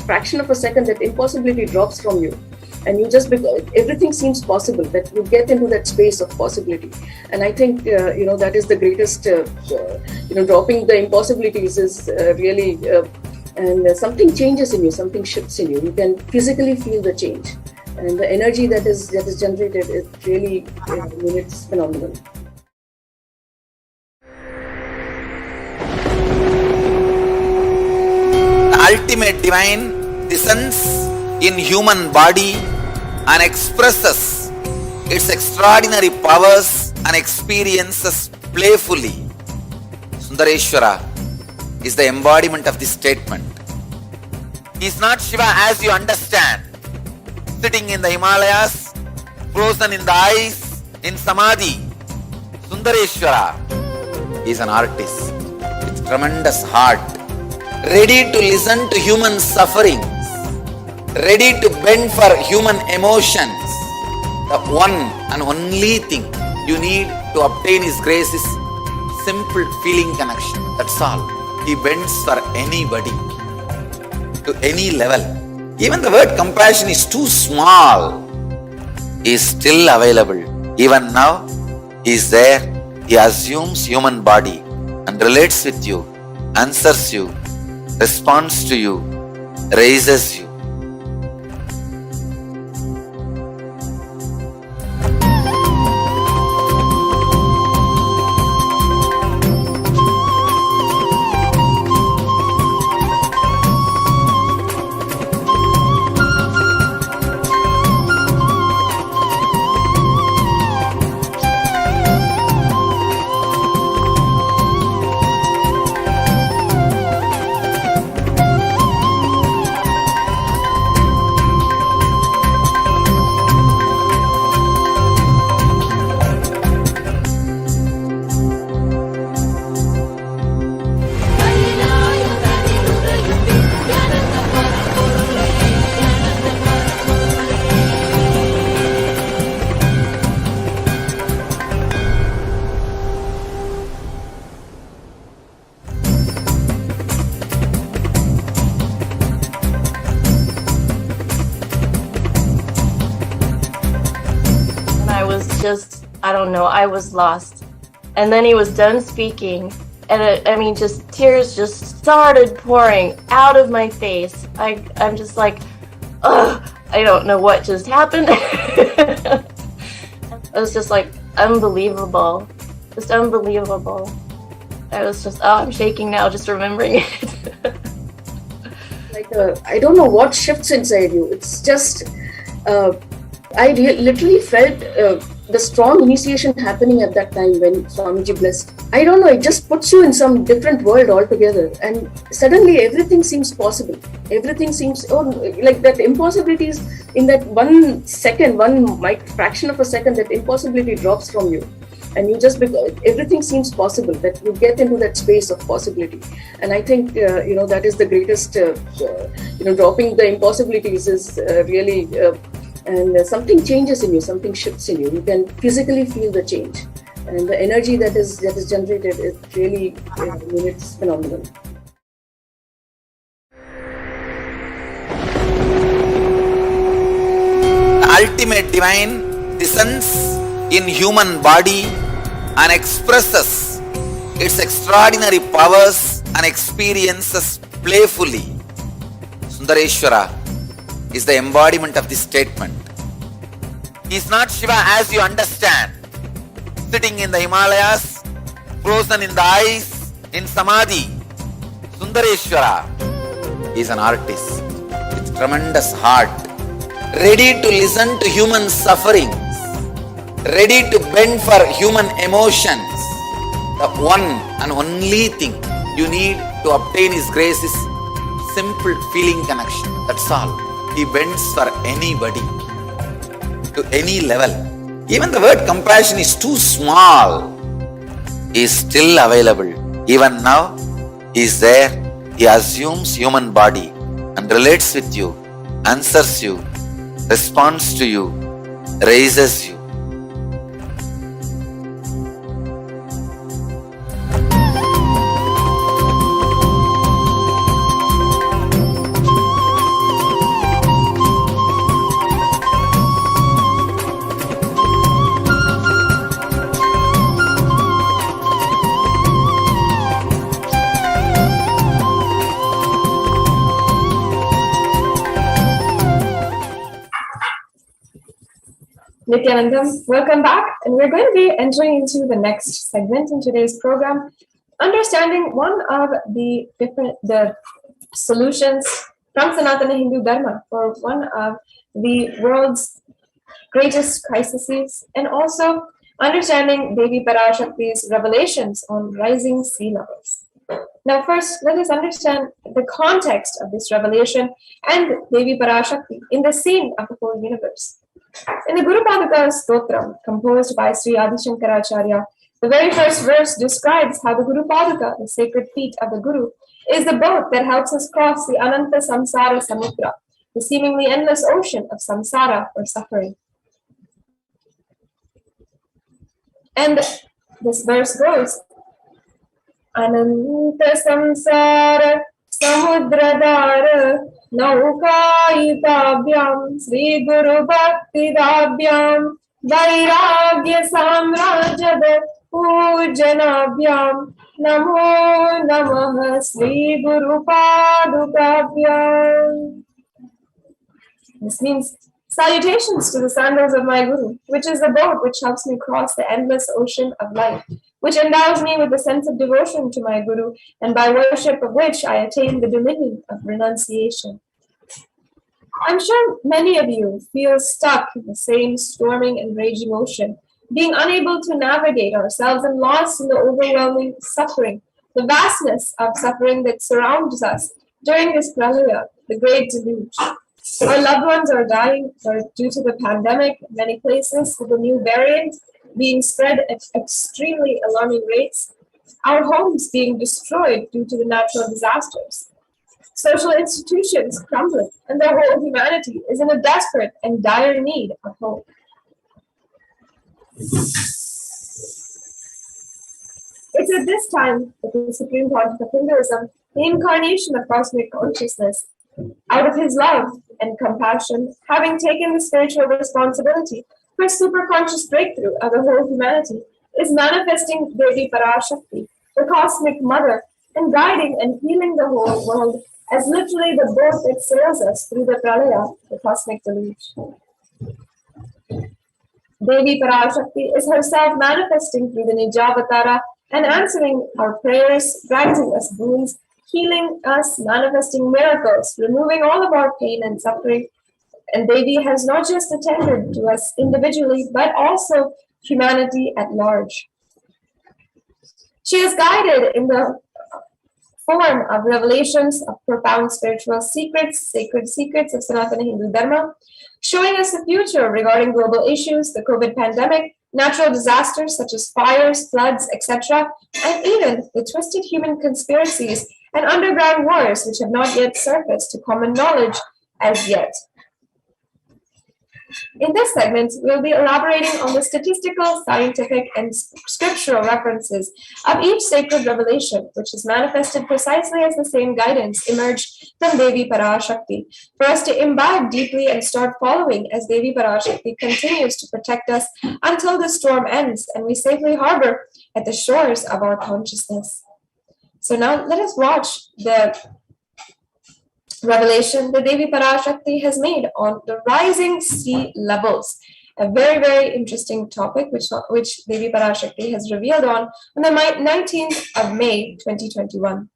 F: fraction of a second, that impossibility drops from you. And you just, everything seems possible, that you get into that space of possibility. And I think, that is the greatest, dropping the impossibilities is really, and something changes in you, something shifts in you. You can physically feel the change. And the energy that is generated is really, it's phenomenal.
A: The ultimate divine descends in human body and expresses its extraordinary powers and experiences playfully. Sundareshwara is the embodiment of this statement. He is not Shiva as you understand, sitting in the Himalayas, frozen in the ice, in Samadhi. Sundareshwara is an artist with tremendous heart, ready to listen to human sufferings, ready to bend for human emotions. The one and only thing you need to obtain His grace is simple feeling connection. That's all. He bends for anybody, to any level. Even the word compassion is too small. He is still available. Even now, He is there. He assumes human body and relates with you, answers you, responds to you, raises you.
E: I don't know, I was lost. And then he was done speaking, and just tears just started pouring out of my face. I'm just like, ugh, I don't know what just happened. It was just like unbelievable, just unbelievable. I was just, I'm shaking now just remembering it.
F: I don't know what shifts inside you. It's just, I literally felt the strong initiation happening at that time when Swamiji blessed. I don't know, it just puts you in some different world altogether, and suddenly everything seems possible. Everything seems, like that impossibilities in that 1 second, fraction of a second, that impossibility drops from you. And you just, everything seems possible, that you get into that space of possibility. And I think, that is the greatest, dropping the impossibilities is really, and something changes in you, something shifts in you. You can physically feel the change. And the energy that is generated is really, it's phenomenal.
A: The ultimate divine descends in human body and expresses its extraordinary powers and experiences playfully. Sundareshwara is the embodiment of this statement. He is not Shiva as you understand, sitting in the Himalayas, frozen in the ice, in Samadhi. Sundareshwara is an artist with tremendous heart, ready to listen to human sufferings, ready to bend for human emotions. The one and only thing you need to obtain His grace is simple feeling connection. That's all. He bends for anybody, to any level. Even the word compassion is too small. He is still available. Even now, He is there. He assumes human body and relates with you, answers you, responds to you, raises you.
B: Nithyanandam, welcome back, and we're going to be entering into the next segment in today's program, understanding one of the solutions from Sanatana Hindu Dharma for one of the world's greatest crises, and also understanding Devi Parashakti's revelations on rising sea levels. Now, first, let us understand the context of this revelation and Devi Parashakti in the scene of the whole universe. In the Guru Padaka Stotram, composed by Sri Adi Shankaracharya, The very first verse describes how the Guru Paduka, the sacred feet of the Guru, is the boat that helps us cross the Ananta Samsara Samudra, the seemingly endless ocean of samsara or suffering. And this verse goes, Ananta Samsara Samudradara Naukaitabhyam Sri Guru Bhakti Dabhyam Vairagya Samrajada Pujanabhyam Namo Namaha Sri Guru Padukabhyam. This means salutations to the sandals of my Guru, which is the boat which helps me cross the endless ocean of life, which endows me with the sense of devotion to my Guru, and by worship of which I attain the dominion of renunciation. I'm sure many of you feel stuck in the same storming and raging ocean, being unable to navigate ourselves and lost in the overwhelming suffering, the vastness of suffering that surrounds us during this pralaya, the great deluge. Our loved ones are dying due to the pandemic in many places, with the new variant being spread at extremely alarming rates, our homes being destroyed due to the natural disasters, social institutions crumbling, and the whole humanity is in a desperate and dire need of hope. It's at this time that the Supreme Pontiff of Hinduism, the incarnation of cosmic consciousness, out of his love and compassion, having taken the spiritual responsibility for superconscious breakthrough of the whole humanity, is manifesting Devi Parashakti, the cosmic mother, and guiding and healing the whole world as literally the boat that sails us through the pralaya, the cosmic deluge. Devi Parashakti is herself manifesting through the Nijavatara and answering our prayers, granting us boons, healing us, manifesting miracles, removing all of our pain and suffering. And Devi has not just attended to us individually, but also humanity at large. She is guided in the form of revelations of profound spiritual secrets, sacred secrets of Sanatana Hindu Dharma, showing us the future regarding global issues, the COVID pandemic, natural disasters such as fires, floods, etc., and even the twisted human conspiracies and underground wars which have not yet surfaced to common knowledge as yet. In this segment, we'll be elaborating on the statistical, scientific, and scriptural references of each sacred revelation, which is manifested precisely as the same guidance emerged from Devi Parashakti, for us to imbibe deeply and start following as Devi Parashakti continues to protect us until the storm ends and we safely harbor at the shores of our consciousness. So now let us watch the revelation that Devi Parashakti has made on the rising sea levels. A very, very interesting topic which Devi Parashakti has revealed on the 19th of May, 2021.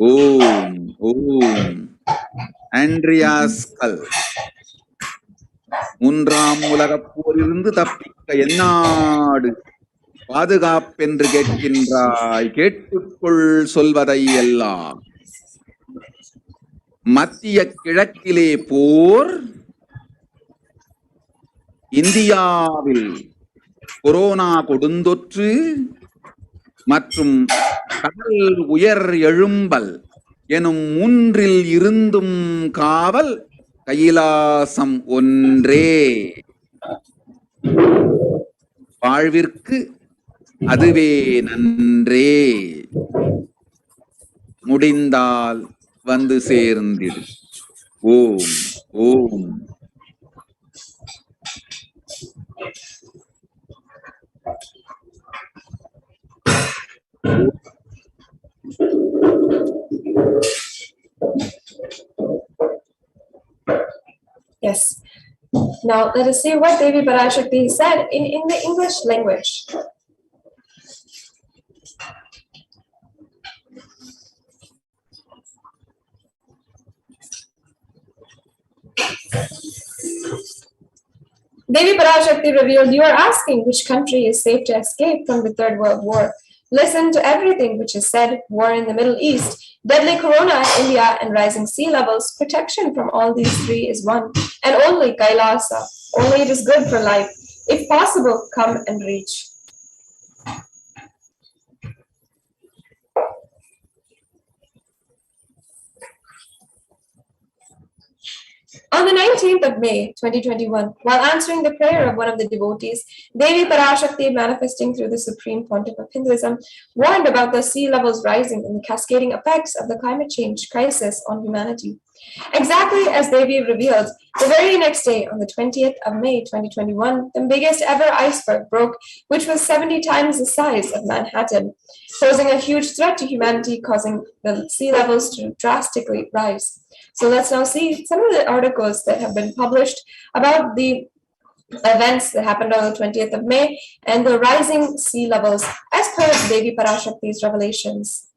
G: ஓம் Andreas கல் மூன்றாம் உலகப் போரிலிருந்து தப்பிக்க எந்நாடு பாதுகாப்பென்று கேட்கின்றாய், கேட்டுக்கொள் சொல்வதை எல்லாம். மத்திய கிழக்கிலே போர், இந்தியாவில் கொரோனா கொடுந்தொற்று மற்றும் கடல் உயர் எழும்பல் எனும் மூன்றில் இருந்தும் காவல் கைலாசம் ஒன்றே. வாழ்விற்கு அதுவே நன்றே. முடிந்தால் வந்து சேர்ந்திடு. ஓம் ஓம்.
B: Yes. Now let us see what Devi Parashakti said in the English language. Devi Parashakti revealed, "You are asking which country is safe to escape from the Third World War. Listen to everything which is said: war in the Middle East, deadly corona in India, and rising sea levels. Protection from all these three is one, and only KAILASA. Only it is good for life. If possible, come and reach." On the 19th of May, 2021, while answering the prayer of one of the devotees, Devi Parashakti, manifesting through the Supreme Pontiff of Hinduism, warned about the sea levels rising and the cascading effects of the climate change crisis on humanity. Exactly as Devi revealed, the very next day, on the 20th of May, 2021, the biggest ever iceberg broke, which was 70 times the size of Manhattan, posing a huge threat to humanity, causing the sea levels to drastically rise. So let's now see some of the articles that have been published about the events that happened on the 20th of May and the rising sea levels as per Devi Parashakti's revelations.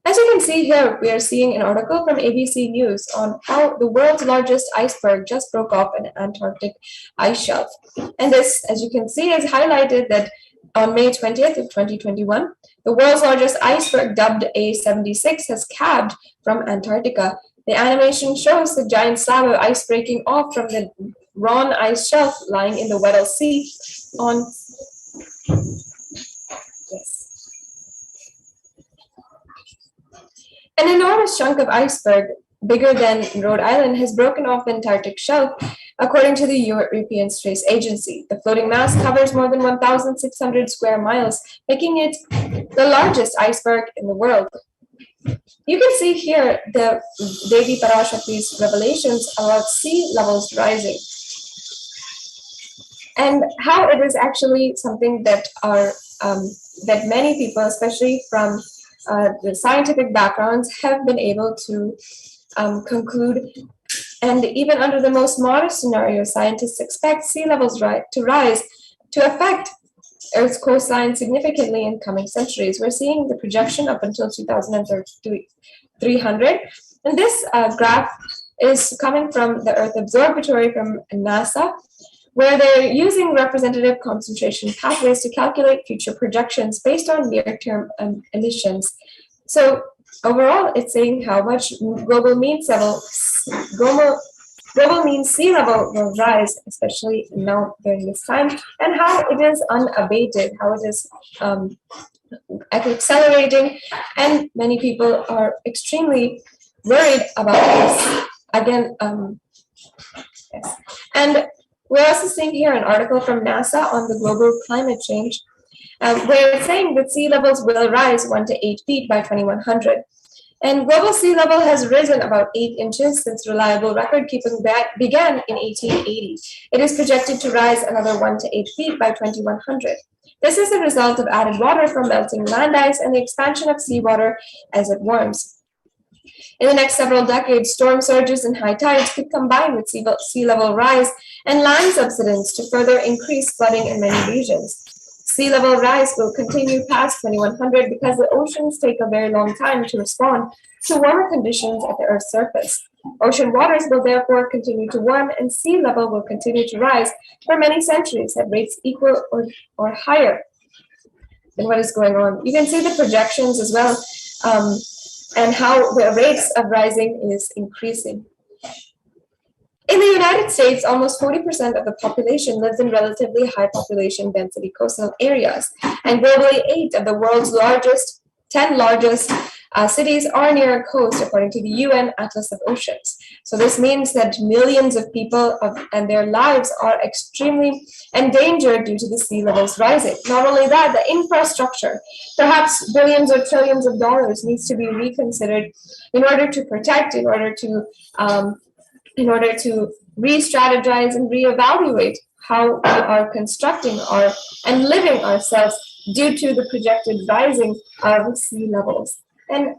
B: As you can see here, we are seeing an article from ABC News on how the world's largest iceberg just broke off an Antarctic ice shelf. And this, as you can see, is highlighted that on May 20th of 2021, the world's largest iceberg, dubbed A76, has calved from Antarctica. The animation shows the giant slab of ice breaking off from the Ron ice shelf lying in the Weddell Sea on... An enormous chunk of iceberg, bigger than Rhode Island, has broken off the Antarctic shelf, according to the European Space Agency. The floating mass covers more than 1,600 square miles, making it the largest iceberg in the world. You can see here the Devi Parashakti's revelations about sea levels rising and how it is actually something that that many people, especially from the scientific backgrounds, have been able to conclude. And even under the most modest scenario, scientists expect sea levels to rise to affect Earth's coastline significantly in coming centuries. We're seeing the projection up until 2300. And this graph is coming from the Earth Observatory from NASA, where they're using representative concentration pathways to calculate future projections based on near-term emissions. So overall, it's saying how much global mean sea level will rise, especially now during this time, and how it is unabated, how it is accelerating, and many people are extremely worried about this. Again, yes. And we're also seeing here an article from NASA on the global climate change, where it's saying that sea levels will rise 1 to 8 feet by 2100. And global sea level has risen about 8 inches since reliable record keeping began in 1880. It is projected to rise another 1 to 8 feet by 2100. This is a result of added water from melting land ice and the expansion of seawater as it warms. In the next several decades, storm surges and high tides could combine with sea level rise and land subsidence to further increase flooding in many regions. Sea level rise will continue past 2100 because the oceans take a very long time to respond to warmer conditions at the Earth's surface. Ocean waters will therefore continue to warm, and sea level will continue to rise for many centuries at rates equal or higher than what is going on. You can see the projections as well, and how the rates of rising is increasing. In the United States, almost 40% of the population lives in relatively high population density coastal areas, and globally 8 of the world's 10 largest cities are near a coast, according to the UN Atlas of Oceans. So this means that millions of people and their lives are extremely endangered due to the sea levels rising. Not only that, the infrastructure, perhaps billions or trillions of dollars, needs to be reconsidered in order to protect, in order to re-strategize and reevaluate how we are constructing and living ourselves due to the projected rising of sea levels. And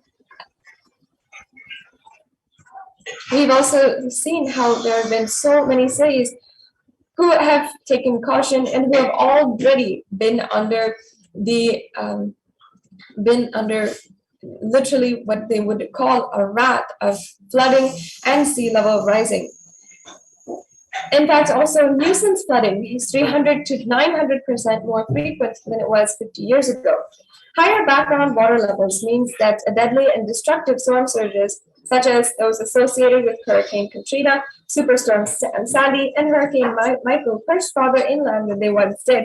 B: we've also seen how there have been so many cities who have taken caution and who have already been under literally what they would call a rat of flooding and sea level rising. In fact, also nuisance flooding is 300 to 900% more frequent than it was 50 years ago. Higher background water levels means that deadly and destructive storm surges, such as those associated with Hurricane Katrina, Superstorm Sandy, and Hurricane Michael, push farther inland than they once did.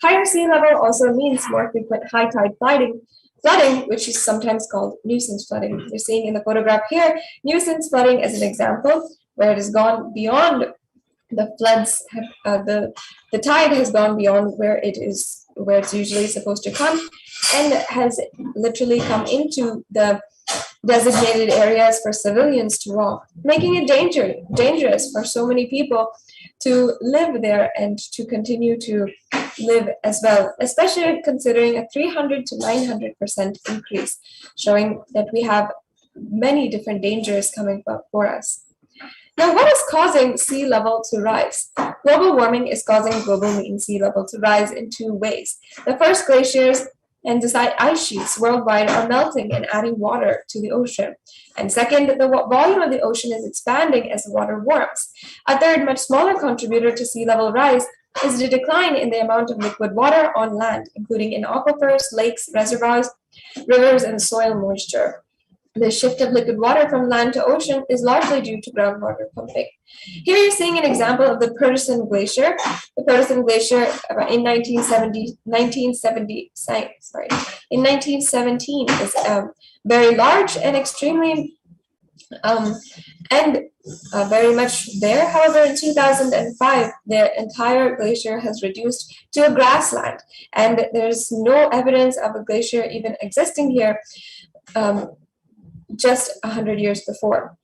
B: Higher sea level also means more frequent high tide flooding, which is sometimes called nuisance flooding. You're seeing in the photograph here, nuisance flooding as an example, where it has gone beyond the floods, the tide has gone beyond where it's usually supposed to come, and has literally come into the designated areas for civilians to walk, making it dangerous for so many people to live there and to continue to live as well, especially considering a 300 to 900% increase, showing that we have many different dangers coming for us. Now, what is causing sea level to rise? Global warming is causing global mean sea level to rise in two ways. The first, glaciers and ice sheets worldwide are melting and adding water to the ocean. And second, the volume of the ocean is expanding as the water warms. A third, much smaller contributor to sea level rise is the decline in the amount of liquid water on land, including in aquifers, lakes, reservoirs, rivers, and soil moisture. The shift of liquid water from land to ocean is largely due to groundwater pumping. Here you're seeing an example of the Persian Glacier. The Persian Glacier in 1917 is very large and extremely very much there. However, in 2005, the entire glacier has reduced to a grassland, and there's no evidence of a glacier even existing here just 100 years before.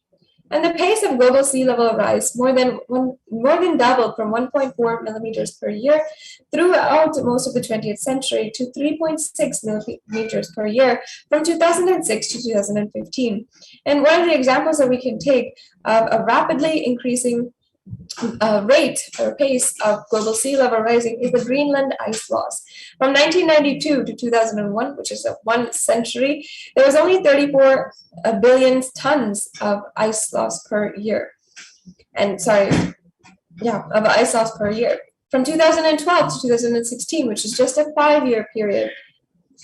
B: And the pace of global sea level rise more than doubled from 1.4 millimeters per year throughout most of the 20th century to 3.6 millimeters per year from 2006 to 2015. And one of the examples that we can take of a rapidly increasing rate or pace of global sea level rising is the Greenland ice loss. From 1992 to 2001, which is a 1 century, there was only 34 billion tons of ice loss per year. Of ice loss per year. From 2012 to 2016, which is just a 5-year period,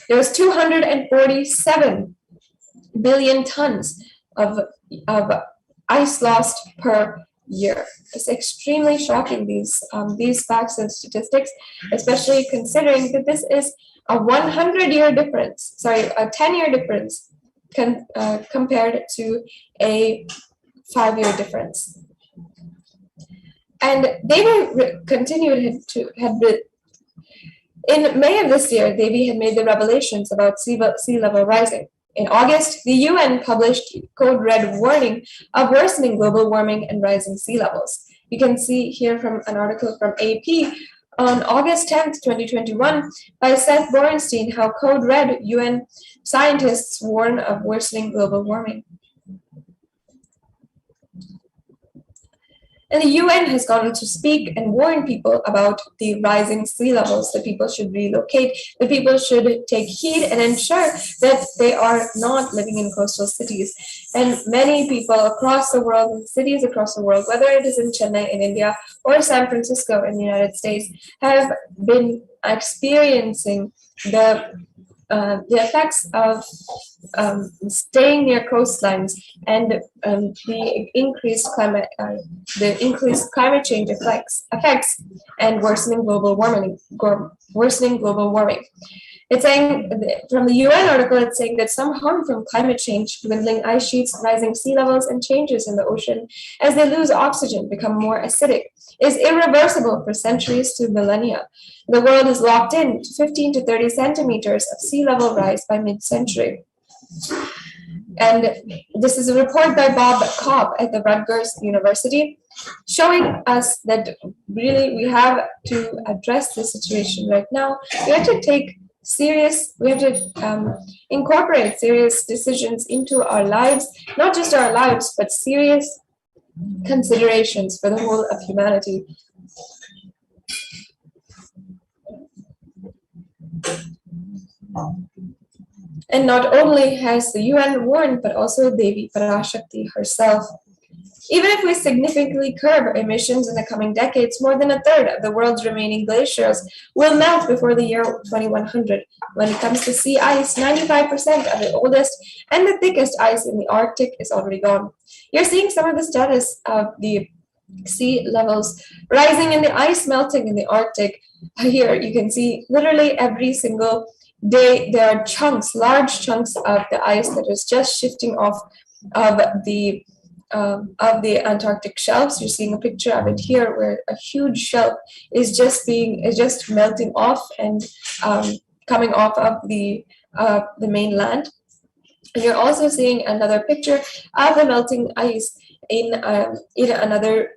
B: there was 247 billion tons of ice lost per year. It's extremely shocking, these facts and statistics, especially considering that this is a 10-year difference compared to a 5-year difference. And Davy in May of this year, Davy had made the revelations about sea level rising. In August, the UN published Code Red warning of worsening global warming and rising sea levels. You can see here from an article from AP on August 10th, 2021, by Seth Borenstein, how Code Red UN scientists warn of worsening global warming. And the UN has gone on to speak and warn people about the rising sea levels, that people should relocate, that people should take heed and ensure that they are not living in coastal cities. And many people across the world, in cities across the world, whether it is in Chennai in India or San Francisco in the United States, have been experiencing the effects of staying near coastlines and the increased climate change effects and worsening global warming. It's saying, from the UN article, it's saying that some harm from climate change, dwindling ice sheets, rising sea levels, and changes in the ocean as they lose oxygen, become more acidic, is irreversible for centuries to millennia. The world is locked in to 15 to 30 centimeters of sea level rise by mid-century. And this is a report by Bob Cobb at the Rutgers University, showing us that really we have to address this situation right now. We have to incorporate serious decisions into our lives, not just our lives, but serious considerations for the whole of humanity. And not only has the UN warned, but also Devi Parashakti herself. Even if we significantly curb emissions in the coming decades, more than a third of the world's remaining glaciers will melt before the year 2100. When it comes to sea ice, 95% of the oldest and the thickest ice in the Arctic is already gone. You're seeing some of the status of the sea levels rising and the ice melting in the Arctic. Here you can see literally every single day there are chunks, large chunks of the ice that is just shifting off of the Antarctic shelves. You're seeing a picture of it here, where a huge shelf is just melting off and coming off of the mainland. And you're also seeing another picture of the melting ice in another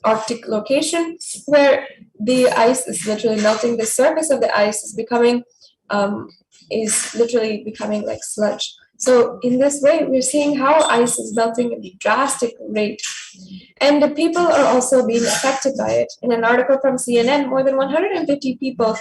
B: Arctic location, where the ice is literally melting. The surface of the ice is literally becoming like sludge. So in this way, we're seeing how ice is melting at a drastic rate. And the people are also being affected by it. In an article from CNN, more than 150 people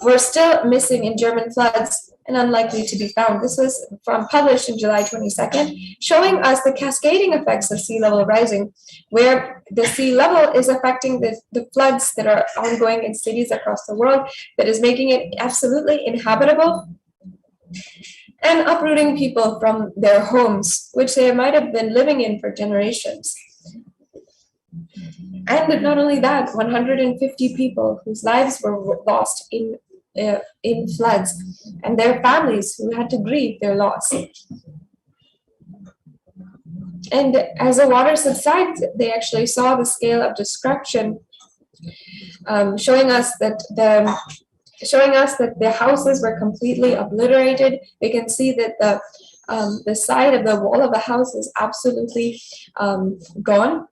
B: were still missing in German floods and unlikely to be found. This was published in July 22nd, showing us the cascading effects of sea level rising, where the sea level is affecting the floods that are ongoing in cities across the world, that is making it absolutely inhabitable and uprooting people from their homes, which they might have been living in for generations. And not only that, 150 people whose lives were lost in floods, and their families who had to grieve their loss. And as the water subsides, they actually saw the scale of destruction, showing us that the houses were completely obliterated. We can see that the side of the wall of the house is absolutely gone.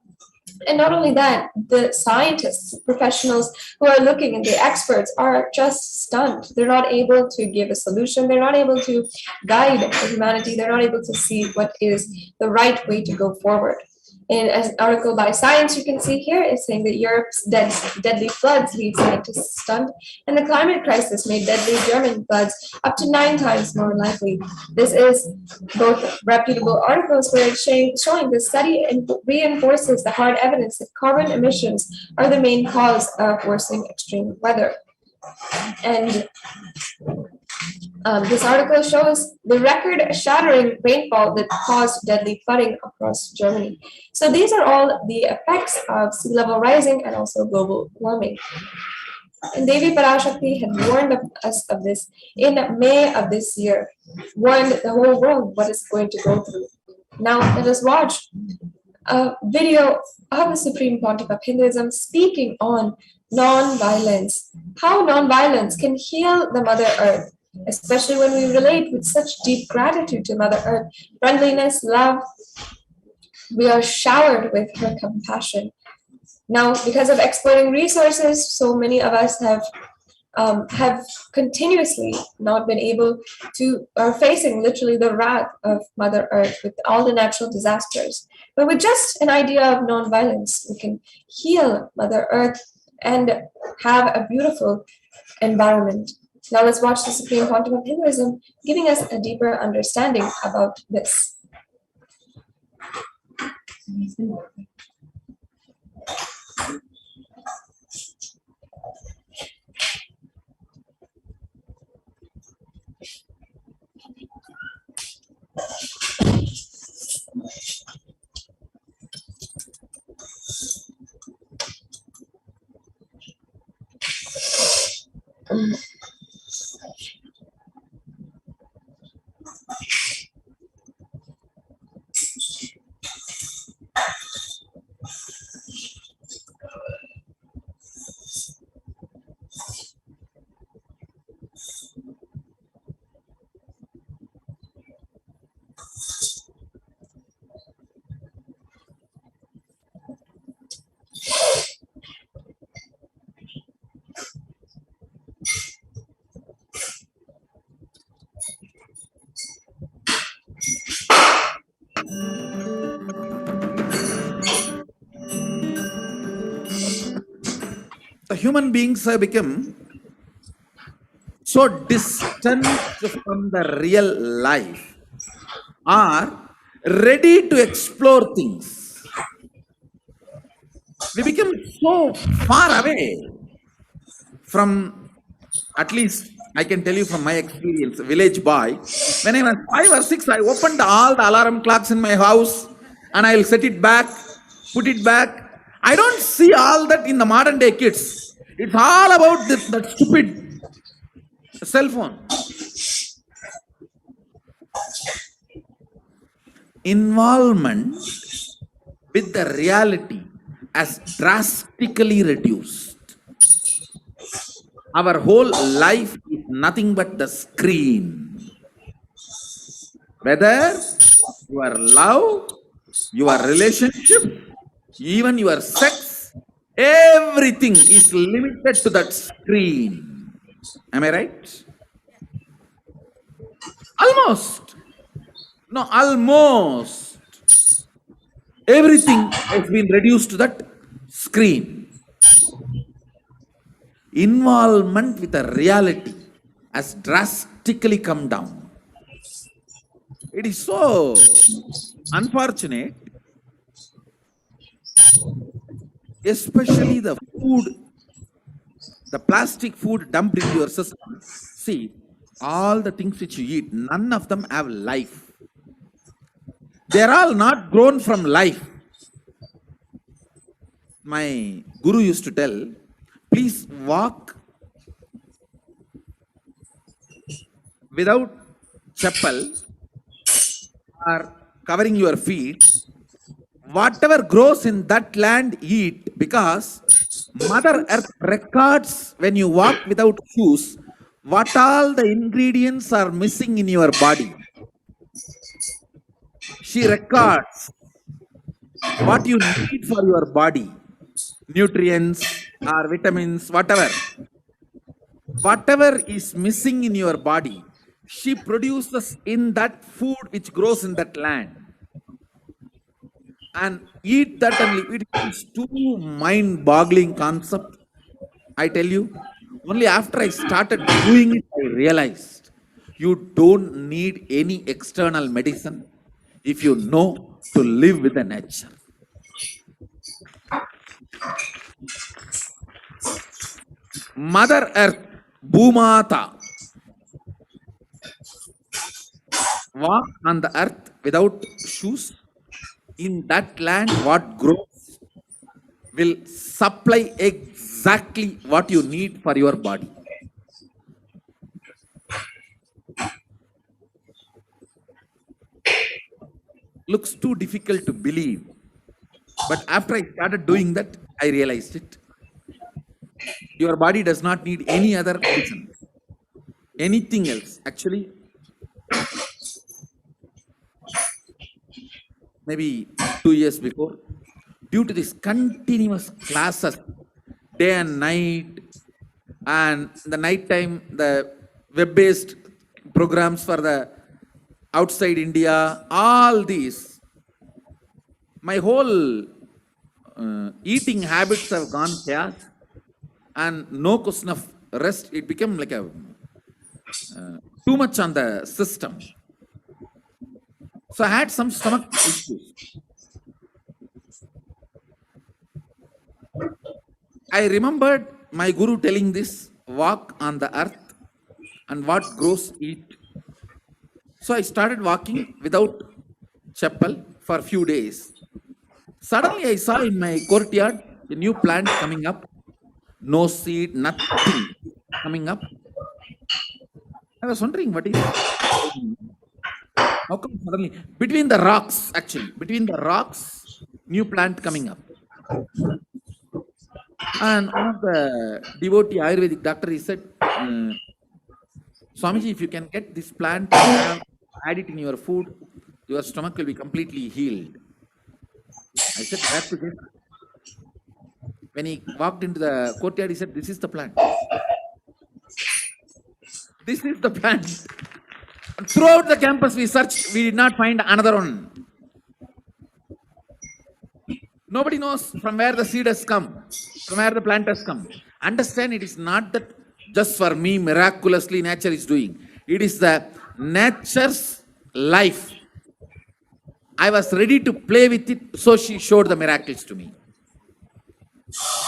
B: And not only that, the scientists, professionals who are looking, and the experts are just stunned. They're not able to give a solution. They're not able to guide humanity. They're not able to see what is the right way to go forward. In an article by Science, you can see here, it's saying that Europe's deadly floods leave scientists stunned, and the climate crisis made deadly German floods up to 9 times more likely. This is both reputable articles where it's showing the study and reinforces the hard evidence that carbon emissions are the main cause of worsening extreme weather. And this article shows the record-shattering rainfall that caused deadly flooding across Germany. So these are all the effects of sea level rising and also global warming. And Devi Parashakti had warned us of this in May of this year, warned the whole world what is going to go through. Now let us watch a video of the Supreme Pontiff of Hinduism speaking on non-violence, how non-violence can heal the Mother Earth, especially when we relate with such deep gratitude to Mother Earth, friendliness, love. We are showered with her compassion. Now, because of exploiting resources, so many of us have continuously not been able to, are facing literally the wrath of Mother Earth with all the natural disasters. But with just an idea of non-violence, we can heal Mother Earth and have a beautiful environment. Now let's watch the Supreme Pontiff of Hinduism giving us a deeper understanding about this.
G: The human beings have become so distant from the real life are ready to explore things. We become so far away from, at least I can tell you from my experience, village boy. When I was 5 or 6, I opened all the alarm clocks in my house and I'll set it back, put it back. I don't see all that in the modern day kids. It's all about that stupid cell phone. Involvement with the reality has drastically reduced. Our whole life is nothing but the screen. Whether your love, your relationship, even your sex, everything is limited to that screen. Am I right? Almost. No, almost. Everything has been reduced to that screen. Involvement with the reality has drastically come down. It is so unfortunate, especially the food, the plastic food dumped into your system. See, all the things which you eat, none of them have life. They are all not grown from life. My guru used to tell, please walk without chappal or covering your feet. Whatever grows in that land, eat, because Mother Earth records when you walk without shoes what all the ingredients are missing in your body. She records what you need for your body, nutrients or vitamins, whatever. Whatever is missing in your body, she produces in that food which grows in that land. And eat that and live. It is too mind-boggling concept. I tell you, only after I started doing it, I realized you don't need any external medicine if you know to live with the nature. Mother Earth, Bhumata, walk on the earth without shoes. In that land, what grows will supply exactly what you need for your body. Looks too difficult to believe. But after I started doing that, I realized it. Your body does not need any other medicine, anything else. Actually, maybe 2 years before, due to this continuous classes, day and night, and the night time, the web-based programs for the outside India, all these, my whole eating habits have gone chaos, and no question of rest. It became like a too much on the system. So I had some stomach issues. I remembered my guru telling this, walk on the earth and what grows eat. So I started walking without chappal for a few days. Suddenly I saw in my courtyard a new plant coming up, no seed, nothing coming up. I was wondering what is it? How come suddenly? Between the rocks, actually, between the rocks, new plant coming up. And one of the devotee Ayurvedic doctor, he said, Swamiji, if you can get this plant and add it in your food, your stomach will be completely healed. I said, where to get? When he walked into the courtyard, he said, this is the plant. This is the plant. And throughout the campus we searched, we did not find another one. Nobody knows from where the seed has come, from where the plant has come. Understand, it is not that just for me, miraculously nature is doing. It is the nature's life. I was ready to play with it, so she showed the miracles to me.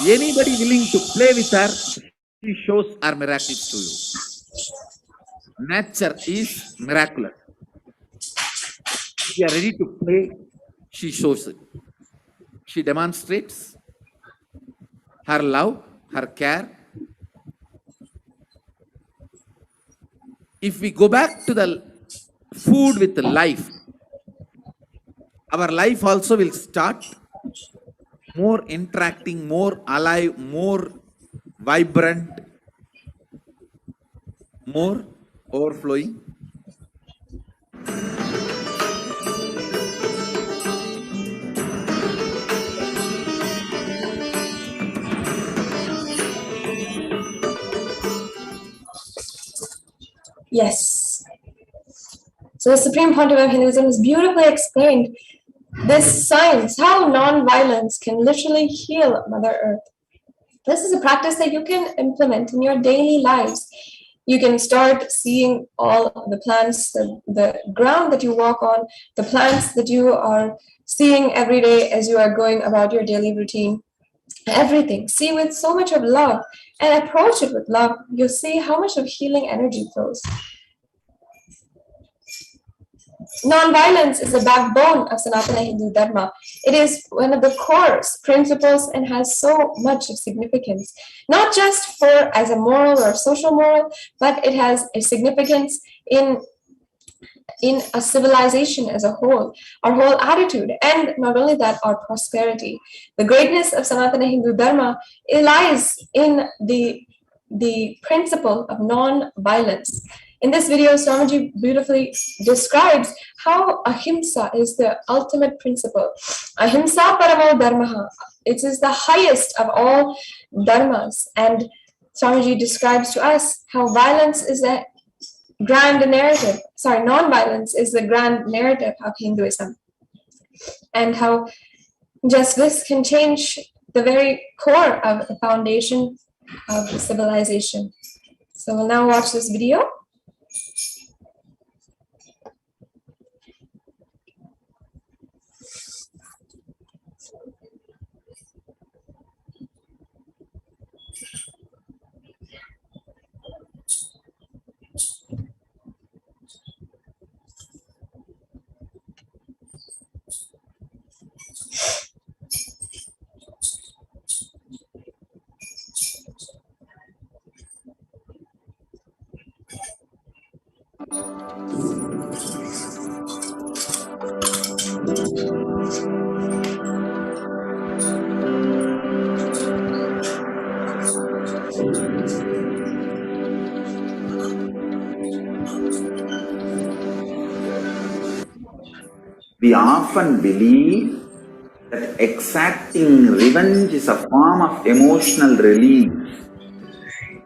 G: Anybody willing to play with her, she shows her miracles to you. Nature is miraculous. If you are ready to play, she shows it. She demonstrates her love, her care. If we go back to the food with life, our life also will start more interacting, more alive, more vibrant, more overflowing.
B: Yes. So the Supreme Pontiff of Hinduism has beautifully explained this science, how non-violence can literally heal Mother Earth. This is a practice that you can implement in your daily lives. You can start seeing all the plants, the ground that you walk on, the plants that you are seeing every day as you are going about your daily routine. Everything. See with so much of love and approach it with love. You'll see how much of healing energy flows. Non-violence is the backbone of Sanatana Hindu Dharma. It is one of the core principles and has so much of significance, not just for as a moral or social moral, but it has a significance in a civilization as a whole, our whole attitude, and not only that, our prosperity. The greatness of Sanatana Hindu Dharma lies in the principle of non-violence. In this video, Swamiji beautifully describes how ahimsa is the ultimate principle. Ahimsa paramo dharmaha. It is the highest of all dharmas. And Swamiji describes to us how violence is a grand narrative. Non-violence is the grand narrative of Hinduism. And how just this can change the very core of the foundation of the civilization. So we'll now watch this video.
A: We often believe that exacting revenge is a form of emotional relief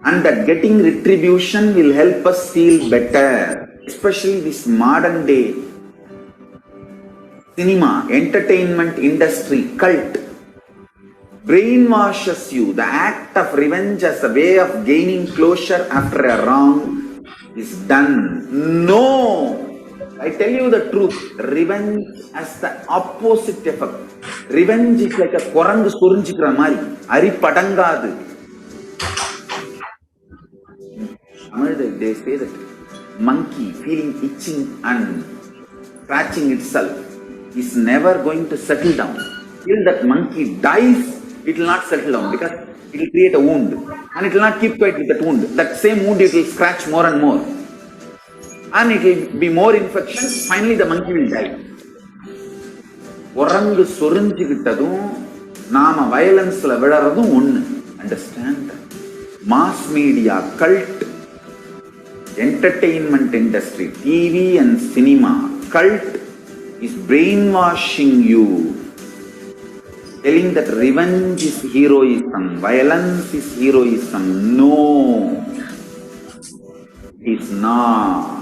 A: and that getting retribution will help us feel better. Especially this modern day cinema, entertainment industry, cult brainwashes you. The act of revenge as a way of gaining closure after a wrong is done. No! I tell you the truth, revenge has the opposite effect. Revenge is like a korangu sorinjikra mari, ari padangadu. They say that monkey feeling itching and scratching itself is never going to settle down. Till that monkey dies, it will not settle down because it will create a wound and it will not keep quiet with that wound. That same wound it will scratch more and more. And it will be more infection. Finally, the monkey will die. Orangu sorinjikittadum, nama violence la vidaradum onnu. Understand? Mass media, cult, entertainment industry, TV and cinema, cult is brainwashing you, telling that revenge is heroism, violence is heroism. No, it's not.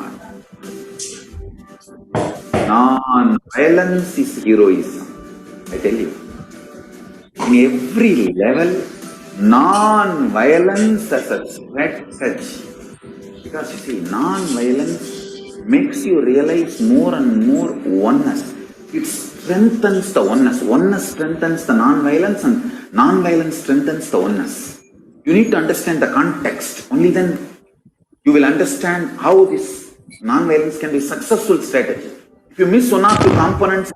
A: Non-violence is heroism. I tell you, in every level, non-violence as a strategy. Because you see, non-violence makes you realize more and more oneness. It strengthens the oneness. Oneness strengthens the non-violence and non-violence strengthens the oneness. You need to understand the context. Only then you will understand how this non-violence can be a successful strategy. If you miss one or two components,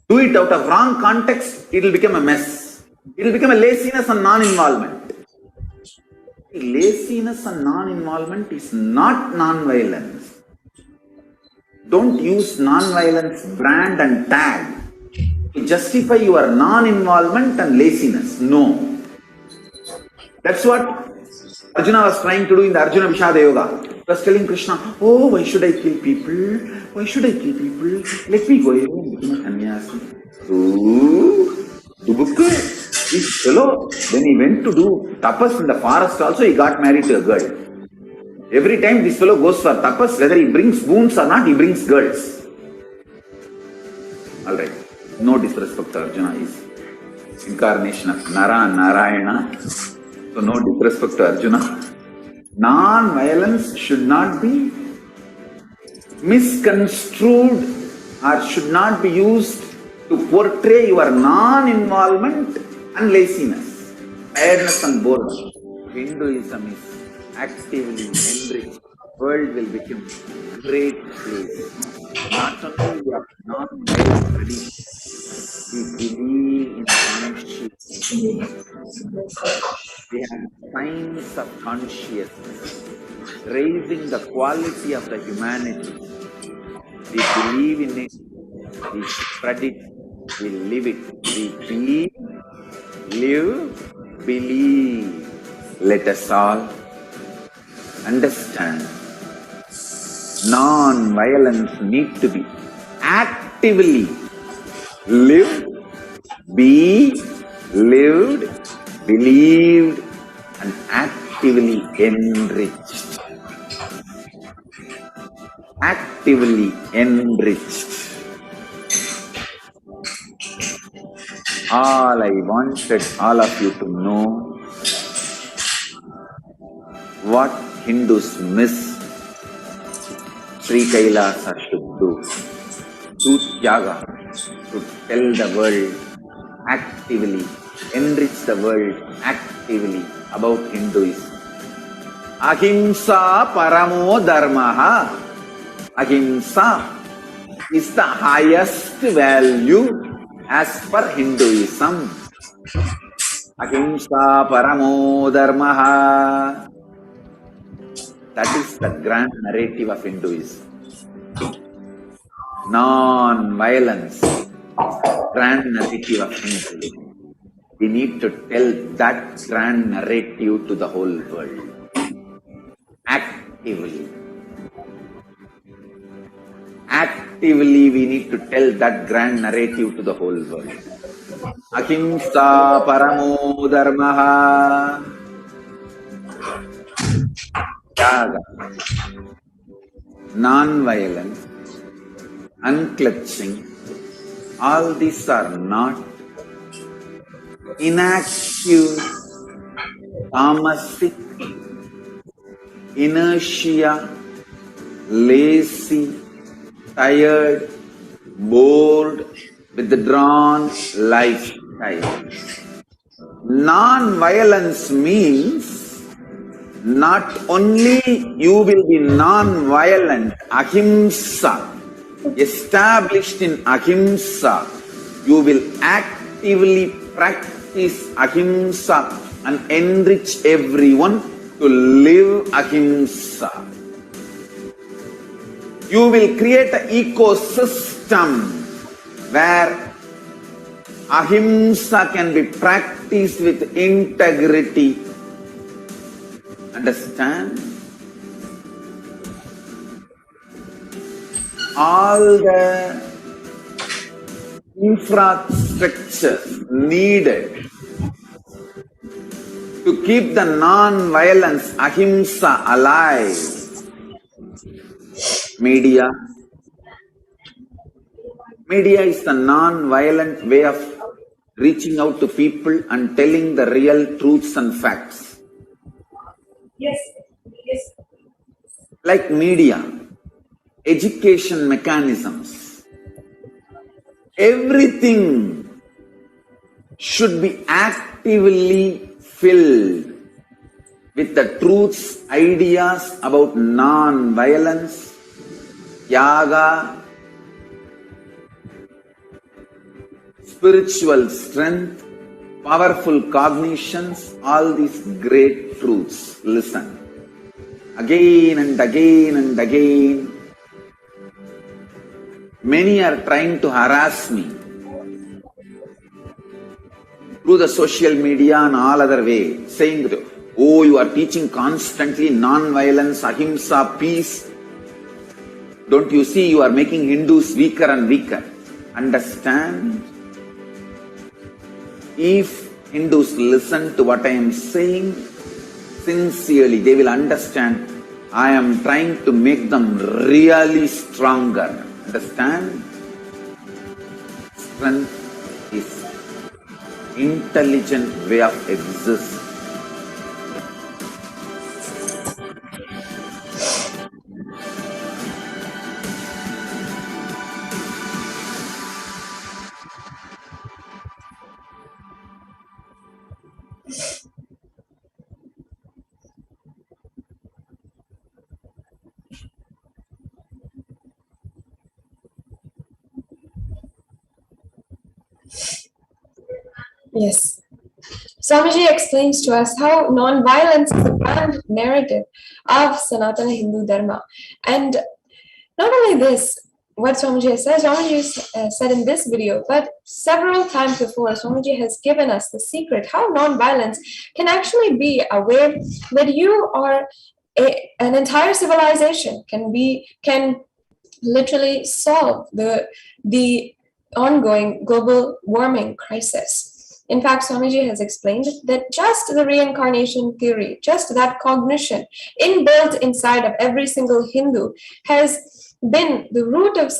A: do it out of wrong context, it will become a mess. It will become a laziness and non-involvement. Laziness and non-involvement is not non-violence. Don't use non-violence brand and tag to justify your non-involvement and laziness. No. That's what Arjuna was trying to do in the Arjuna Vishada Yoga. He was telling Krishna, oh, why should I kill people? Why should I kill people? Let me go away and become a sannyasi. This fellow, when he went to do tapas in the forest also, he got married to a girl. Every time this fellow goes for tapas, whether he brings boons or not, he brings girls. Alright, no disrespect to Arjuna, is incarnation of Nara and Narayana. So no disrespect to Arjuna. Non-violence should not be misconstrued or should not be used to portray your non-involvement and laziness, tiredness and boredom. Hinduism is actively enriched. The world will become a great place. Not only we are non-violent tradition, we believe in consciousness. We have signs of consciousness, raising the quality of the humanity. We believe in it, we spread it, we live it. We believe, live, believe. Let us all understand non-violence needs to be actively lived, be lived, believed and actively enriched. Actively enriched. All I wanted all of you to know what Hindus miss Sri Kailasa should do. Do Tyaga, to tell the world actively, enrich the world actively about Hinduism. Ahimsa paramo dharmaha. Ahimsa is the highest value as per Hinduism. Ahimsa paramo dharmaha. That is the grand narrative of Hinduism. Non-violence, grand narrative of Hinduism. We need to tell that grand narrative to the whole world. Actively. Actively we need to tell that grand narrative to the whole world. Ahimsa paramo dharmaha. Tyaga. Non-violence. Unclutching. All these are not inactive, tamasic, inertia, lazy, tired, bored, withdrawn lifestyle. Non-violence means not only you will be non-violent, ahimsa, established in ahimsa, you will actively practice ahimsa and enrich everyone to live ahimsa. You will create an ecosystem where ahimsa can be practiced with integrity. Understand? All the infrastructure needed to keep the non-violence ahimsa alive. Media. Media is the non-violent way of
G: reaching out to people and telling the real truths and facts.
B: Yes.
G: Like media, education mechanisms, everything should be actively filled with the truths, ideas about non-violence, yaga, spiritual strength, powerful cognitions, all these great truths. Listen. Again and again and again, many are trying to harass me through the social media and all other way, saying that, oh, you are teaching constantly non-violence, ahimsa, peace. Don't you see you are making Hindus weaker and weaker? Understand? If Hindus listen to what I am saying sincerely, they will understand I am trying to make them really stronger. Understand? Strength is intelligent way of existing.
B: Yes. Swamiji explains to us how non-violence is the grand narrative of Sanatana Hindu Dharma. And not only this, what Swamiji has said, Swamiji said in this video, but several times before, Swamiji has given us the secret how non-violence can actually be a way that you are an entire civilization can literally solve the ongoing global warming crisis. In fact, Swamiji has explained that just the reincarnation theory, just that cognition inbuilt inside of every single Hindu has been the root of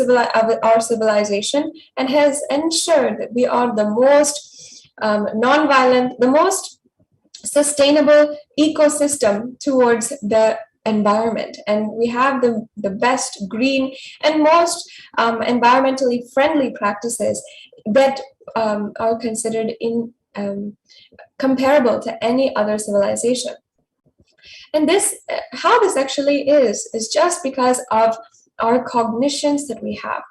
B: our civilization and has ensured that we are the most non-violent, the most sustainable ecosystem towards the environment. And we have the best green and most environmentally friendly practices that are considered comparable to any other civilization. And this, how this actually is just because of our cognitions that we have.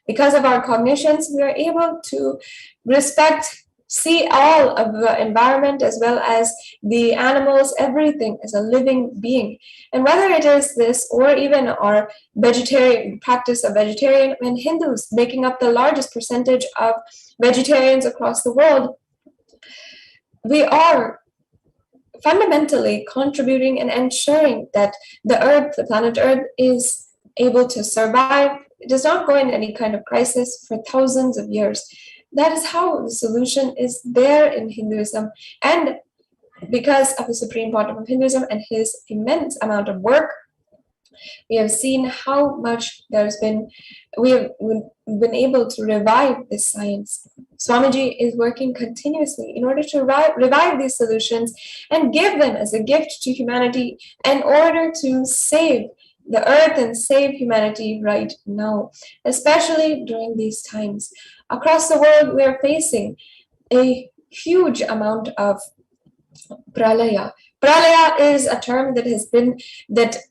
B: Because of our cognitions, we are able to see all of the environment as well as the animals, everything as a living being. And whether it is this or even our practice of vegetarian and Hindus making up the largest percentage of vegetarians across the world, we are fundamentally contributing and ensuring that the Earth, the planet Earth, is able to survive. It does not go in any kind of crisis for thousands of years. That is how the solution is there in Hinduism. And because of the Supreme Pontiff of Hinduism and his immense amount of work, we have seen how much we have been able to revive this science. Swamiji is working continuously in order to revive these solutions and give them as a gift to humanity in order to save the earth and save humanity right now, especially during these times. Across the world, we are facing a huge amount of pralaya. Pralaya is a term that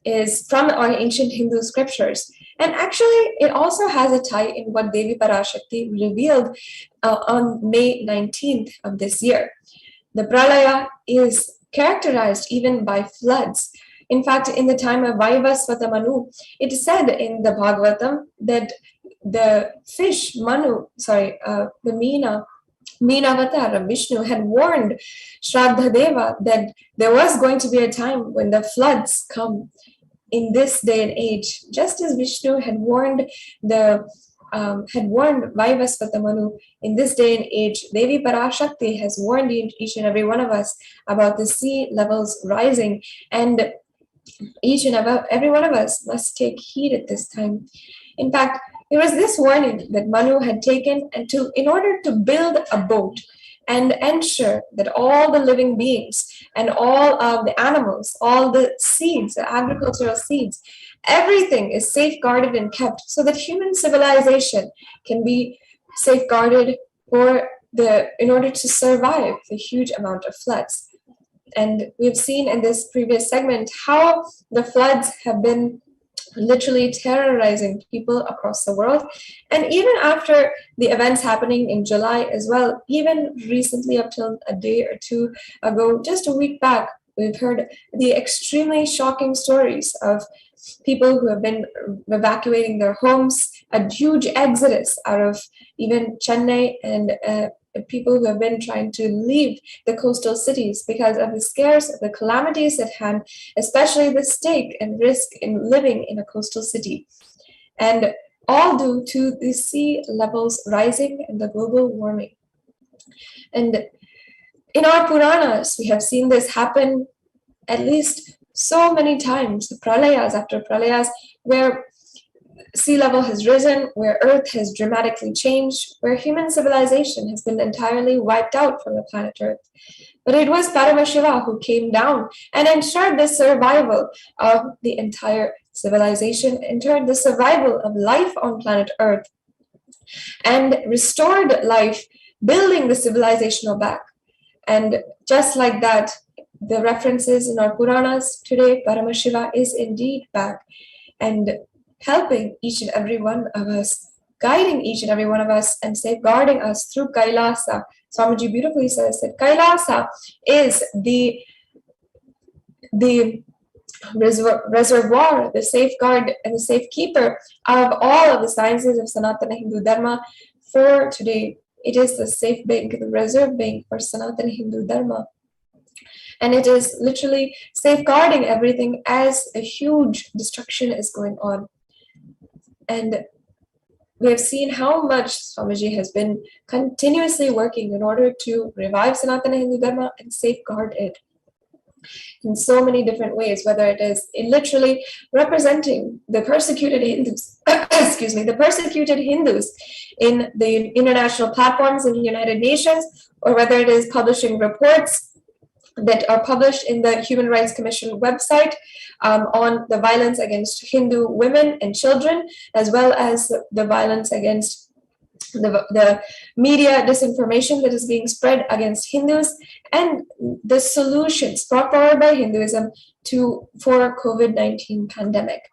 B: is from our ancient Hindu scriptures. And actually, it also has a tie in what Devi Parashakti revealed on May 19th of this year. The pralaya is characterized even by floods. In fact, in the time of Vaivasvata Manu, it is said in the Bhagavatam that the fish, the Meenavatar, Vishnu, had warned Shraddha that there was going to be a time when the floods come in this day and age. Just as Vishnu had warned Vaivasvata Manu in this day and age, Devi Parashakti has warned each and every one of us about the sea levels rising, and each and every one of us must take heed at this time. In fact, there was this warning that Manu had taken in order to build a boat. and ensure that all the living beings and all of the animals, all the seeds, the agricultural seeds, everything is safeguarded and kept so that human civilization can be safeguarded in order to survive the huge amount of floods. And we've seen in this previous segment how the floods have been literally terrorizing people across the world. And even after the events happening in July as well, even recently up till a day or two ago, just a week back, we've heard the extremely shocking stories of people who have been evacuating their homes, a huge exodus out of even Chennai, and people who have been trying to leave the coastal cities because of the scares, the calamities at hand, especially the stake and risk in living in a coastal city. And all due to the sea levels rising and the global warming. And in our Puranas, we have seen this happen at least so many times, pralayas after pralayas, where sea level has risen, where Earth has dramatically changed, where human civilization has been entirely wiped out from the planet Earth. But it was Paramashiva who came down and ensured the survival of the entire civilization, ensured the survival of life on planet Earth, and restored life, building the civilization back. And just like that, the references in our Puranas today, Paramashiva is indeed back and helping each and every one of us, guiding each and every one of us, and safeguarding us through Kailasa. Swamiji beautifully says that Kailasa is the reservoir, the safeguard, and the safekeeper of all of the sciences of Sanatana Hindu Dharma for today. It is the safe bank, the reserve bank for Sanatana Hindu Dharma. And it is literally safeguarding everything as a huge destruction is going on. And we have seen how much Swamiji has been continuously working in order to revive Sanatana Hindu Dharma and safeguard it in so many different ways, whether it is in literally representing the persecuted Hindus, the persecuted Hindus in the international platforms in the United Nations, or whether it is publishing reports that are published in the Human Rights Commission website on the violence against Hindu women and children, as well as the violence against the media disinformation that is being spread against Hindus, and the solutions brought forward by Hinduism for COVID-19 pandemic.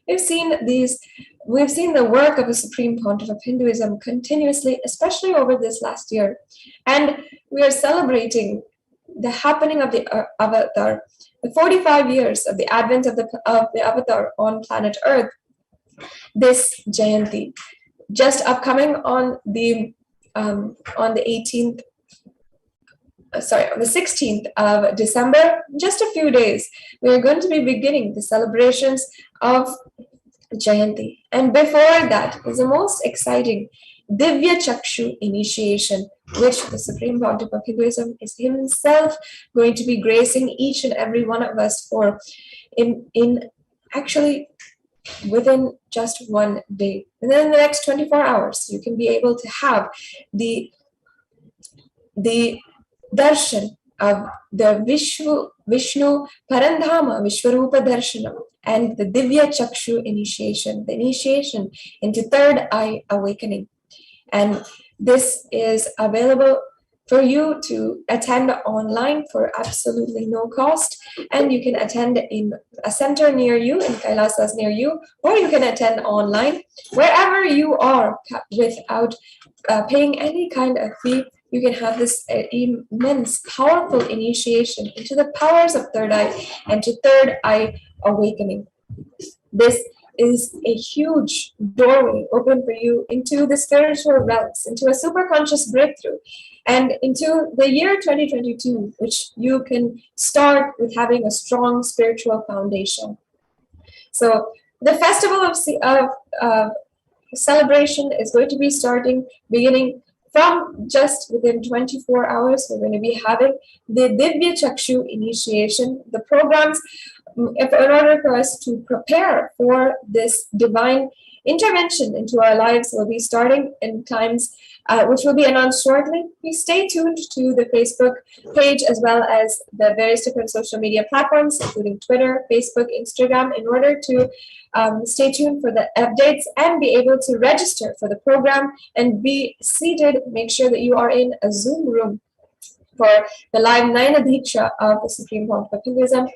B: We've seen the work of the Supreme Pontiff of Hinduism continuously, especially over this last year, and we are celebrating the happening of the Avatar, the 45 years of the advent of the Avatar on planet Earth, this Jayanti, just upcoming on the 16th of December, just a few days, we are going to be beginning the celebrations of Jayanti. And before that is the most exciting Divya Chakshu initiation, which the Supreme Pontiff of Hinduism is himself going to be gracing each and every one of us for in actually within just one day. And then in the next 24 hours, you can be able to have the darshan of the Vishnu Parandhama Vishwarupa Darshanam and the Divya Chakshu initiation, the initiation into third eye awakening. And this is available for you to attend online for absolutely no cost. And you can attend in a center near you, in Kailasas near you, or you can attend online wherever you are without paying any kind of fee. You can have this immense, powerful initiation into the powers of third eye and to third eye awakening. This is a huge doorway open for you into the spiritual realms, into a super conscious breakthrough, and into the year 2022, which you can start with having a strong spiritual foundation. So the festival of celebration is going to be beginning from just within 24 hours. We're going to be having the Divya Chakshu initiation, the programs, in order for us to prepare for this divine intervention into our lives will be starting in times which will be announced shortly. Please stay tuned to the Facebook page as well as the various different social media platforms, including Twitter, Facebook, Instagram, in order to stay tuned for the updates and be able to register for the program and be seated. Make sure that you are in a Zoom room for the live Nayana Diksha of the Supreme Pontiff of Hinduism,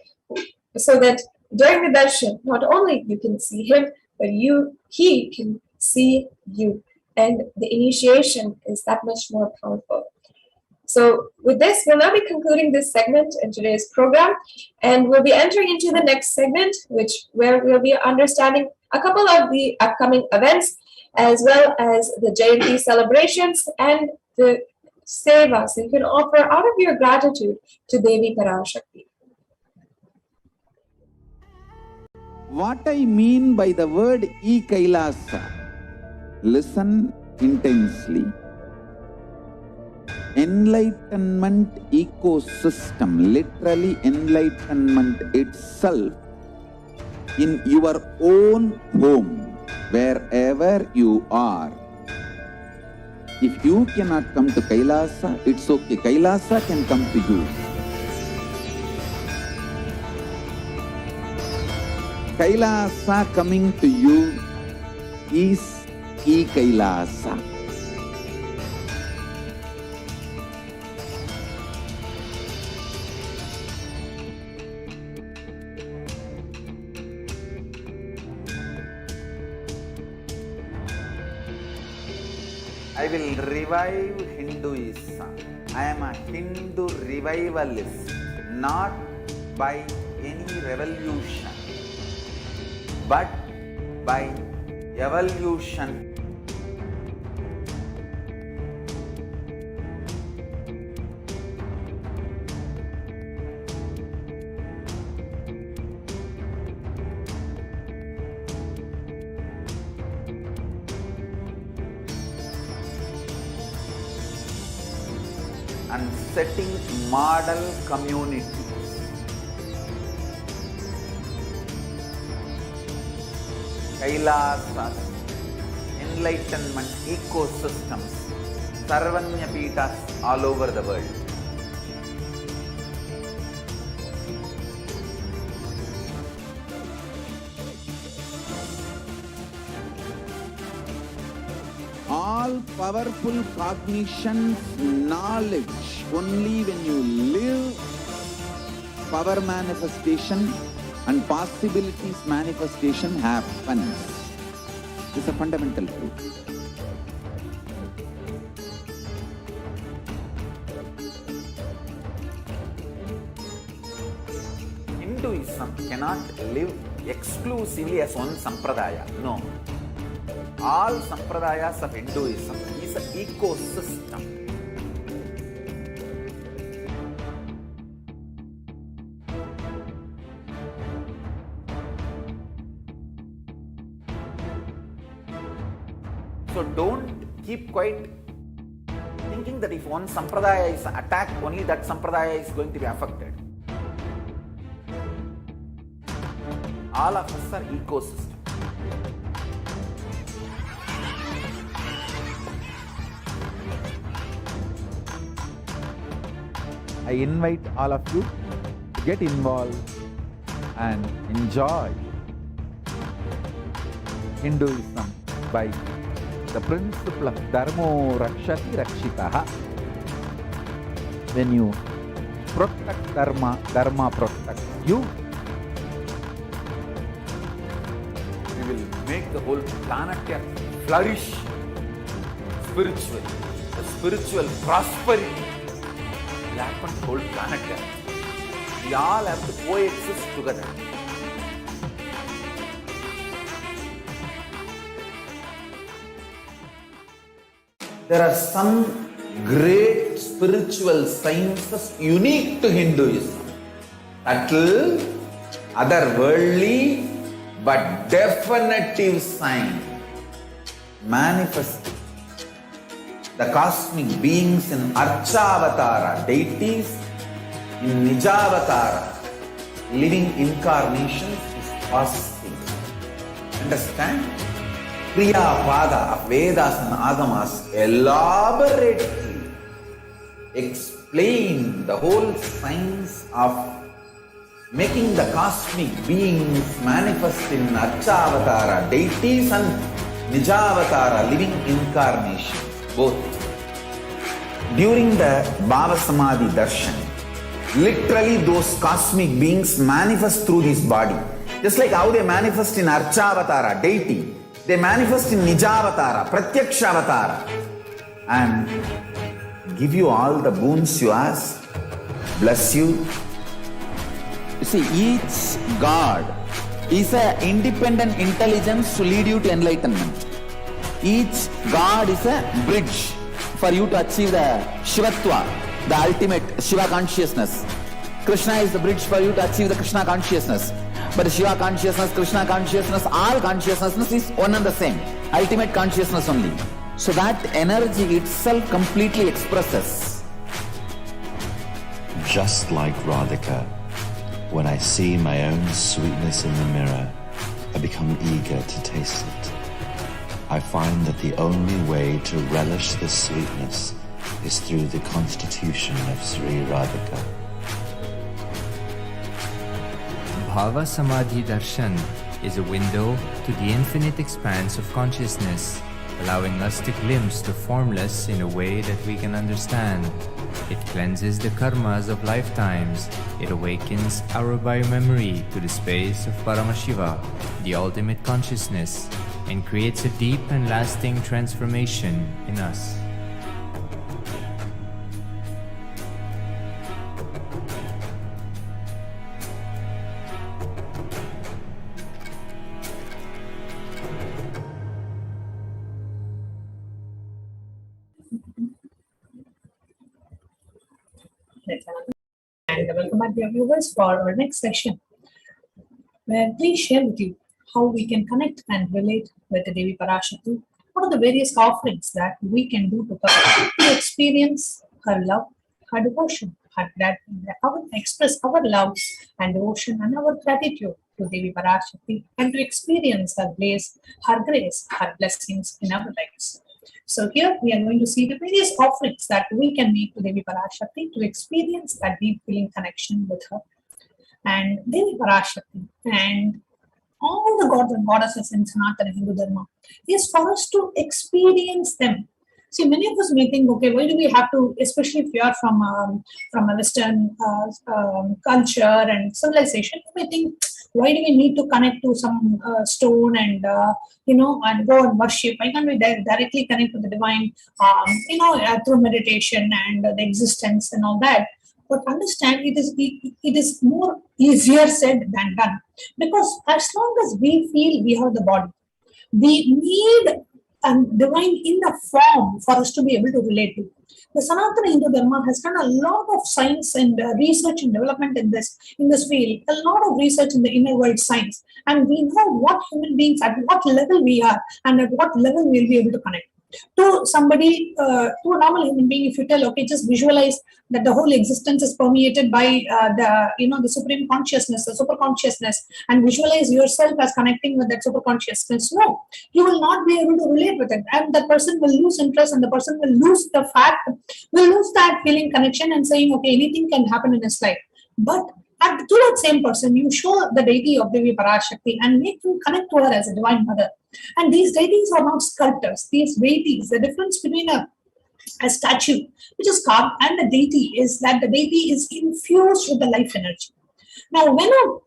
B: so that during the darshan, not only you can see him, but he can see you. And the initiation is that much more powerful. So with this, we'll now be concluding this segment in today's program, and we'll be entering into the next segment, where we'll be understanding a couple of the upcoming events, as well as the Jayanti celebrations and the sevas that you can offer out of your gratitude to Devi Parashakti.
G: What I mean by the word KAILASA, listen intensely. Enlightenment ecosystem, literally enlightenment itself, in your own home, wherever you are. If you cannot come to KAILASA, it's okay. KAILASA can come to you. KAILASA coming to you is KAILASA.
A: I will revive Hinduism. I am a Hindu revivalist, not by any revolution, but by evolution. And setting model communities. KAILASAs, enlightenment ecosystems, Sarvanya Peethas all over the world.
G: All powerful cognitions, knowledge, only when you live, power manifestation and possibilities manifestation happens. This is a fundamental truth.
A: Hinduism cannot live exclusively as one sampradaya. No. All sampradayas of Hinduism is an ecosystem. So don't keep quiet thinking that if one sampradaya is attacked, only that sampradaya is going to be affected. All of us are ecosystem. I invite all of you to get involved and enjoy Hinduism by the principle of Dharmo Rakshati Rakshitaha. When you protect Dharma, Dharma protects you. We will make the whole planet flourish spiritually. The spiritual prosperity will happen to the whole planet. We all have to coexist together. There are some great spiritual sciences unique to Hinduism. Subtle, otherworldly, but definitive sign. Manifesting the cosmic beings in Archavatara, deities in Nijavatara, living incarnations is possible. Understand? Kriya Pada of Vedas and Agamas elaborately explain the whole science of making the cosmic beings manifest in Archavatara, deities, and Nijavatara, living incarnations, both. During the Bhava Samadhi Darshan, literally those cosmic beings manifest through this body. Just like how they manifest in Archavatara, deity, they manifest in Nijavatara, Pratyakshavatara, and give you all the boons you ask, bless you. You see, each God is an independent intelligence to lead you to enlightenment. Each God is a bridge for you to achieve the Shivatva, the ultimate Shiva consciousness. Krishna is the bridge for you to achieve the Krishna consciousness. But the Shiva consciousness, Krishna consciousness, all consciousness is one and the same. Ultimate consciousness only. So that energy itself completely expresses.
H: Just like Radhika, when I see my own sweetness in the mirror, I become eager to taste it. I find that the only way to relish the sweetness is through the constitution of Sri Radhika.
I: Bhava Samadhi Darshan is a window to the infinite expanse of consciousness, allowing us to glimpse the formless in a way that we can understand. It cleanses the karmas of lifetimes. It awakens our biomemory to the space of Paramashiva, the ultimate consciousness, and creates a deep and lasting transformation in us.
J: And welcome back, dear viewers, for our next session, where we share with you how we can connect and relate with the Devi Parashakti. What are the various offerings that we can do to her to experience her love, her devotion, her gratitude, express our love and devotion and our gratitude to Devi Parashakti, and to experience her grace, her blessings in our lives. So here we are going to see the various offerings that we can make to Devi Parashakti to experience that deep feeling connection with her. And Devi Parashakti and all the gods and goddesses in Sanatana Hindu Dharma is for us to experience them. See, many of us may think, okay, why do we have to, especially if you are from a Western culture and civilization, you may think, why do we need to connect to some stone and and go and worship? Why can't we directly connect to the divine, through meditation and the existence and all that? But understand, it is more easier said than done, because as long as we feel we have the body, we need a divine in a form for us to be able to relate to. The Sanatana Hindu Dharma has done a lot of science and research and development in this field, a lot of research in the inner world science, and we know what human beings, at what level we are, and at what level we will be able to connect. To somebody, to a normal human being, if you tell, okay, just visualize that the whole existence is permeated by the supreme consciousness, the super consciousness, and visualize yourself as connecting with that super consciousness. No, you will not be able to relate with it, and the person will lose interest, and the person will lose that feeling connection and saying, okay, anything can happen in his life. But to that same person, you show the deity of Devi Parashakti and make him connect to her as a divine mother. And these deities are not sculptors. These deities, the difference between a statue which is carved and the deity is that the deity is infused with the life energy. Now, whenever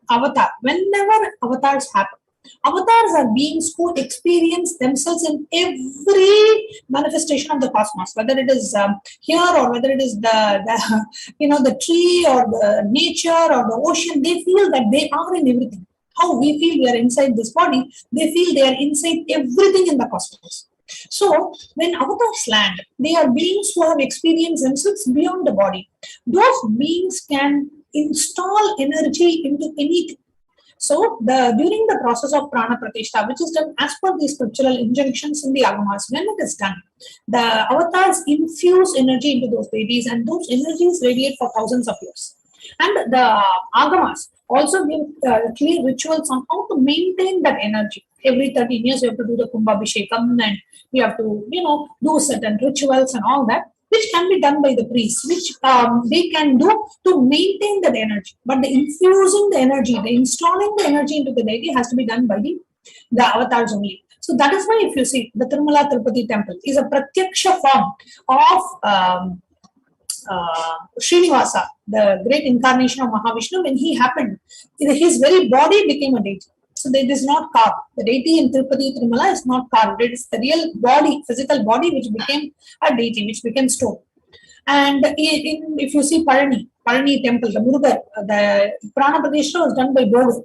J: avatars happen, avatars are beings who experience themselves in every manifestation of the cosmos, whether it is here or whether it is the tree or the nature or the ocean. They feel that they are in everything. How we feel we are inside this body, they feel they are inside everything in the cosmos. So when avatars land, they are beings who have experienced themselves beyond the body. Those beings can install energy into anything. So during the process of prana pratishtha, which is done as per the scriptural injunctions in the agamas, when it is done, the avatars infuse energy into those deities, and those energies radiate for thousands of years. And the agamas also give clear rituals on how to maintain that energy. every 13 years you have to do the Kumbhabhishekam, and you have to, do certain rituals and all that, which can be done by the priests, which they can do to maintain that energy. But the infusing the energy, the installing the energy into the deity has to be done by the avatars only. So that is why if you see the Tirumala Tirupati temple is a pratyaksha form of Srinivasa, the great incarnation of Mahavishnu. When he happened, his very body became a deity. So it is not carved. The deity in Tirupati Tirumala is not carved. It is the real body, physical body, which became a deity, which became stone. And if you see Parani temple, the Murugar, the Prana Pradesha was done by Bodu.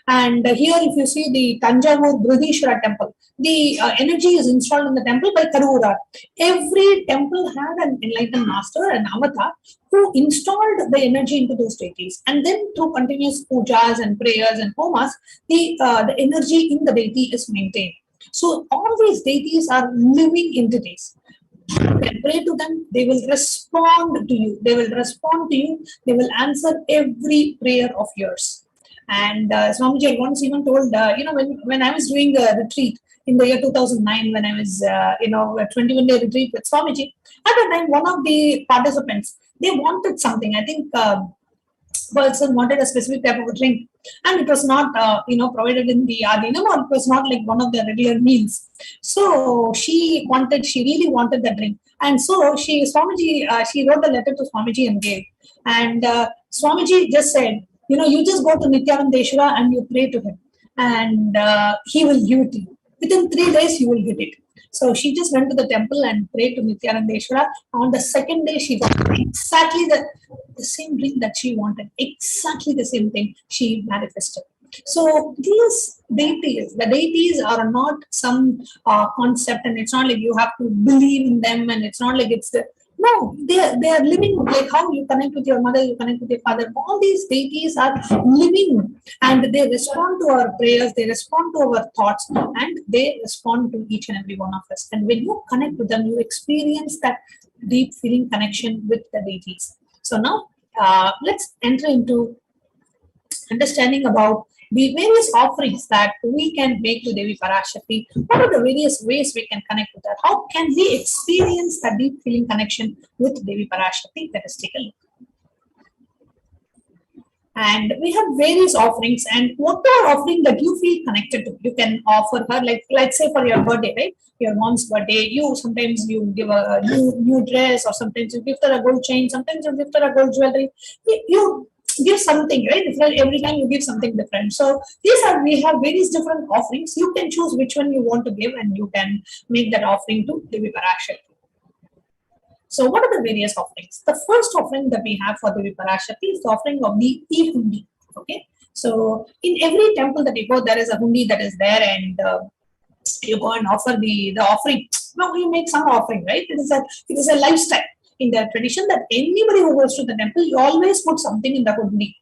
J: And here, if you see the Tanjavur Brihadishwara temple, the energy is installed in the temple by Karura. Every temple had an enlightened master, an avatar, who installed the energy into those deities. And then through continuous pujas and prayers and homas, the energy in the deity is maintained. So all these deities are living entities. When pray to them, they will respond to you. They will respond to you. They will answer every prayer of yours. And Swamiji had once even told, when I was doing a retreat in the year 2009, when I was, a 21-day retreat with Swamiji, at that time, one of the participants, they wanted something. I think person wanted a specific type of a drink, and it was not, provided in the Adinam, or it was not like one of the regular meals. So she really wanted the drink. And so she wrote a letter to Swamiji and gave. And Swamiji just said, you just go to Nithyanandeshwara and you pray to him, and he will give it to you. Within 3 days, you will get it. So she just went to the temple and prayed to Nithyanandeshwara. On the second day, she got exactly the same drink that she wanted, exactly the same thing she manifested. So these deities, the deities are not some concept, and it's not like you have to believe in them, and it's not like no, they are living, like how you connect with your mother, you connect with your father. All these deities are living, and they respond to our prayers, they respond to our thoughts, and they respond to each and every one of us. And when you connect with them, you experience that deep feeling connection with the deities. So now let's enter into understanding about the various offerings that we can make to Devi Parashakti. What are the various ways we can connect with her? How can we experience that deep feeling connection with Devi Parashakti? Let us take a look. And we have various offerings, and whatever offering that you feel connected to, you can offer her, like say for your birthday, right? Your mom's birthday, sometimes you give a new dress, or sometimes you give her a gold chain, sometimes you give her a gold jewelry. You give something, right? Different every time you give something different. So we have various different offerings. You can choose which one you want to give, and you can make that offering to Devi Parashakti. So what are the various offerings? The first offering that we have for Devi Parashakti is the offering of the e-hundi. Okay, so in every temple that you go, there is a hundi that is there, and you go and offer the offering. Now you make some offering, right? It is a lifestyle in the tradition that anybody who goes to the temple, you always put something in the hundi.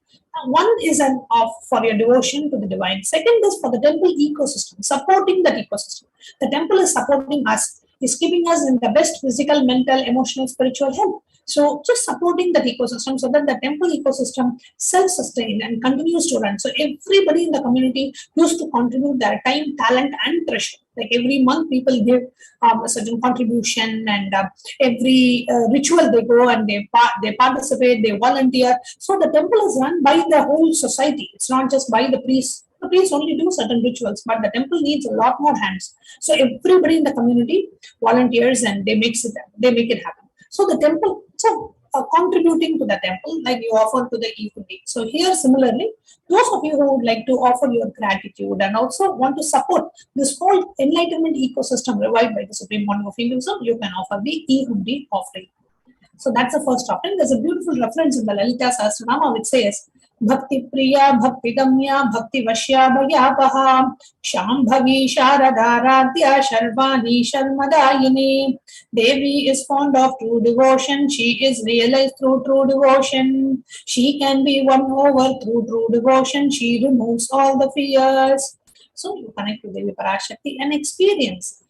J: One is an off for your devotion to the divine. Second is for the temple ecosystem, supporting that ecosystem. The temple is supporting us, is keeping us in the best physical, mental, emotional, spiritual health. So just supporting that ecosystem so that the temple ecosystem self-sustained and continues to run. So everybody in the community used to contribute their time, talent, and treasure. Like every month, people give a certain contribution, and every ritual they go and they participate, they volunteer. So the temple is run by the whole society. It's not just by the priests. The priests only do certain rituals, but the temple needs a lot more hands. So everybody in the community volunteers, and they make it happen. So the temple, contributing to the temple, like you offer to the e-hundi. So here, similarly, those of you who would like to offer your gratitude and also want to support this whole enlightenment ecosystem revived by the Supreme Pontiff of Hinduism, you can offer the e-hundi offering. So that's the first offering. There's a beautiful reference in the Lalita Sahasranama which says, Bhakti Priya, Bhakti Gamya, Bhakti Vashya Bhagyapaha, Shambhavi Sharadharadhya Sharvani Sharmadayini. Devi is fond of true devotion. She is realized through true devotion. She can be won over through true devotion. She removes all the fears. So you connect with Devi Parashakti and experience,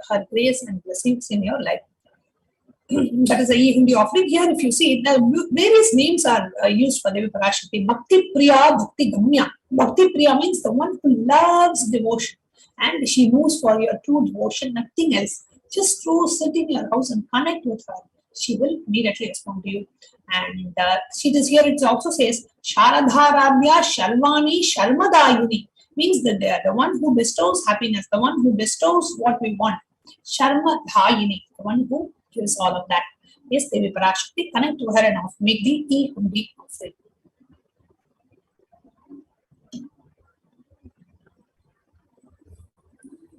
J: her grace and blessings in your life. that is a Hindi offering. Here, if you see, the various names are used for Devi Parashakti. Bhakti Priya, Bhakti Gamya. Bhakti Priya means the one who loves devotion, and she moves for your true devotion, nothing else. Just through sit in your house and connect with her, she will immediately respond to you. And she is here. It also says Sharadharabhya Sharvani Sharmadayuni, means that they are the one who bestows happiness, the one who bestows what we want. Sharmadayini, the one who gives all of that. Yes, Devi Parashakti, connect to her and make the Hindi offering.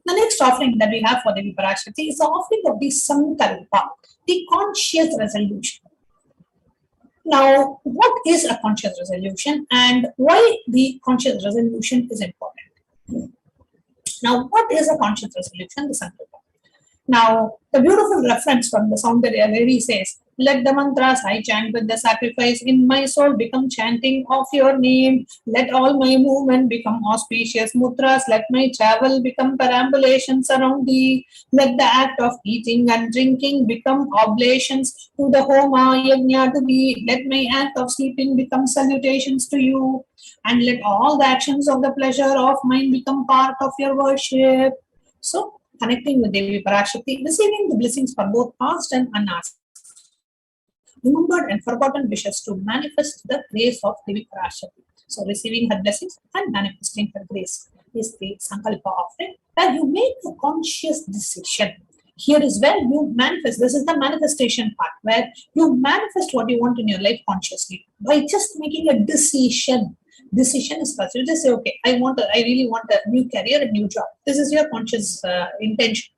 J: The next offering that we have for Devi Parashakti is the offering of the Sankalpa, the conscious resolution. Now, what is a conscious resolution and why the conscious resolution is important? Now, what is a conscious resolution? The Sankalpa. Now, the beautiful reference from the Soundarya Lady says, let the mantras I chant with the sacrifice in my soul become chanting of your name. Let all my movement become auspicious mudras. Let my travel become perambulations around thee. Let the act of eating and drinking become oblations to the Homa Yajna to thee. Let my act of sleeping become salutations to you. And let all the actions of the pleasure of mine become part of your worship. So, connecting with Devi Parashakti, receiving the blessings for both past and unasked, remembered and forgotten wishes to manifest the grace of Devi Parashakti. So, receiving her blessings and manifesting her grace is the Sankalpa offering, where you make a conscious decision. Here is where you manifest. This is the manifestation part, where you manifest what you want in your life consciously by just making a decision. Decision is first. You just say, okay, I really want a new career, a new job. This is your conscious intention.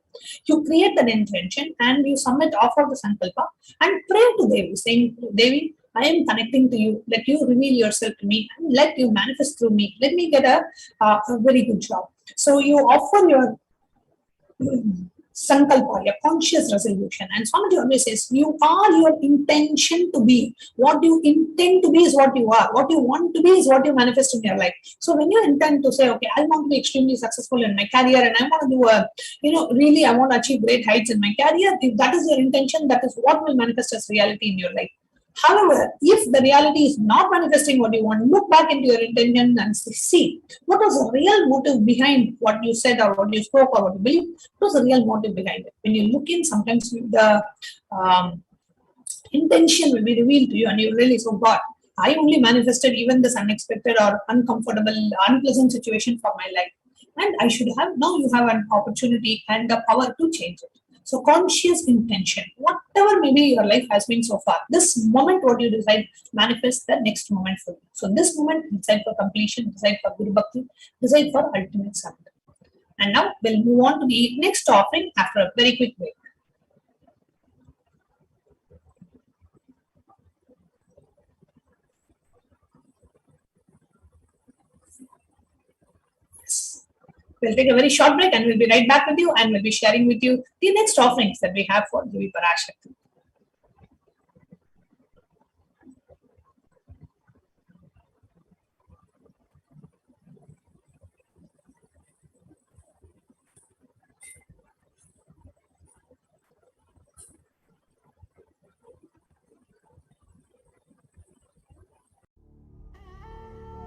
J: You create an intention and you submit offer the Sankalpa and pray to Devi, saying, Devi, I am connecting to you. Let you reveal yourself to me and let you manifest through me. Let me get a very good job. So you offer your Sankalpa, your conscious resolution. And Swamiji always says, you are your intention to be. What you intend to be is what you are. What you want to be is what you manifest in your life. So when you intend to say, okay, I want to be extremely successful in my career and I want to do really I want to achieve great heights in my career, if that is your intention, that is what will manifest as reality in your life. However, if the reality is not manifesting what you want, look back into your intention and see what was the real motive behind what you said or what you spoke or what you believed. What was the real motive behind it? When you look in, sometimes the intention will be revealed to you and you realize, oh God, I only manifested even this unexpected or uncomfortable, unpleasant situation for my life. And I should have, now you have an opportunity and the power to change it. So conscious intention, whatever maybe your life has been so far, this moment what you decide manifests the next moment for you. So this moment, decide for completion, decide for Guru Bhakti, decide for ultimate surrender. And now we'll move on to the next offering after a very quick break. We'll take a very short break and we'll be right back with you and we'll be sharing with you the next offerings that we have for Devi Parashakti.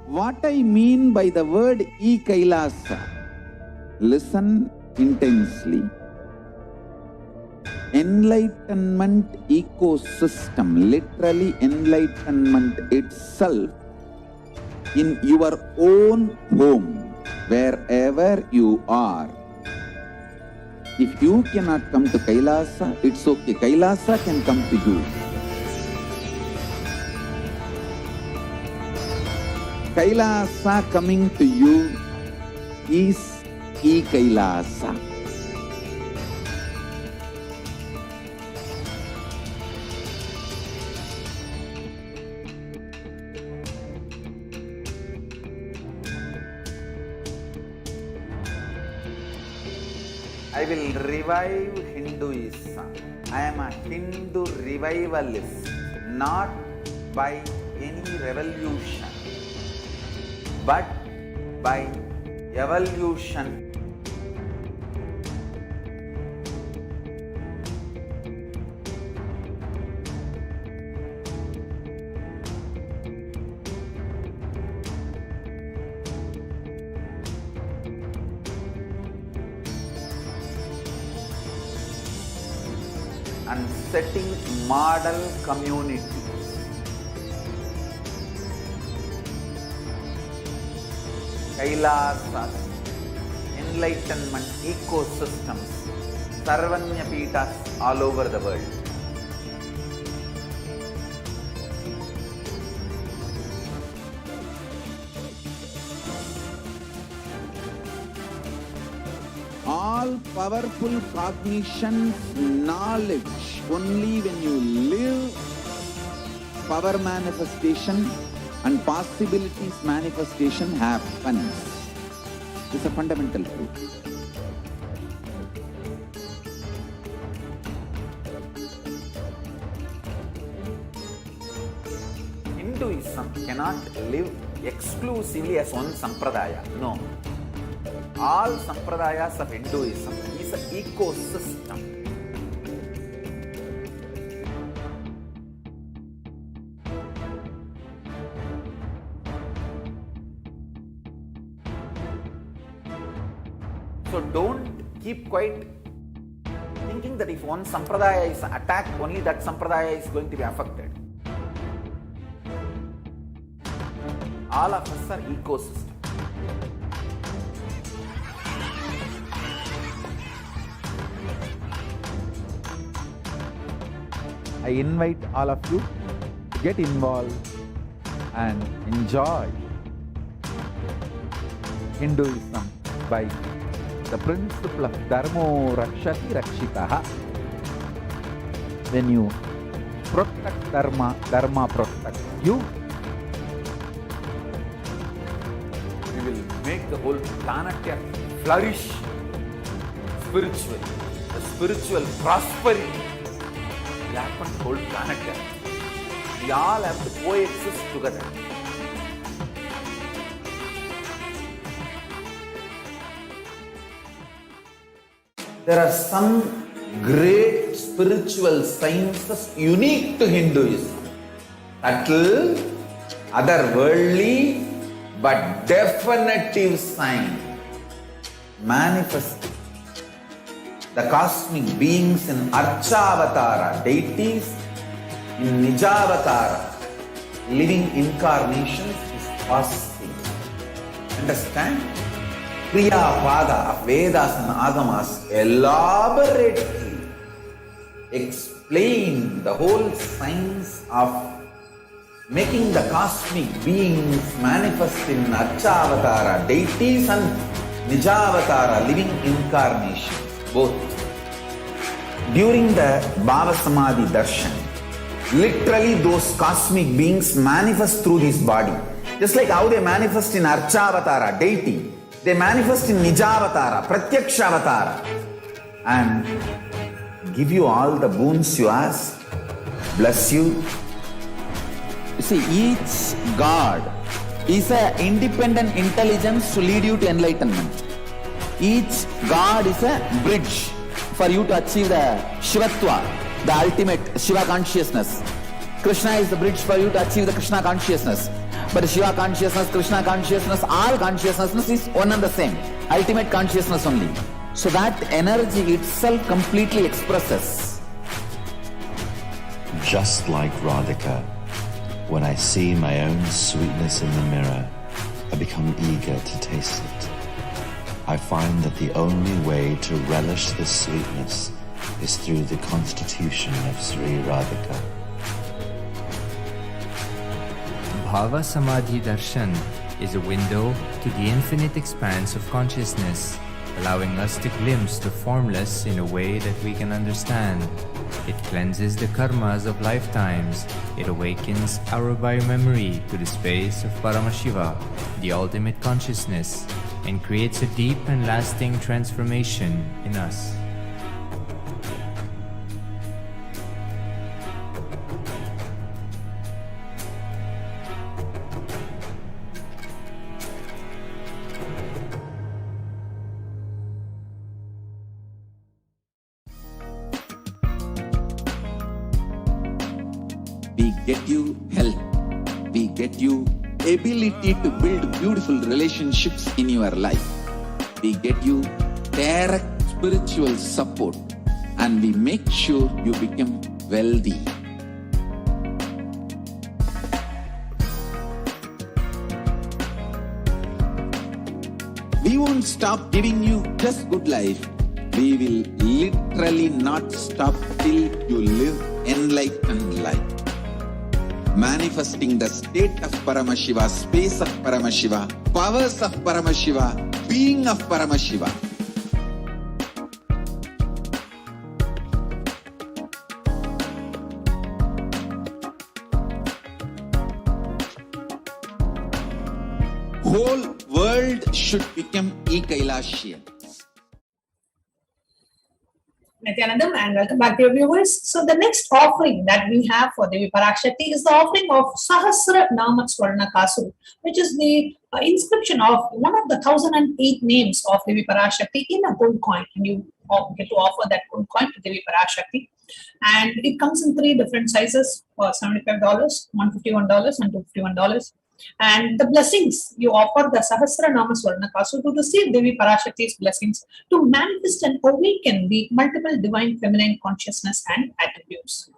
G: What I mean by the word KAILASA, listen intensely. Enlightenment ecosystem, literally enlightenment itself in your own home, wherever you are. If you cannot come to KAILASA, it's okay. KAILASA can come to you. KAILASA coming to you is KAILASA. I will revive Hinduism. I am a Hindu revivalist, not by any revolution, but by evolution.
A: and setting model community. KAILASA, Enlightenment ecosystems, Sarvanya Peethas all over the world.
G: All powerful cognition, knowledge, only when you live, power manifestation and possibilities manifestation happens. This is a fundamental truth.
A: Hinduism cannot live exclusively as one sampradaya. No. All sampradayas of Hinduism is an ecosystem. So don't keep quiet thinking that if one sampradaya is attacked, only that sampradaya is going to be affected. All of us are ecosystem. I invite all of you to get involved and enjoy Hinduism by the principle of Dharmo Rakshati Rakshitaha. When you protect Dharma, Dharma protects you. We will make the whole planet flourish spiritually. The spiritual prosperity will happen to the whole planet Earth. We all have to coexist together. There are some great spiritual sciences unique to Hinduism. Subtle, otherworldly, but definitive sign. Manifesting the cosmic beings in Archavatara, deities in Nijavatara, living incarnations is possible. Understand? Kriya Pada of Vedas and Agamas elaborately explain the whole science of making the cosmic beings manifest in Archavatara, deities and Nijavatara, living incarnations, both. During the Bhava Samadhi Darshan, literally those cosmic beings manifest through this body. Just like how they manifest in Archavatara, deity, they manifest in Nijavatara, Pratyakshavatara, and give you all the boons you ask, bless you. You see, each God is an independent intelligence to lead you to enlightenment. Each God is a bridge for you to achieve the Shivatva, the ultimate Shiva consciousness. Krishna is the bridge for you to achieve the Krishna consciousness. But Shiva consciousness, Krishna consciousness, all consciousness is one and the same. Ultimate consciousness only. So that energy itself completely expresses.
H: Just like Radhika, when I see my own sweetness in the mirror, I become eager to taste it. I find that the only way to relish the sweetness is through the constitution of Sri Radhika.
I: Bhava Samadhi Darshan is a window to the infinite expanse of consciousness, allowing us to glimpse the formless in a way that we can understand. It cleanses the karmas of lifetimes. It awakens our biomemory to the space of Paramashiva, the ultimate consciousness, and creates a deep and lasting transformation in us.
G: We get you help. We get you ability to build beautiful relationships in your life. We get you direct spiritual support. and we make sure you become wealthy. We won't stop giving you just good life. We will literally not stop till you live enlightened life. Manifesting the state of Paramashiva, space of Paramashiva, powers of Paramashiva, being of Paramashiva. Whole world should become KAILAShian.
J: Nithyanandam, and welcome back to your viewers. So the next offering that we have for Devi Parashakti is the offering of Sahasra Nama Swarna Kasu, which is the inscription of one of the 1008 names of Devi Parashakti in a gold coin, and you get to offer that gold coin to Devi Parashakti. And it comes in 3 different sizes for $75, $151, and $251. And the blessings, you offer the Sahasra Nama Swarna Kasu to receive Devi Parashakti's blessings to manifest and awaken the multiple divine feminine consciousness and attributes.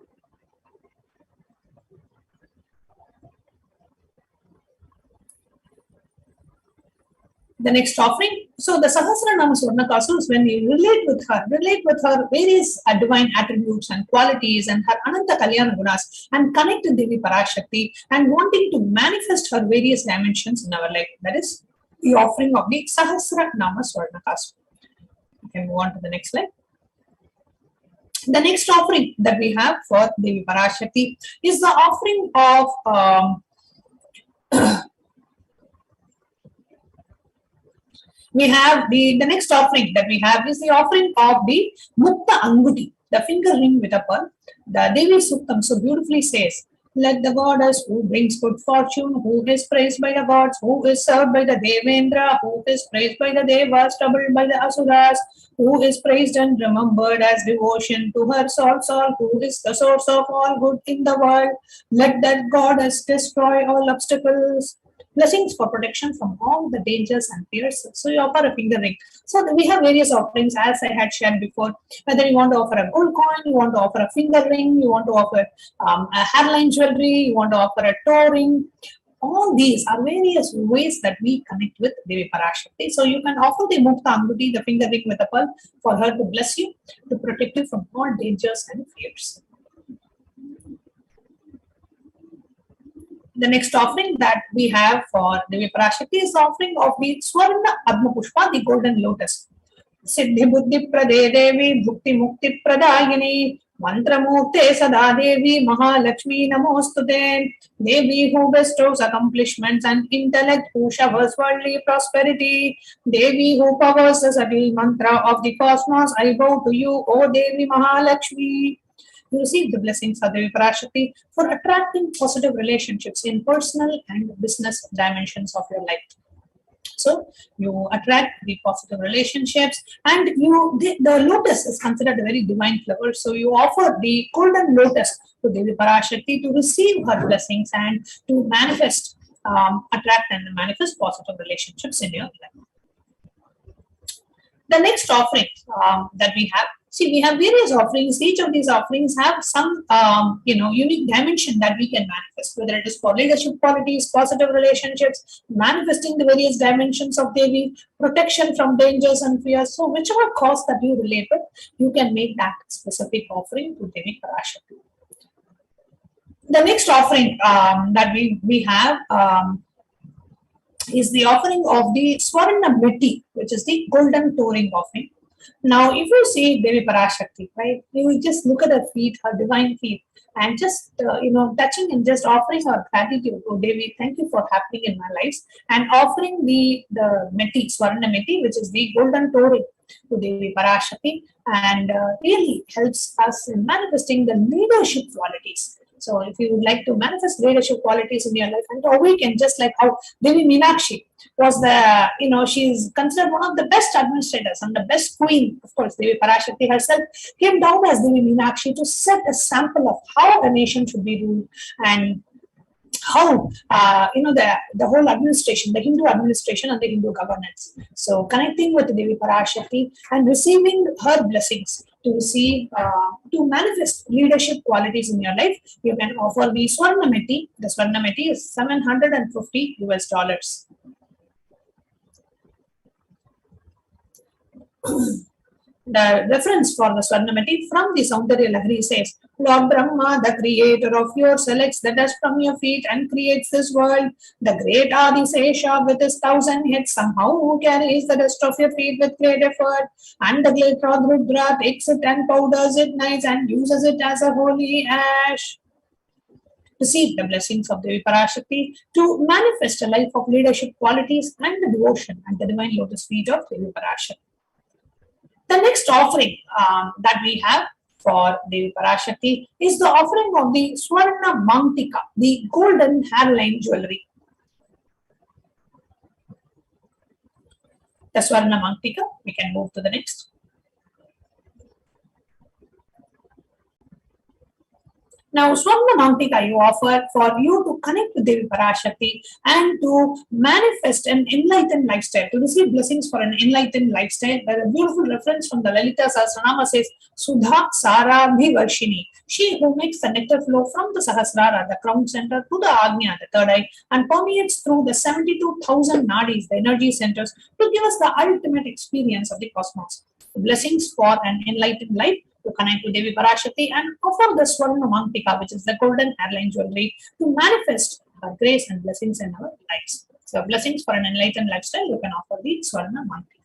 J: The next offering, so the Sahasra Nama Swarna Kasu is when you relate with her various divine attributes and qualities and her Ananta Kalyana Gunas, and connect to Devi Parashakti and wanting to manifest her various dimensions in our life. That is the offering of the Sahasra Nama Swarna Kasu. You can move on to the next slide. The next offering that we have for Devi Parashakti is the offering of we have the next offering that we have is the offering of the Mukta Anguti, the finger ring with a pearl. The Devi Suktam so beautifully says, let the goddess who brings good fortune, who is praised by the gods, who is served by the Devendra, who is praised by the Devas, troubled by the Asuras, who is praised and remembered as devotion to her soul, who is the source of all good in the world. Let that goddess destroy all obstacles. Blessings for protection from all the dangers and fears. So you offer a finger ring. So we have various offerings, as I had shared before. Whether you want to offer a gold coin, you want to offer a finger ring, you want to offer a hairline jewelry, you want to offer a toe ring. All these are various ways that we connect with Devi Parashakti. So you can offer the Mukta Anguti, the finger ring with a pearl, for her to bless you, to protect you from all dangers and fears. The next offering that we have for Devi Parashakti is the offering of the Swarna Padma Pushpa, the golden lotus. Siddhi Buddhi Prade Devi Bhukti Mukti Pradayini Mantra Mukte Sada Devi Mahalakshmi Namostute. Devi who bestows accomplishments and intellect, who showers worldly prosperity. Devi who powers the subtle mantra of the cosmos. I bow to you, O Devi Mahalakshmi. You receive the blessings of Devi Parashakti for attracting positive relationships in personal and business dimensions of your life. So you attract the positive relationships, and the lotus is considered a very divine flower. So you offer the golden lotus to Devi Parashakti to receive her blessings and to manifest, attract and manifest positive relationships in your life. The next offering that we have, see, we have various offerings. Each of these offerings have some, unique dimension that we can manifest, whether it is for leadership qualities, positive relationships, manifesting the various dimensions of Devi, protection from dangers and fears. So whichever cause that you relate with, you can make that specific offering to Devi Parashakti. The next offering that we have is the offering of the Swarna Meti, which is the golden touring offering. Now, if you see Devi Parashakti, right, you will just look at her feet, her divine feet, and just, touching and just offering our gratitude to Devi. Thank you for happening in my lives, and offering the Meti, Swarna Meti, which is the golden touring to Devi Parashakti, and really helps us in manifesting the leadership qualities. So if you would like to manifest leadership qualities in your life and awaken, just like how Devi Meenakshi was she's considered one of the best administrators and the best queen. Of course, Devi Parashakti herself came down as Devi Meenakshi to set a sample of how a nation should be ruled and how, the whole administration, the Hindu administration and the Hindu governance. So connecting with Devi Parashakti and receiving her blessings to receive, to manifest leadership qualities in your life, you can offer the Swarnamati. The Swarnamati is $750 US. The reference for the Swarnamati from the Saundarya Lahari says, Lord Brahma, the creator of your, selects the dust from your feet and creates this world. The great Adisesha with his 1,000 heads somehow carries the dust of your feet with great effort, and the great Rudra takes it and powders it nice and uses it as a holy ash. Receive the blessings of Devi Parashakti to manifest a life of leadership qualities and the devotion and the divine lotus feet of Devi Parashakti. The next offering that we have for Devi Parashakti is the offering of the Swarna Mantika, the golden hairline jewelry. The Swarna Mantika, we can move to the next. Now, Swarna Mantika you offer for you to connect with Devi Parashakti and to manifest an enlightened lifestyle, to receive blessings for an enlightened lifestyle. There is a beautiful reference from the Lalita Sahasranama says, Sudha Sara Bhivarshini, she who makes the nectar flow from the Sahasrara, the crown center, to the Agnya, the third eye, and permeates through the 72,000 nadis, the energy centers, to give us the ultimate experience of the cosmos. The blessings for an enlightened life, to connect to Devi Parashakti and offer the Swarna Mantika, which is the golden hairline jewelry, to manifest our grace and blessings in our lives. So, blessings for an enlightened lifestyle, you can offer the Swarna Mantika.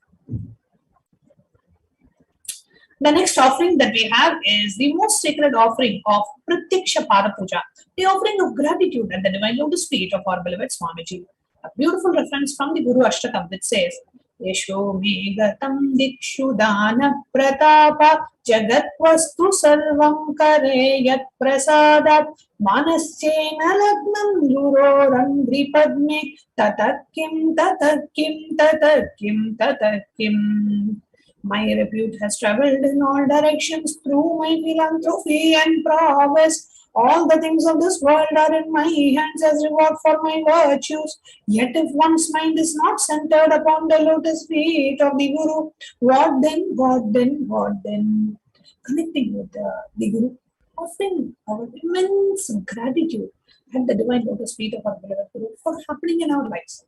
J: The next offering that we have is the most sacred offering of Pratyaksha Parapuja, the offering of gratitude at the divine lotus feet of our beloved Swamiji. A beautiful reference from the Guru Ashtakam which says, Yesho me gatam dikshu dana pratapa jagat vastu sarvam kare yat prasadat manaschena lagnam gurorandri padme tatakim tatakim tatakim tatakim. My repute has travelled in all directions through my philanthropy and prowess. All the things of this world are in my hands as reward for my virtues. Yet if one's mind is not centered upon the lotus feet of the Guru, what then, what then, what then? Connecting with the Guru, offering our immense gratitude at the divine lotus feet of our beloved Guru for happening in our lives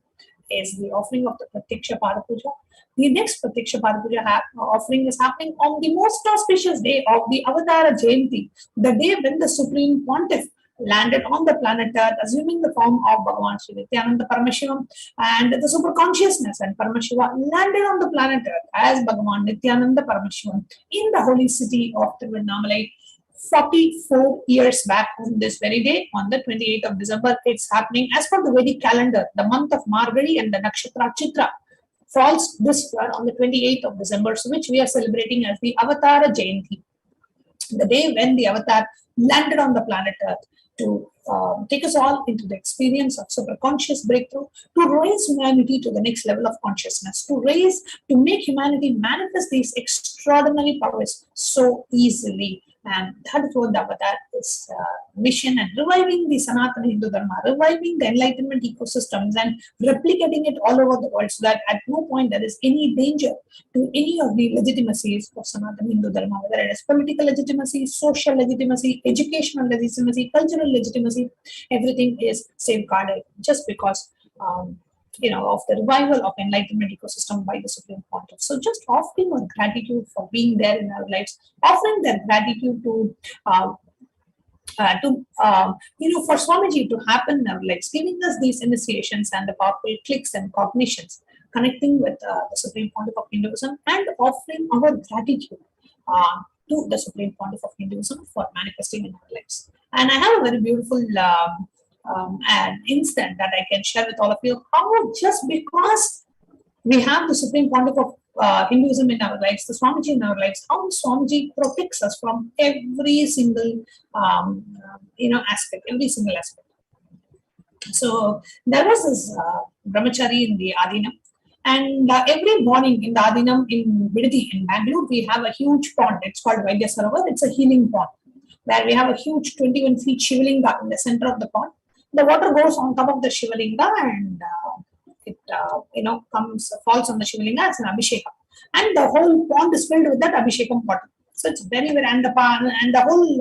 J: is the offering of the Pratyaksha Parapuja. The next Pratyaksha Parapuja offering is happening on the most auspicious day of the Avatara Jayanti, the day when the Supreme Pontiff landed on the planet Earth, assuming the form of Bhagavan Sri Nithyananda Paramashivam, and the super consciousness and Paramashiva landed on the planet Earth as Bhagavan Nithyananda Paramashivam in the holy city of Tiruvannamalai. 44 years back on this very day, on the 28th of December, it's happening as per the Vedic calendar. The month of Margari and the Nakshatra Chitra falls this year on the 28th of December, so which we are celebrating as the Avatara Jayanti, the day when the Avatar landed on the planet Earth to take us all into the experience of superconscious breakthrough, to raise humanity to the next level of consciousness, to make humanity manifest these extraordinary powers so easily. And that is what the Avatar is mission, and reviving the Sanatana Hindu Dharma, reviving the Enlightenment ecosystems and replicating it all over the world, so that at no point there is any danger to any of the legitimacies of Sanatana Hindu Dharma, whether it is political legitimacy, social legitimacy, educational legitimacy, cultural legitimacy, everything is safeguarded just because of the revival of Enlightenment ecosystem by the Supreme Pontiff. So just offering our gratitude for being there in our lives, offering their gratitude to for Swamiji to happen in our lives, giving us these initiations and the powerful clicks and cognitions, connecting with the Supreme Pontiff of Hinduism, and offering our gratitude to the Supreme Pontiff of Hinduism for manifesting in our lives. And I have a very beautiful an instant that I can share with all of you, how just because we have the Supreme Pontiff of Hinduism in our lives, the Swamiji in our lives, how Swamiji protects us from every single aspect, every single aspect. So there was this brahmachari in the Adinam, and every morning in the Adinam in Bidadi in Bangalore, we have a huge pond. It's called Vaidya Sarovar. It's a healing pond where we have a huge 21 feet Shivalinga in the center of the pond. The water goes on top of the Shivalinga and it falls on the Shivalinga as an Abhishekam. And the whole pond is filled with that Abhishekam water. So it's very, very, and the whole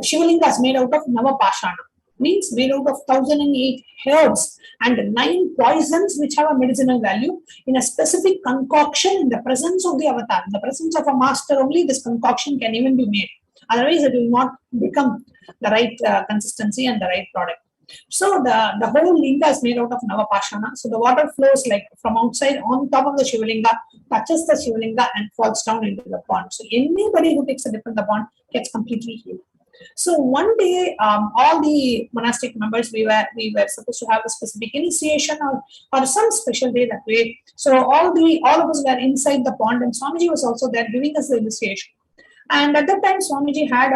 J: Shivalinga is made out of Navapashana, means made out of 1008 herbs and 9 poisons which have a medicinal value in a specific concoction in the presence of the avatar. In the presence of a master only, this concoction can even be made. Otherwise, it will not become the right consistency and the right product. So the whole linga is made out of Navapashana. So the water flows like from outside on top of the Shivalinga, touches the Shivalinga and falls down into the pond. So anybody who takes a dip in the pond gets completely healed. So one day, all the monastic members, we were supposed to have a specific initiation or some special day that way. So all of us were inside the pond, and Swamiji was also there giving us the initiation. And at that time, Swamiji had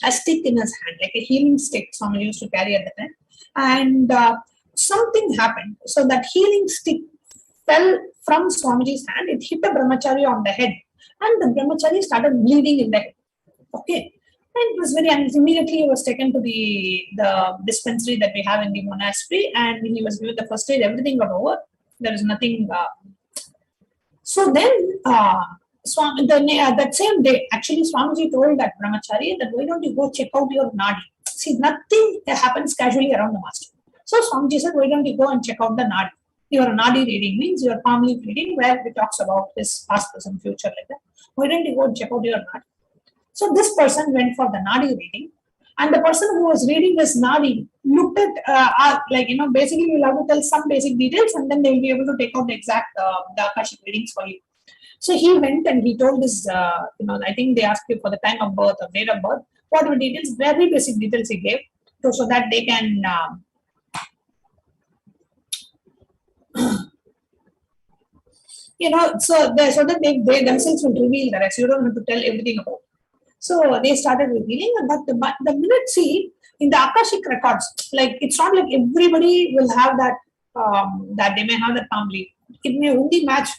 J: a stick in his hand, like a healing stick Swamiji used to carry at the time. And something happened. So that healing stick fell from Swamiji's hand. It hit the brahmachari on the head. And the brahmachari started bleeding in the head. Okay. And it was very uneasy. Immediately he was taken to the dispensary that we have in the monastery. And he was given the first aid. Everything got over. There is nothing. So then... that same day, actually, Swamiji told that brahmachari that why don't you go check out your nadi? See, nothing happens casually around the master. So Swamiji said, why don't you go and check out the nadi? Your nadi reading means your palm leaf reading, where it talks about his past, present, future, like that. Why don't you go and check out your nadi? So this person went for the nadi reading, and the person who was reading this nadi looked at, basically you'll have to tell some basic details, and then they will be able to take out the exact the Akashic readings for you. So he went and he told this, I think they asked you for the time of birth or date of birth, what were details, very basic details he gave, so that they can, so that they themselves will reveal the rest. You don't have to tell everything about it. So they started revealing, and the minute, see, in the Akashic records, like it's not like everybody will have that, that they may have that palm leaf. It may only match.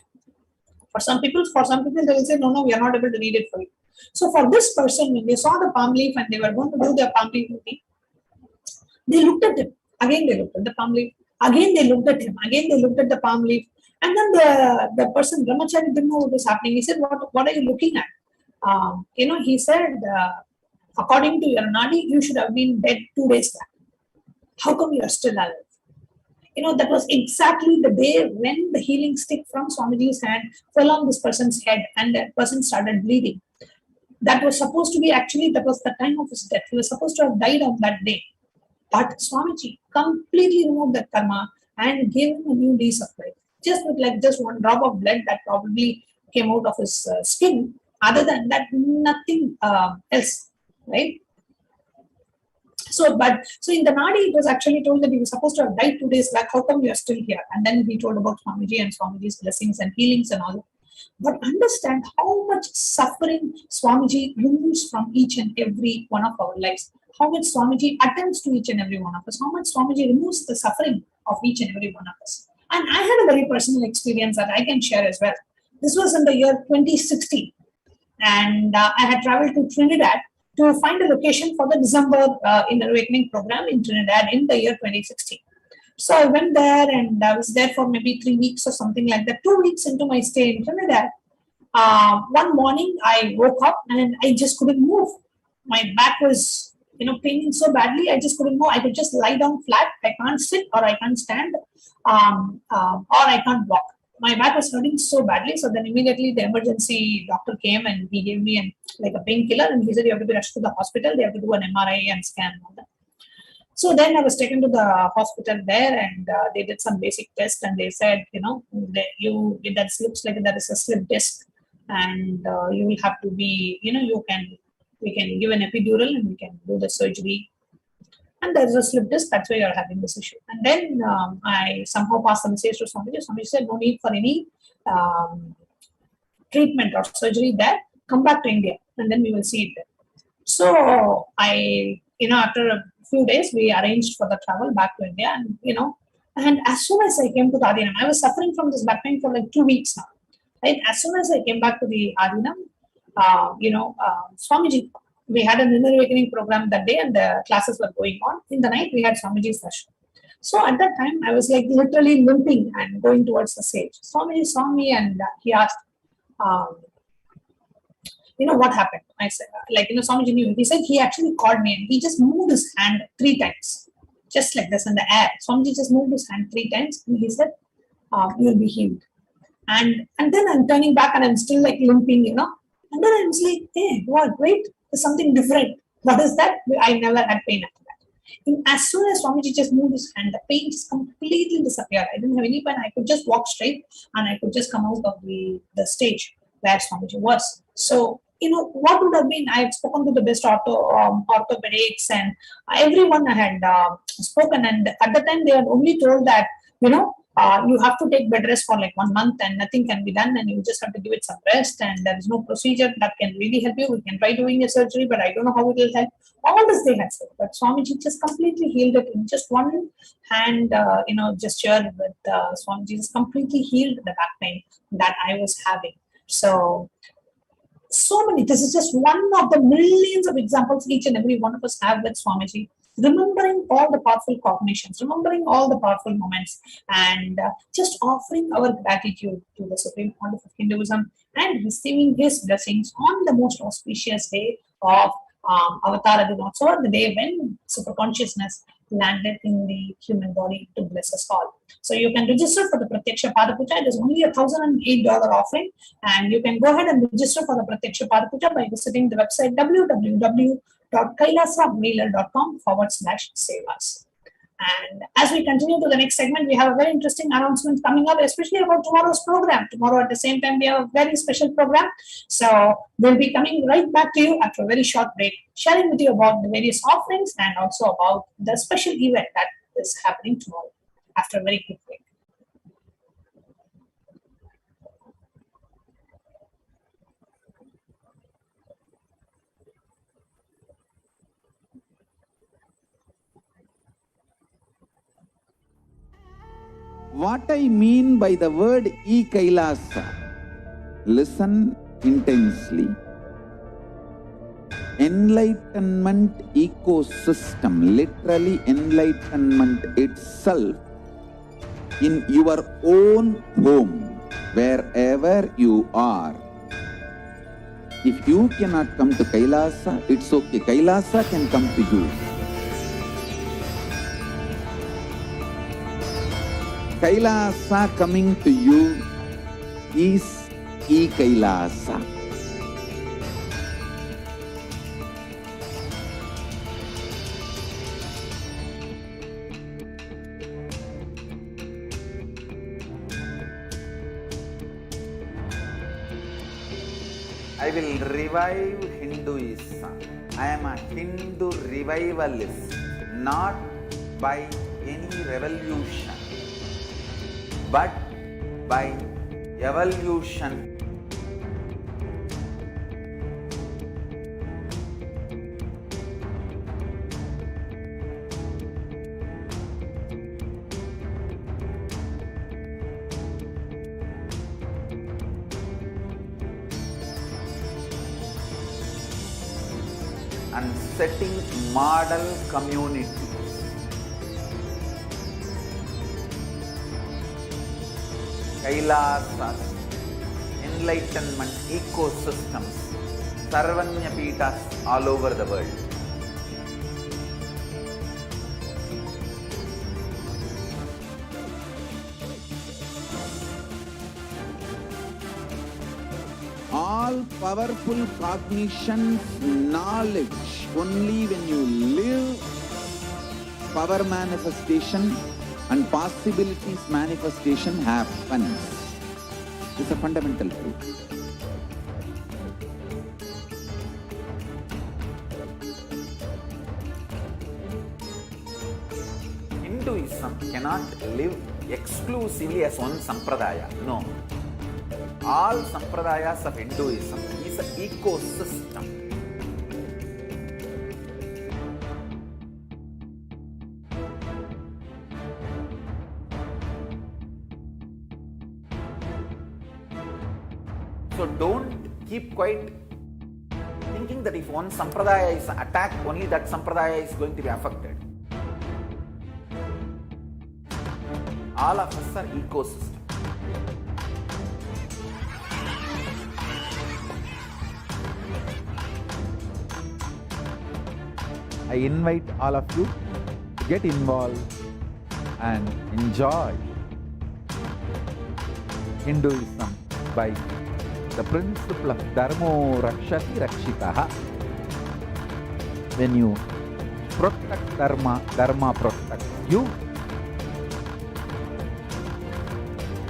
J: For some people, they will say, no, we are not able to read it for you. So for this person, when they saw the palm leaf and they were going to do their palm leaf reading, they looked at him. Again, they looked at the palm leaf. Again, they looked at him. Again, they looked at the palm leaf. And then the person, brahmachari, didn't know what was happening. He said, what are you looking at? He said, according to your nadi, you should have been dead 2 days back. How come you are still alive? That was exactly the day when the healing stick from Swamiji's hand fell on this person's head and that person started bleeding. That was supposed to be that was the time of his death. He was supposed to have died on that day. But Swamiji completely removed that karma and gave him a new lease of life. Just with just one drop of blood that probably came out of his skin. Other than that, nothing else, right? So in the nadi, it was actually told that he was supposed to have died 2 days back. How come you are still here? And then he told about Swamiji and Swamiji's blessings and healings and all. But understand how much suffering Swamiji removes from each and every one of our lives. How much Swamiji attends to each and every one of us. How much Swamiji removes the suffering of each and every one of us. And I had a very personal experience that I can share as well. This was in the year 2016. And I had traveled to Trinidad to find a location for the December Inner Awakening program in Trinidad in the year 2016. So I went there and I was there for maybe 3 weeks or something like that. 2 weeks into my stay in Trinidad, one morning I woke up and I just couldn't move. My back was, paining so badly, I just couldn't move. I could just lie down flat. I can't sit or I can't stand or I can't walk. My back was hurting so badly. So then immediately the emergency doctor came and he gave me a painkiller and he said, you have to be rushed to the hospital. They have to do an MRI and scan and all that. So then I was taken to the hospital there and they did some basic tests and they said, that looks like there is a slip disc and you will have to be, we can give an epidural and we can do the surgery. And there's a slip disc, that's why you're having this issue. And then I somehow passed the message to Swamiji. Swamiji said, no need for any treatment or surgery there. Come back to India and then we will see it there. So after a few days, we arranged for the travel back to India and as soon as I came to the Adinam, I was suffering from this back pain for 2 weeks now. Right? As soon as I came back to the Adinam, Swamiji, we had an Inner Awakening program that day and the classes were going on. In the night, we had Swamiji's session. So at that time, I was literally limping and going towards the stage. Swamiji saw me and he asked, you know what happened? I said, like, you know, Swamiji knew. He said he actually called me and he just moved his hand 3 times, just like this in the air. Swamiji just moved his hand 3 times and he said, you'll be healed. And then I'm turning back and I'm still like limping, you know. And then I was like, hey, what? Wait, there's something different. What is that? I never had pain after that. And as soon as Swamiji just moved his hand, the pain just completely disappeared. I didn't have any pain. I could just walk straight and I could just come out of the stage where Swamiji was. So, you know, what would have been, I had spoken to the best orthopedics and everyone I had spoken. And at the time, they had only told that, you know, you have to take bed rest for like 1 month and nothing can be done and you just have to give it some rest and there is no procedure that can really help you. We can try doing a surgery, but I don't know how it will help. All this they had said, but Swamiji just completely healed it in just one hand, you know, gesture with Swamiji just completely healed the back pain that I was having. So many, this is just one of the millions of examples each and every one of us have with Swamiji. Remembering all the powerful cognitions, remembering all the powerful moments, and just offering our gratitude to the Supreme Pontiff of Hinduism and receiving his blessings on the most auspicious day of Avatara Dinotsava, the day when superconsciousness landed in the human body to bless us all. So you can register for the Pratyaksha Pada Puja. It is only a $1,008 offering, and you can go ahead and register for the Pratyaksha Pada Puja by visiting the website www.kailasamail.com/save us. And as we continue to the next segment, we have a very interesting announcement coming up, especially about tomorrow's program. Tomorrow at the same time, we have a very special program. So we'll be coming right back to you after a very short break, sharing with you about the various offerings and also about the special event that is happening tomorrow after a very quick break.
G: What I mean by the word KAILASA, listen intensely. Enlightenment ecosystem, literally enlightenment itself, in your own home, wherever you are. If you cannot come to KAILASA, it's okay. KAILASA can come to you. KAILASA coming to you is KAILASA.
A: I will revive Hinduism. I am a Hindu revivalist, not by any revolution, but by evolution. And setting model communities. Kailasas, enlightenment ecosystems, Sarvanya Pitas all over the world.
G: All powerful cognition, knowledge, only when you live, power manifestation and possibilities manifestation happens. It's a fundamental truth.
A: Hinduism cannot live exclusively as one sampradaya. No. All sampradayas of Hinduism is an ecosystem. So don't keep quiet thinking that if one sampradaya is attacked, only that sampradaya is going to be affected. All of us are ecosystem. I invite all of you to get involved and enjoy Hinduism by the principle of Dharmo Rakshati Rakshitaha. When you protect Dharma, Dharma protects you.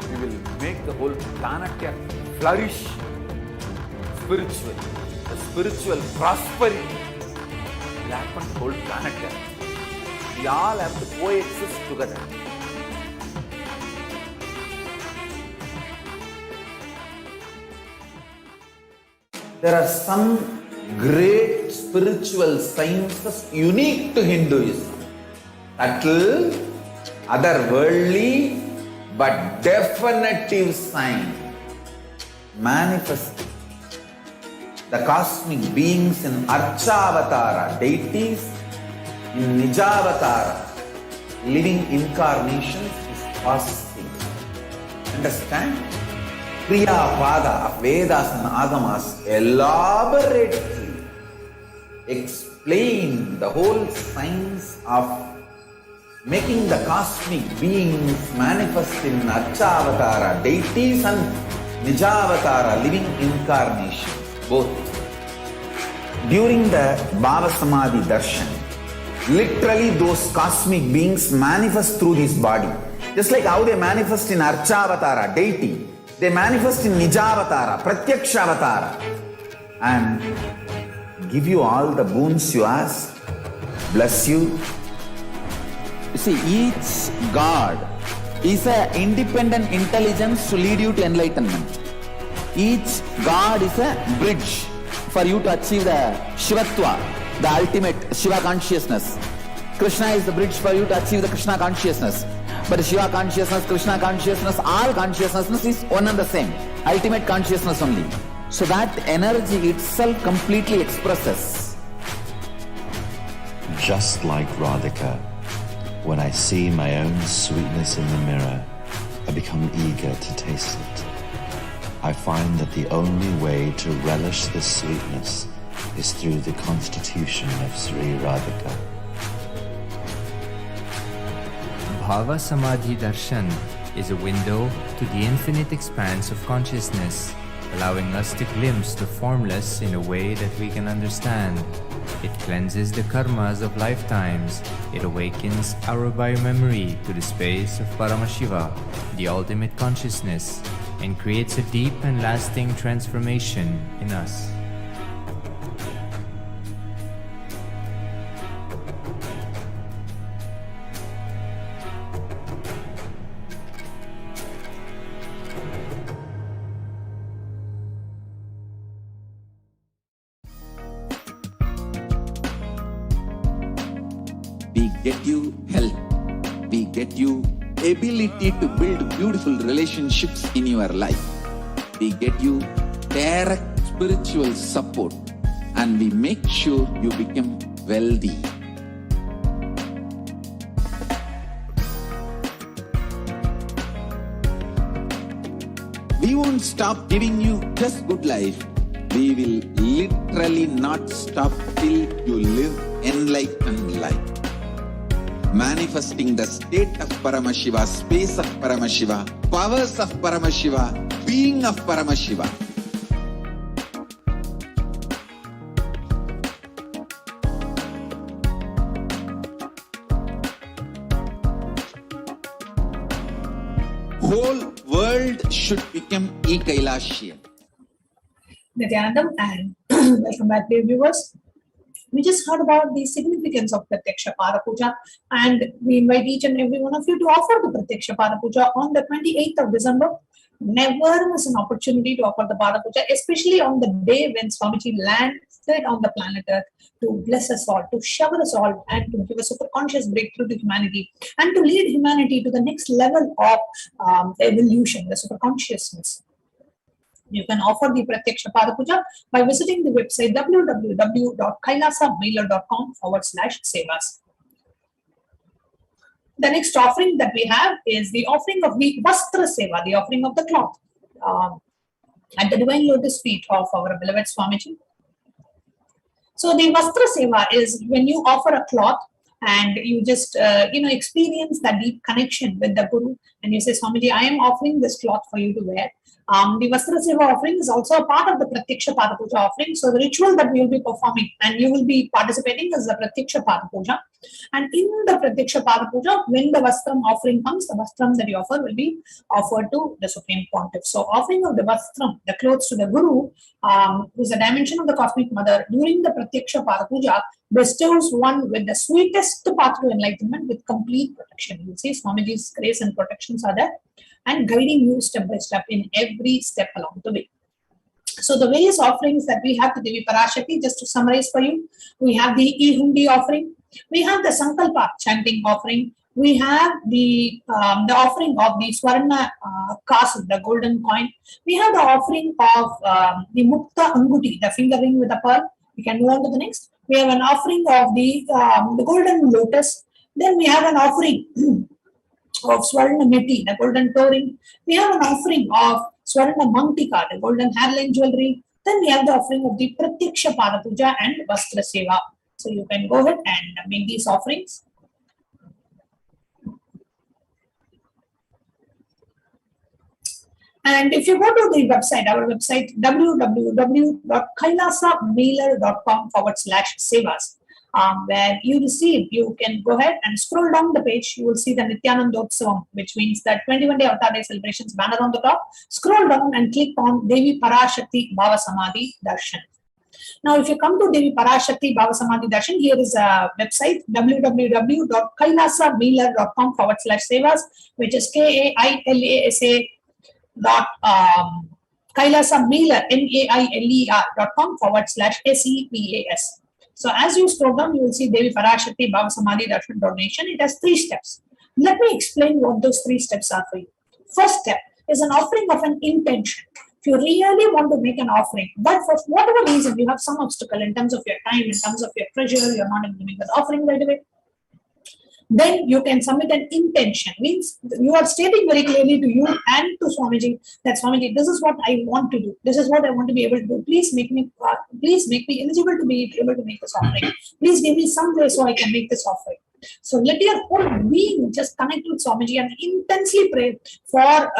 A: We will make the whole planet flourish spiritually. The spiritual prosperity will happen to the whole planet Earth. We all have to coexist together. There are some great spiritual sciences unique to Hinduism. Subtle, otherworldly, but definitive sign. Manifesting the cosmic beings in Archavatara, deities in Nijavatara, living incarnations is possible. Understand? Kriya Pada of Vedas and Agamas elaborately explain the whole science of making the cosmic beings manifest in Archavatara, deities and Nijavatara, living incarnations, both. During the Bhava Samadhi Darshan, literally those cosmic beings manifest through this body. Just like how they manifest in Archavatara, deity, they manifest in Nijavatara, Pratyakshavatara, and give you all the boons you ask, bless you. You see, each God is an independent intelligence to lead you to enlightenment. Each God is a bridge for you to achieve the Shivatva, the ultimate Shiva consciousness. Krishna is the bridge for you to achieve the Krishna consciousness. But Shiva consciousness, Krishna consciousness, all consciousness is one and the same. Ultimate consciousness only. So that energy itself completely expresses.
H: Just like Radhika, when I see my own sweetness in the mirror, I become eager to taste it. I find that the only way to relish this sweetness is through the constitution of Sri Radhika.
I: Bhava Samadhi Darshan is a window to the infinite expanse of consciousness, allowing us to glimpse the formless in a way that we can understand. It cleanses the karmas of lifetimes. It awakens our biomemory to the space of Paramashiva, the ultimate consciousness, and creates a deep and lasting transformation in us.
G: We get you health. We get you ability to build beautiful relationships in your life. We get you direct spiritual support, and we make sure you become wealthy. We won't stop giving you just good life. We will literally not stop till you live enlightened life. Manifesting the state of Paramashiva, space of Paramashiva, powers of Paramashiva, being of Paramashiva. Whole world should become KAILASA.
J: Nithyanandam, and welcome back, dear viewers. We just heard about the significance of Pratyaksha Pada Puja, and we invite each and every one of you to offer the Pratyaksha Pada Puja on the 28th of December. Never miss an opportunity to offer the Pada Puja, especially on the day when Swamiji landed on the planet Earth to bless us all, to shower us all, and to give a super conscious breakthrough to humanity, and to lead humanity to the next level of evolution, the super consciousness. You can offer the Pratyaksha Pada Puja by visiting the website www.kailasamailer.com/sevas. The next offering that we have is the offering of the Vastra Seva, the offering of the cloth at the divine lotus feet of our beloved Swamiji. So So the Vastra Seva is when you offer a cloth and you just experience that deep connection with the Guru, and you say, Swamiji, I am offering this cloth for you to wear. The Vastra Seva offering is also a part of the Pratyaksha Pada Puja offering. So the ritual that we will be performing and you will be participating is the Pratyaksha Pada Puja. And in the Pratyaksha Pada Puja, when the Vastram offering comes, the Vastram that you offer will be offered to the Supreme Pontiff. So offering of the Vastram, the clothes to the Guru, who is a dimension of the Cosmic Mother, during the Pratyaksha Pada Puja, bestows one with the sweetest path to enlightenment with complete protection. You see, Swamiji's grace and protections are there and guiding you step by step in every step along the way. So the various offerings that we have to Devi Parashakti, just to summarize for you, we have the E-Hundi offering, we have the Sankalpa chanting offering, we have the offering of the Swarna Kasu, the golden coin, we have the offering of the Mukta Anguti, the finger ring with a pearl. We can move on to the next. We have an offering of the golden lotus. Then we have an offering of Swarna Meti, the golden toe ring. We have an offering of Swarna Mantika, the golden hairline jewelry. Then we have the offering of the Pratyaksha Pada Puja and Vastra Seva. So you can go ahead and make these offerings. And if you go to the website, our website, www.kailasamailer.com/sevas, where you can go ahead and scroll down the page. You will see the Nithyanandotsavam, which means that 21-day Avatar Day celebrations banner on the top. Scroll down and click on Devi Parashakti Bhava Samadhi Darshan. Now, if you come to Devi Parashakti Bhava Samadhi Darshan, here is a website, www.kailasamailer.com/sevas, which is KAILASA kailasamailer.com/SEVAS. So as you scroll down, you will see Devi Parashakti Bhava Samadhi Darshan donation. It has 3 steps. Let me explain what those 3 steps are for you. First step is an offering of an intention. If you really want to make an offering, but for whatever reason you have some obstacle in terms of your time, in terms of your pressure, you're not able to make an offering right away, then you can submit an intention. Means you are stating very clearly to you and to Swamiji that Swamiji, this is what I want to do. This is what I want to be able to do. Please make me eligible to be able to make this offering. Please give me some way so I can make this offering. So let your whole being just connect with Swamiji and intensely pray for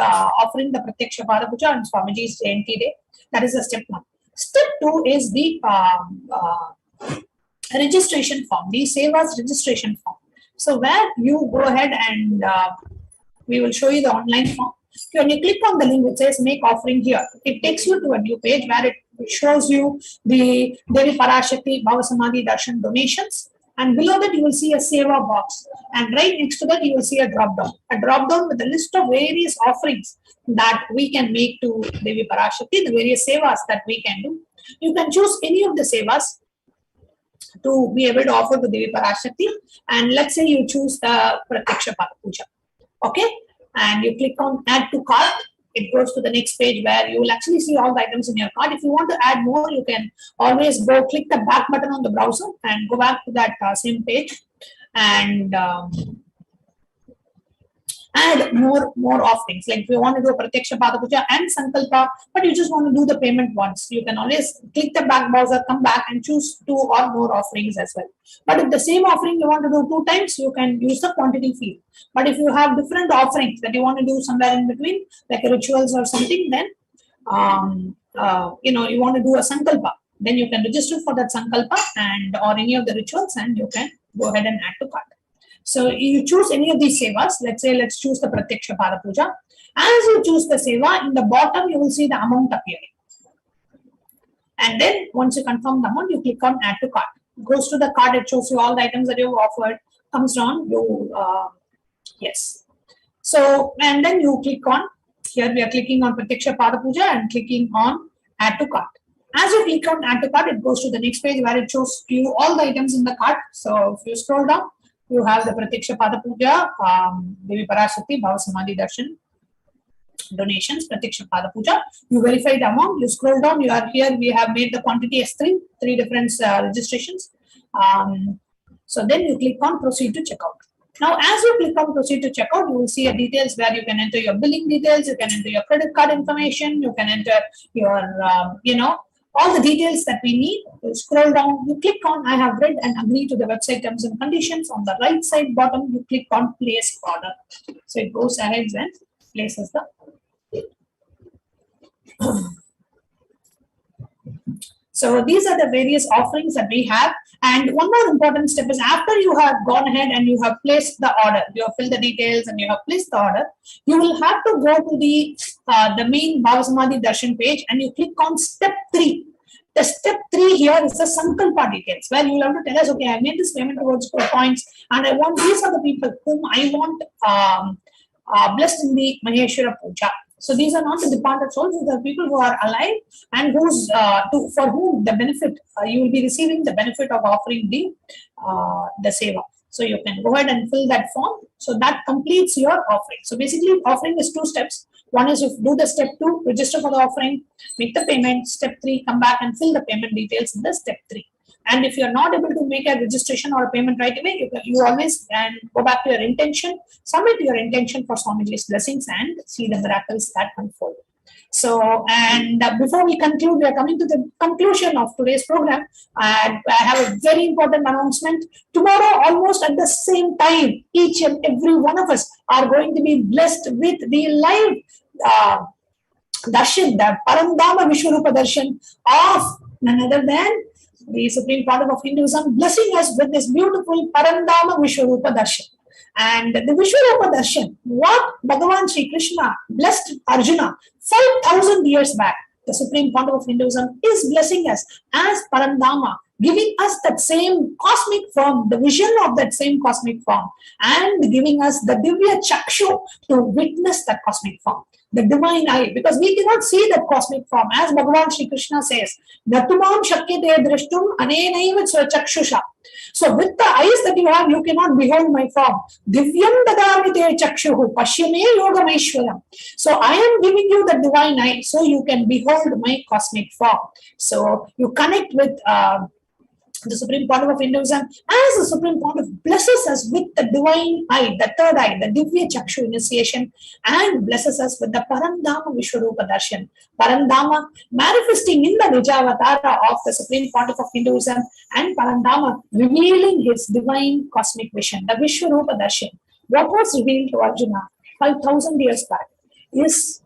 J: offering the Pratyaksha Pada Puja and Swamiji's Jayanti Day. That is the step 1. Step 2 is the registration form, the Sevas registration form. So where you go ahead and we will show you the online form. When you click on the link which says make offering here, it takes you to a new page where it shows you the Devi Parashakti Bhava Samadhi Darshan donations. And below that you will see a Seva box. And right next to that you will see a drop down. A drop down with a list of various offerings that we can make to Devi Parashakti, the various Sevas that we can do. You can choose any of the Sevas to be able to offer to Devi Parashakti, and let's say you choose the Pratyaksha Pada Puja, okay, and you click on add to cart. It goes to the next page where you will actually see all the items in your cart. If you want to add more, you can always go click the back button on the browser and go back to that same page and add more offerings. Like if you want to do a Pratyaksha Pada Puja and Sankalpa, but you just want to do the payment once, you can always click the back browser, come back and choose 2 or more offerings as well. But if the same offering you want to do 2 times, you can use the quantity field. But if you have different offerings that you want to do somewhere in between, like rituals or something, then you want to do a Sankalpa, then you can register for that Sankalpa and or any of the rituals, and you can go ahead and add to cart. So you choose any of these Sevas. Let's say let's choose the Pratyaksha Pada Puja. As you choose the Seva, in the bottom you will see the amount appearing. And then once you confirm the amount, you click on add to cart. It goes to the cart, it shows you all the items that you've offered. Comes down, yes. So, and then you click on, here we are clicking on Pratyaksha Pada Puja and clicking on add to cart. As you click on add to cart, it goes to the next page where it shows you all the items in the cart. So if you scroll down, you have the Pratyaksha Pada Puja, Devi Parashakti Bhava Samadhi Darshan donations, Pratyaksha Pada Puja. You verify the amount, you scroll down, you are here, we have made the quantity as 3 different registrations. So then you click on proceed to checkout. Now, as you click on proceed to checkout, you will see details where you can enter your billing details, you can enter your credit card information, you can enter your, all the details that we need. You scroll down, you click on I have read and agree to the website terms and conditions. On the right side bottom, you click on place order. So it goes ahead and places the So these are the various offerings that we have. And one more important step is after you have gone ahead and you have placed the order, you have filled the details and you have placed the order, you will have to go to the main Bhava Samadhi Darshan page and you click on step 3. The step 3 here is the Sankalpa details, where you will have to tell us, okay, I made this payment towards 4 points and I want, these are the people whom I want blessed in the Maheshwara Puja. So these are not the departed souls, these are people who are alive and whose for whom the benefit, you will be receiving the benefit of offering the seva. So you can go ahead and fill that form. So that completes your offering. So basically offering is 2 steps. One is you do the step 2, register for the offering, make the payment. Step 3, come back and fill the payment details in the step 3. And if you are not able to make a registration or a payment right away, you always can go back to your intention, submit your intention for Swamiji's blessings and see the miracles that unfold. So, and before we conclude, we are coming to the conclusion of today's program. And I have a very important announcement. Tomorrow, almost at the same time, each and every one of us are going to be blessed with the live darshan, the Parandama Vishwarupa darshan of none other than the Supreme Pontiff of Hinduism, blessing us with this beautiful Parandama Vishwarupa darshan. And the Vishwarupa darshan, what Bhagavan Sri Krishna blessed Arjuna 5,000 years back, the Supreme Pontiff of Hinduism is blessing us as Parandama, giving us that same cosmic form, the vision of that same cosmic form, and giving us the Divya Chakshu to witness that cosmic form, the divine eye, because we cannot see that cosmic form. As Bhagavan Sri Krishna says, Natumam shakyate drashtum anenaiva chakshusha. So with the eyes that you have, you cannot behold my form. Divyam dadamite chakshuhu pashyame yogameshwaram. So I am giving you the divine eye so you can behold my cosmic form. So you connect with the Supreme Pontiff of Hinduism, as the Supreme Pontiff blesses us with the divine eye, the third eye, the Divya Chakshu initiation, and blesses us with the Parandama Vishwarupa darshan. Parandama manifesting in the Nijavatara of the Supreme Pontiff of Hinduism, and Parandama revealing his divine cosmic vision, the Vishwarupa darshan. What was revealed to Arjuna 5,000 years back is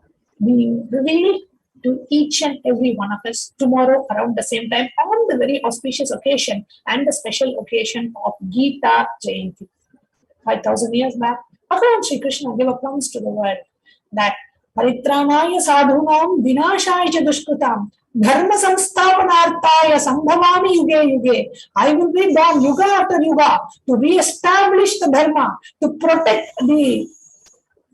J: being revealed to each and every one of us tomorrow around the same time on the very auspicious occasion and the special occasion of Gita Jayanti. 5,000 years back, Bhagavan Sri Krishna gave a promise to the world that Paritranaya sadhunam vinashaya cha dushkritam dharma samsthapanarthaya sambhavami yuge yuge. I will be born yuga after yuga to re-establish the dharma, to protect the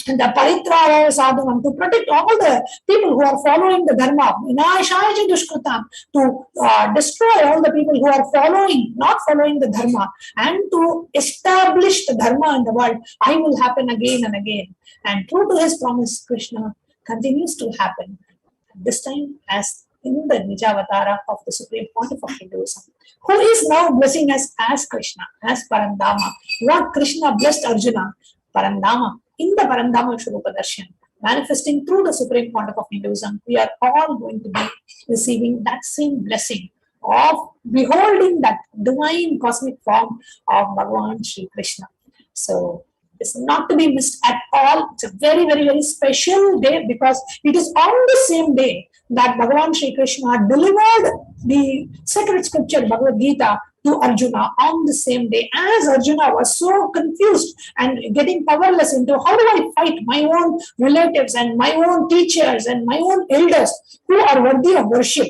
J: Paritraya sadhanam, to protect all the people who are following the dharma, vinashaya dushkritam, to destroy all the people who are not following the dharma, and to establish the dharma in the world. I will happen again and again. And true to his promise, Krishna continues to happen. This time as in the Nijavatara of the Supreme Pontiff of Hinduism, who is now blessing us as Krishna, as Parandama. What Krishna blessed Arjuna, Parandama, in the Parandama Vishwarupa darshan, manifesting through the Supreme Pontiff of Hinduism, we are all going to be receiving that same blessing of beholding that divine cosmic form of Bhagavan Sri Krishna. So it's not to be missed at all. It's a very, very, very special day because it is on the same day that Bhagavan Sri Krishna delivered the sacred scripture Bhagavad Gita to Arjuna on the same day, as Arjuna was so confused and getting powerless into how do I fight my own relatives and my own teachers and my own elders who are worthy of worship,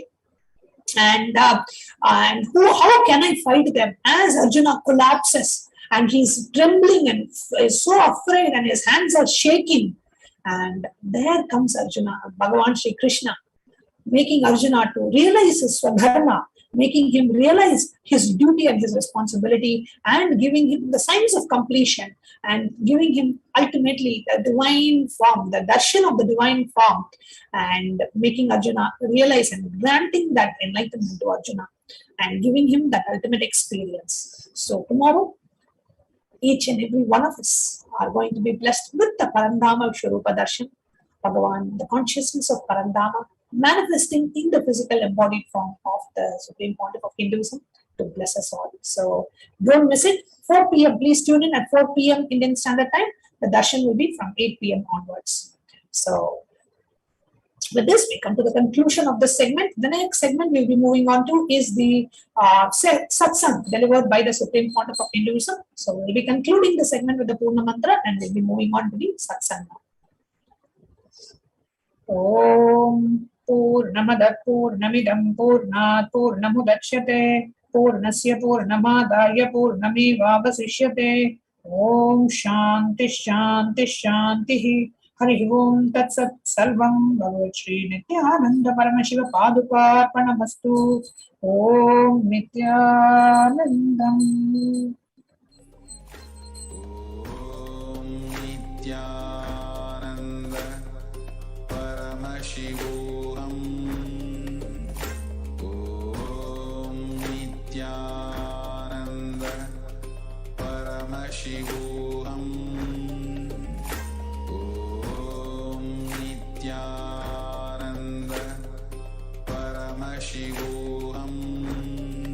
J: and how can I fight them? As Arjuna collapses and he's trembling and is so afraid and his hands are shaking, and there comes Arjuna, Bhagavan Sri Krishna, making Arjuna to realize his Swadharma, making him realize his duty and his responsibility, and giving him the signs of completion, and giving him ultimately the divine form, the darshan of the divine form, and making Arjuna realize and granting that enlightenment to Arjuna, and giving him that ultimate experience. So tomorrow, each and every one of us are going to be blessed with the Parandama Vishwarupa darshan, Bhagavan, the consciousness of Parandama, manifesting in the physical embodied form of the Supreme Pontiff of Hinduism to bless us all. So don't miss it. 4 p.m. Please tune in at 4 p.m. Indian Standard Time. The darshan will be from 8 p.m. onwards. So with this, we come to the conclusion of this segment. The next segment we'll be moving on to is the satsang delivered by the Supreme Pontiff of Hinduism. So we'll be concluding the segment with the Purna Mantra and we'll be moving on to the satsang now. Om Purnamada Purnamidam Purnat Purnamudachyate Purnasya Purnamadaya Purnamevavasishyate Om Shanti Shanti Shanti Hari Om Tat Sat Sarvam Bhagavad Shri Nithyananda Paramashivam Paduka Pranamastu Om Nithyanandam.
G: Nithyananda Paramashivoham. Om Nithyananda Paramashivoham.